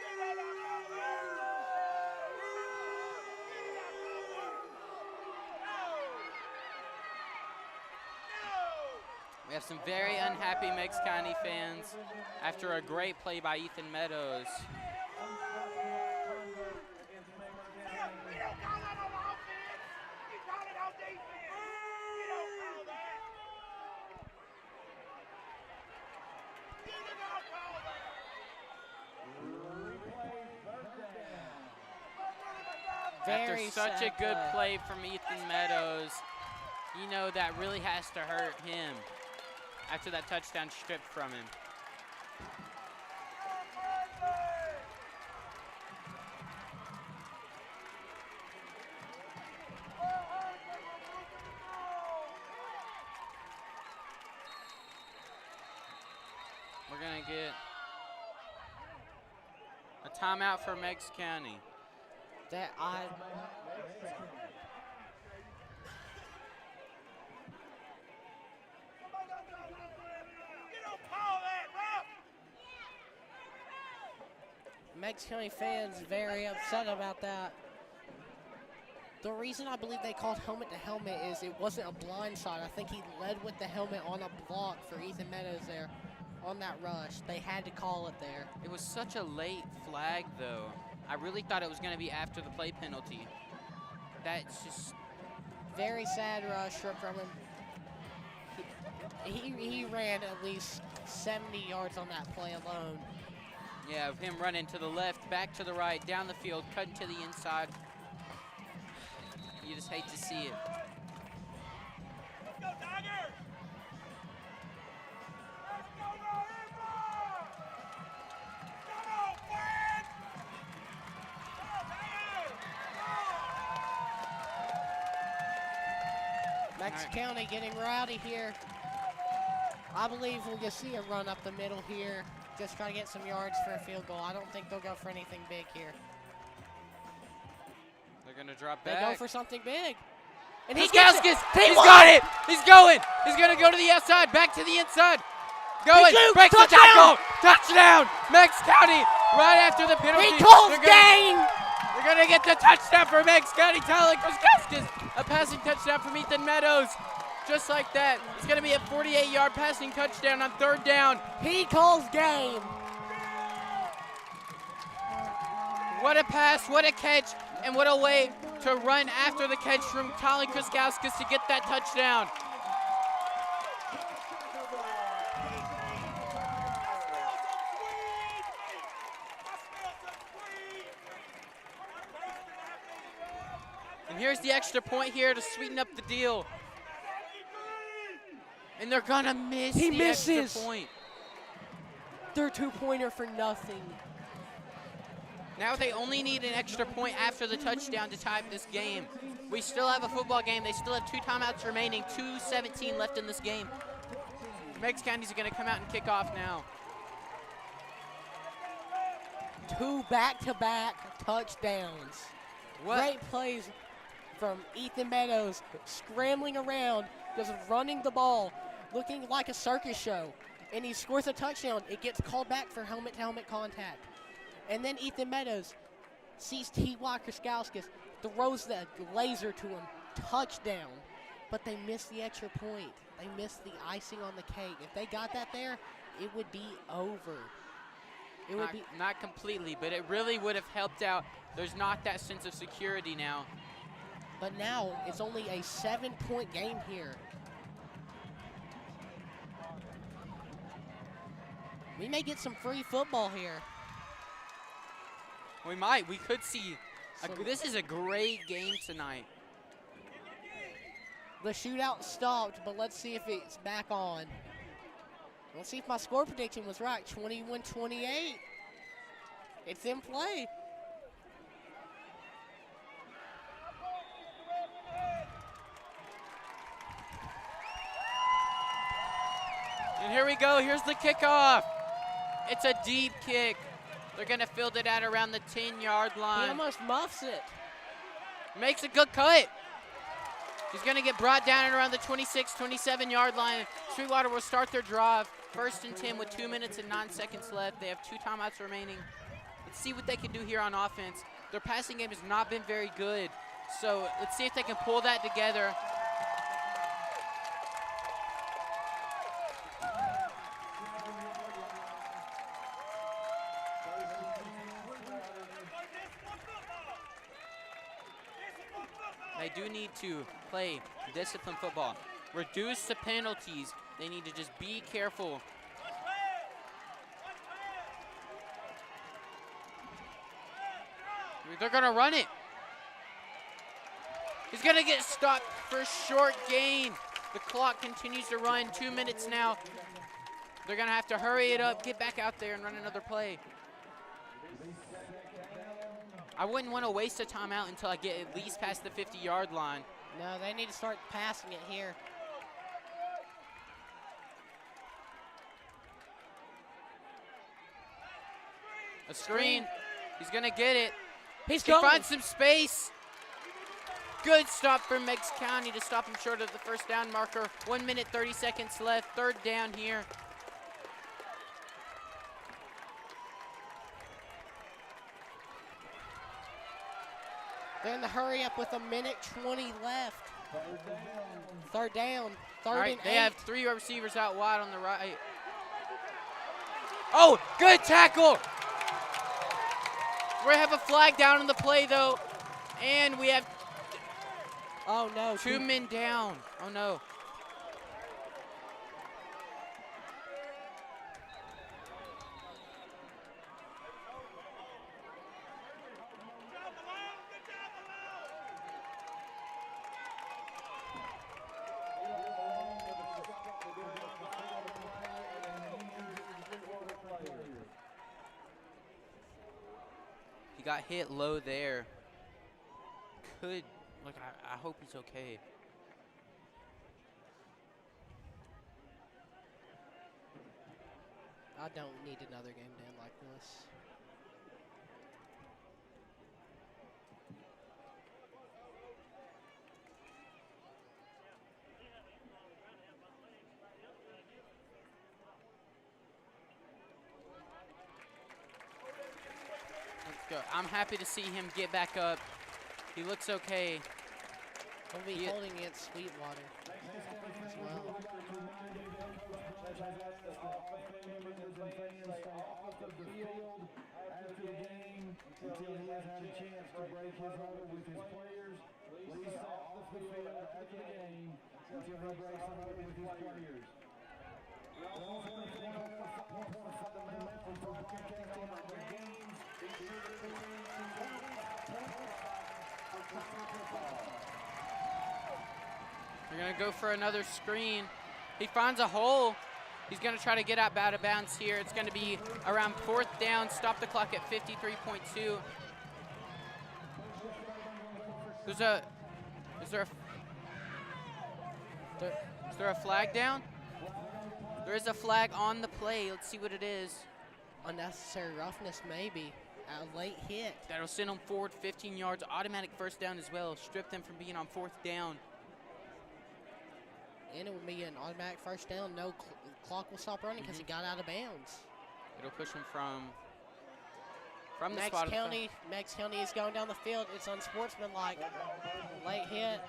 We have some very unhappy Meigs County fans after a great play by Ethan Meadows. You don't call that on offense. You call it on defense. You don't call that. You do not call that. Very After such sad a good play. play from Ethan Meadows, you know that really has to hurt him after that touchdown stripped from him. We're gonna get a timeout for Meigs County. That You don't call that, ref. Meigs County fans very upset about that. The reason I believe they called helmet to helmet is it wasn't a blind side. I think he led with the helmet on a block for Ethan Meadows there on that rush. They had to call it there. It was such a late flag, though. I really thought it was going to be after the play penalty. That's just... Very sad rush from him. He ran at least 70 yards on that play alone. Yeah, of him running to the left, back to the right, down the field, cutting to the inside. You just hate to see it. Let's go, Tigers. Let's go, Marimba. Come on, fans. Come on, Tigers. Meigs County getting rowdy here. I believe we'll just see a run up the middle here. Just try to get some yards for a field goal. I don't think they'll go for anything big here. They're going to drop They back. go for something big. And he Kaskowskis, gets it. he's got it. He's going. He's going to go to the outside, back to the inside. Going, shoots. breaks the Touchdown. tackle. Touchdown. Meigs County right after the penalty. He calls game. They're going to get the touchdown for Meigs County. Tyler Kaskowskis, a passing touchdown from Ethan Meadows. Just like that. It's going to be a 48-yard passing touchdown on third down. He calls game. What a pass, what a catch, and what a way to run after the catch from Collin Kaskowskis to get that touchdown. And here's the extra point here to sweeten up the deal. And they're gonna miss He the misses. extra point. Their two-pointer for nothing. Now they only need an extra point after the touchdown to tie up this game. We still have a football game. They still have 2 timeouts remaining, 2:17 left in this game. Meigs County's gonna come out and kick off now. 2 back-to-back touchdowns. What? Great plays from Ethan Meadows, scrambling around, just running the ball, looking like a circus show. And he scores a touchdown. It gets called back for helmet-to-helmet contact. And then Ethan Meadows sees T.Y. Kaskowskis, throws the laser to him, touchdown. But they missed the extra point. They missed the icing on the cake. If they got that there, it would be over. It would be Not completely, but it really would have helped out. There's not that sense of security now. But now it's only a 7-point game here. We may get some free football here. We might. We could see. This is a great game tonight. The shootout stopped, but let's see if it's back on. Let's see if my score prediction was right. 21-28. It's in play. And here we go. Here's the kickoff. It's a deep kick. They're going to field it out around the 10-yard He line. almost muffs it. Makes a good cut. He's going to get brought down at around the 26, 27-yard line. Sweetwater will start their drive. 1st and 10 with 2 minutes and 9 seconds left. They have 2 timeouts remaining. Let's see what they can do here on offense. Their passing game has not been very good. So let's see if they can pull that together. They do need to play disciplined football. Reduce the penalties. They need to just be careful. They're going to run it. He's going to get stopped for a short gain. The clock continues to run. 2 minutes now. They're going to have to hurry it up, get back out there, and run another play. I wouldn't want to waste a timeout until I get at least past the 50-yard line. No, they need to start passing it here. A screen. He's going to get it. He finds some space. Good stop for Meigs County to stop him short of the first down marker. 1 minute, 30 seconds left. 3rd down here. They're in the hurry up with 1:20 left. 3rd down. 3rd All right, and they 8. have 3 receivers out wide on the right. Oh, good tackle. We have a flag down in the play, though. And we have Oh, no. 2 men down. Oh, no. He got hit low there. Look, I hope he's okay. I don't need another game to end like this. Let's go. I'm happy to see him get back up. He looks okay. We'll be holding against Sweetwater as well. After the game, until he has had a chance to break his huddle with his players. Please stay off the field after the game until he breaks the huddle with his players. Fundamental for broadcasting of the games. They're going to go for another screen. He finds a hole. He's going to try to get out of bounds here. It's going to be around 4th down. Stop the clock at 53.2. Is there a flag down? There is a flag on the play. Let's see what it is. Unnecessary roughness, maybe. A late hit. That'll send them forward 15 yards. Automatic 1st down as well. Strip them from being on 4th down. And it will be an automatic 1st down. No clock will stop running because he got out of bounds. It'll push him from the Meigs spot. Meigs County is going down the field. It's unsportsmanlike. Late hit.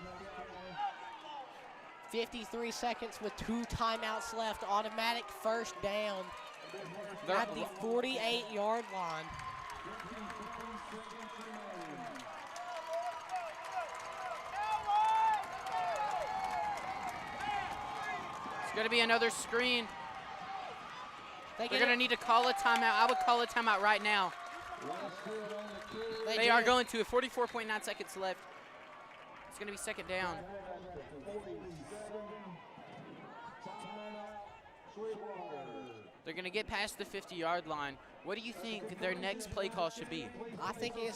53 seconds with 2 timeouts left. Automatic 1st down at the 48-yard line. It's going to be another screen. They're going to need to call a timeout. I would call a timeout right now. They are going to. 44.9 seconds left. It's going to be 2nd down. They're going to get past the 50-yard line. What do you think their next play call should be? I think it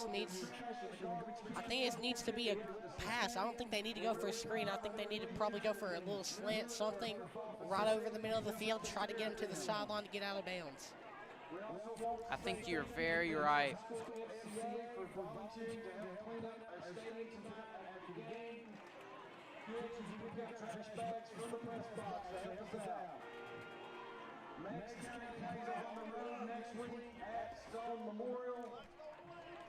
needs to be a pass. I don't think they need to go for a screen. I think they need to probably go for a little slant, something right over the middle of the field, try to get him to the sideline to get out of bounds. I think you're very right. for volunteering to help clean up our stadium after the game. Kids, as you pick up trash bags from the press box to help us out. Meigs County plays on the road next week at Stone Memorial.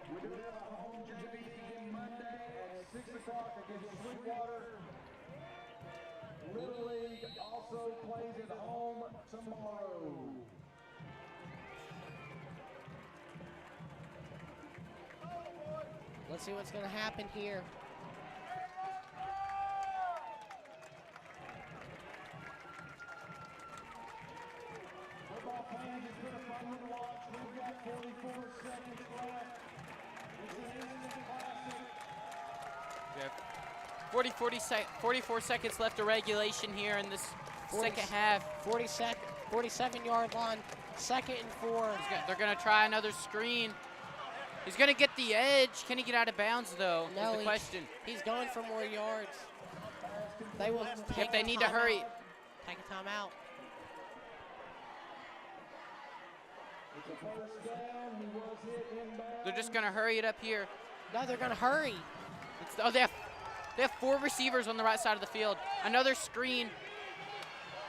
We do have a home JV game Monday at 6 o'clock against Sweetwater. Little League also plays at home tomorrow. Let's see what's going to happen here. Football fans, it's been a fun one to watch. We've got 44 seconds left. It's an instant classic. We have 44 seconds left of regulation here in this second half. 47-yard line, 2nd and 4. They're going to try another screen. He's going to get the edge. Can he get out of bounds, though, No, is the question. He's going for more yards. They will take If they need to hurry. Take a timeout. It's a first down. He was hit inbound. They're just going to hurry it up here. No, they're going to hurry. They have 4 receivers on the right side of the field. Another screen.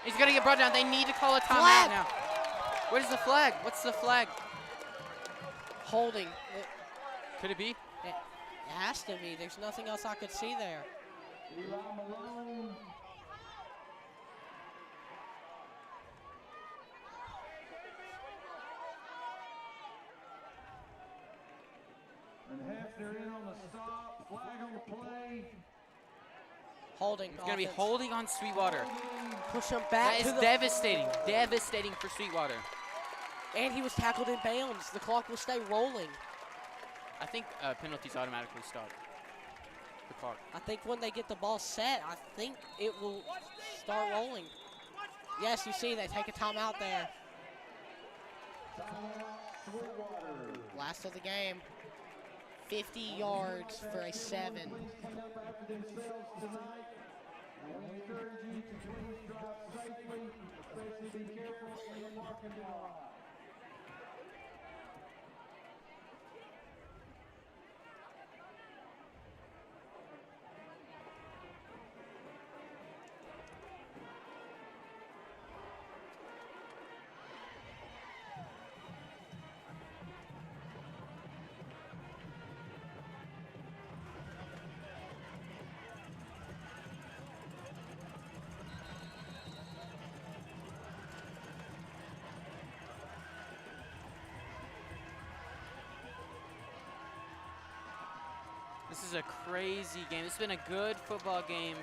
He's going to get brought down. They need to call a timeout now. What is the flag? What's the flag? Holding. Could it be? It has to be. There's nothing else I could see there. Eli Malone. And Hefner in on the stop. Flag on the play. Holding. It's going to be holding on Sweetwater. Push him back. That is devastating. Devastating for Sweetwater. And he was tackled in bounds. The clock will stay rolling. I think penalties automatically start the clock. I think when they get the ball set, I think it will start rolling. Yes, you see they take a timeout there. Last of the game. 50 yards for a 7. Clean up after themselves tonight. And we encourage you to please drive safely, especially be careful when you're walking the line. This is a crazy game. It's been a good football game.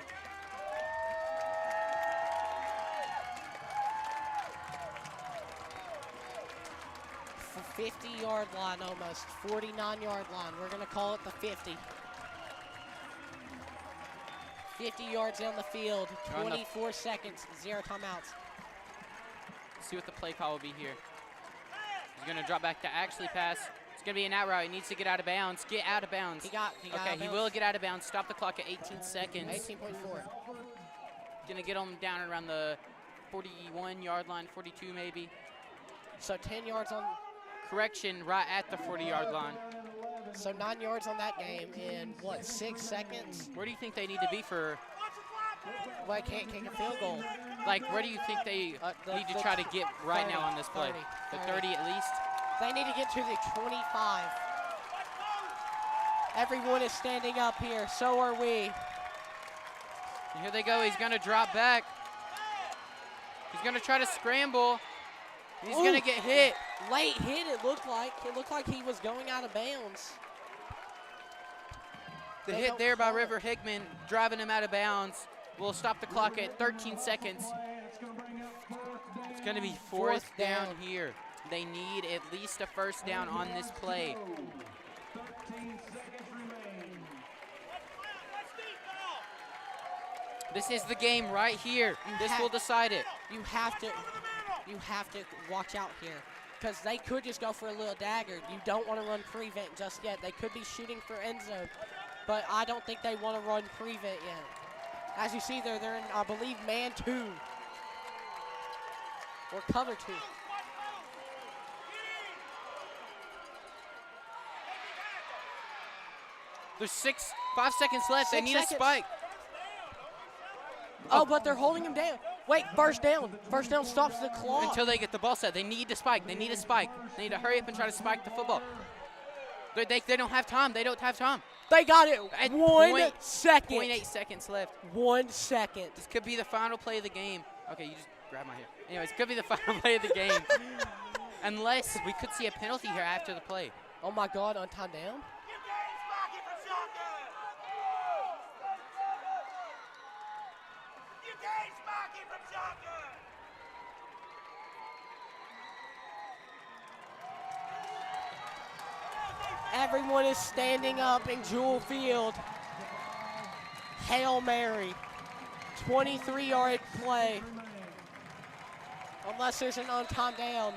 For 50-yard line almost. 49-yard line. We're going to call it the 50. 50 yards down the field. 24 seconds. 0 timeouts. Let's see what the play call will be here. He's going to drop back to actually pass. It's going to be an out route. He needs to get out of bounds. Get out of bounds. He got okay, out of he bounds. will get out of bounds. Stop the clock at 18 seconds. 18.4. Going to get him down around the 41-yard line, 42 maybe. So 10 yards on. Correction, right at the 40-yard line. So 9 yards on that game in, what, 6 seconds? Where do you think they need to be for, Well, can't kick a field goal. like, where do you think they need to try to get right 30, now on this play? 30, The 30 at least? They need to get to the 25. Everyone is standing up here. So are we. And here they go. He's going to drop back. He's going to try to scramble. He's going to get hit. Late hit, it looked like. It looked like he was going out of bounds. The They hit don't there by call it. River Hickman, driving him out of bounds. We'll stop the clock at 13 seconds. It's going to be fourth down here. They need at least a first down on this play. 13 seconds remain. This is the game right here. This have- will decide it. You have to watch out here. Because they could just go for a little dagger. You don't want to run prevent just yet. They could be shooting for end zone. But I don't think they want to run prevent yet. As you see there, they're in, I believe, man 2. Or cover 2. There's 5 seconds left. They 6 need seconds. a spike. Oh, but they're holding him down. Wait, first down. First down stops the clock. Until they get the ball set. They need to spike. They need a spike. They need to hurry up and try to spike the football. They don't have time. They don't have time. They got it. At 1 second. 0.8 seconds left. 1 second. This could be the final play of the game. Okay, you just grabbed my hair. Anyways, could be the final play of the game. Unless we could see a penalty here after the play. Oh, my God, on time down? You can't spike it from shotgun. You can't spike it from shotgun. Everyone is standing up in Jewel Field. Hail Mary. 23-yard play. Unless there's an on-time down.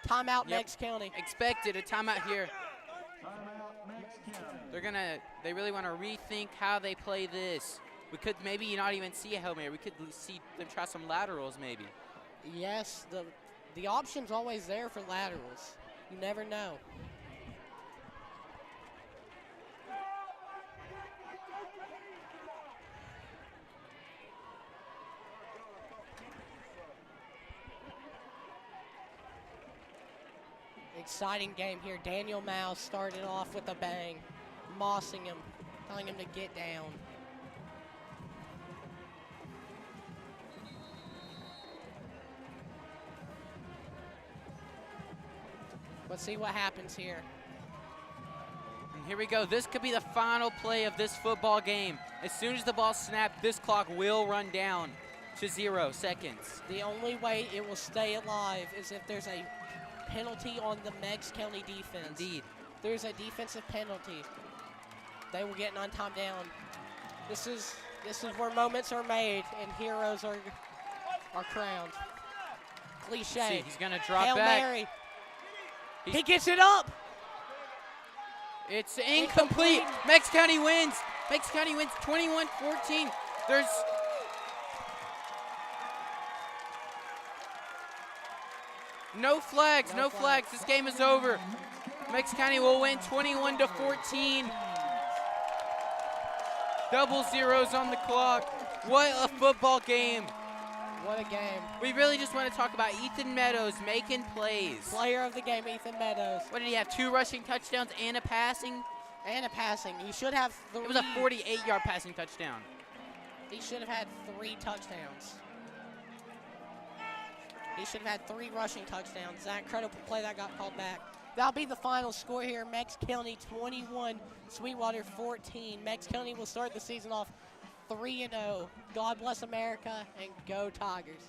Timeout, Yep. Meigs County. Expected a timeout here. Timeout, Meigs County. They really want to rethink how they play this. We could maybe not even see a Hail Mary. We could see them try some laterals maybe. Yes, the option's always there for laterals. You never know. Exciting game here. Daniel Mouse started off with a bang, mossing him, telling him to get down. Let's see what happens here. And here we go. This could be the final play of this football game. As soon as the ball snapped, this clock will run down to 0 seconds. The only way it will stay alive is if there's a penalty on the Meigs County defense. Indeed. There's a defensive penalty. They will get an on-time down. This is where moments are made and heroes are crowned. Cliche. See, he's gonna drop Hail back. Mary. He's- He gets it up. It's incomplete. Meigs County wins. Meigs County wins 21-14. There's no flags, no flags. This game is over. Meigs County will win 21-14. Double zeros on the clock. What a football game. What a game. We really just want to talk about Ethan Meadows making plays. Player of the game, Ethan Meadows. What did he have? 2 rushing touchdowns and a passing? And a passing. He should have 3. It was a 48-yard passing touchdown. He should have had 3 touchdowns. He should have had 3 rushing touchdowns. That incredible play that got called back. That'll be the final score here. Meigs County 21, Sweetwater 14. Meigs County will start the season off 3-0. God bless America and go Tigers.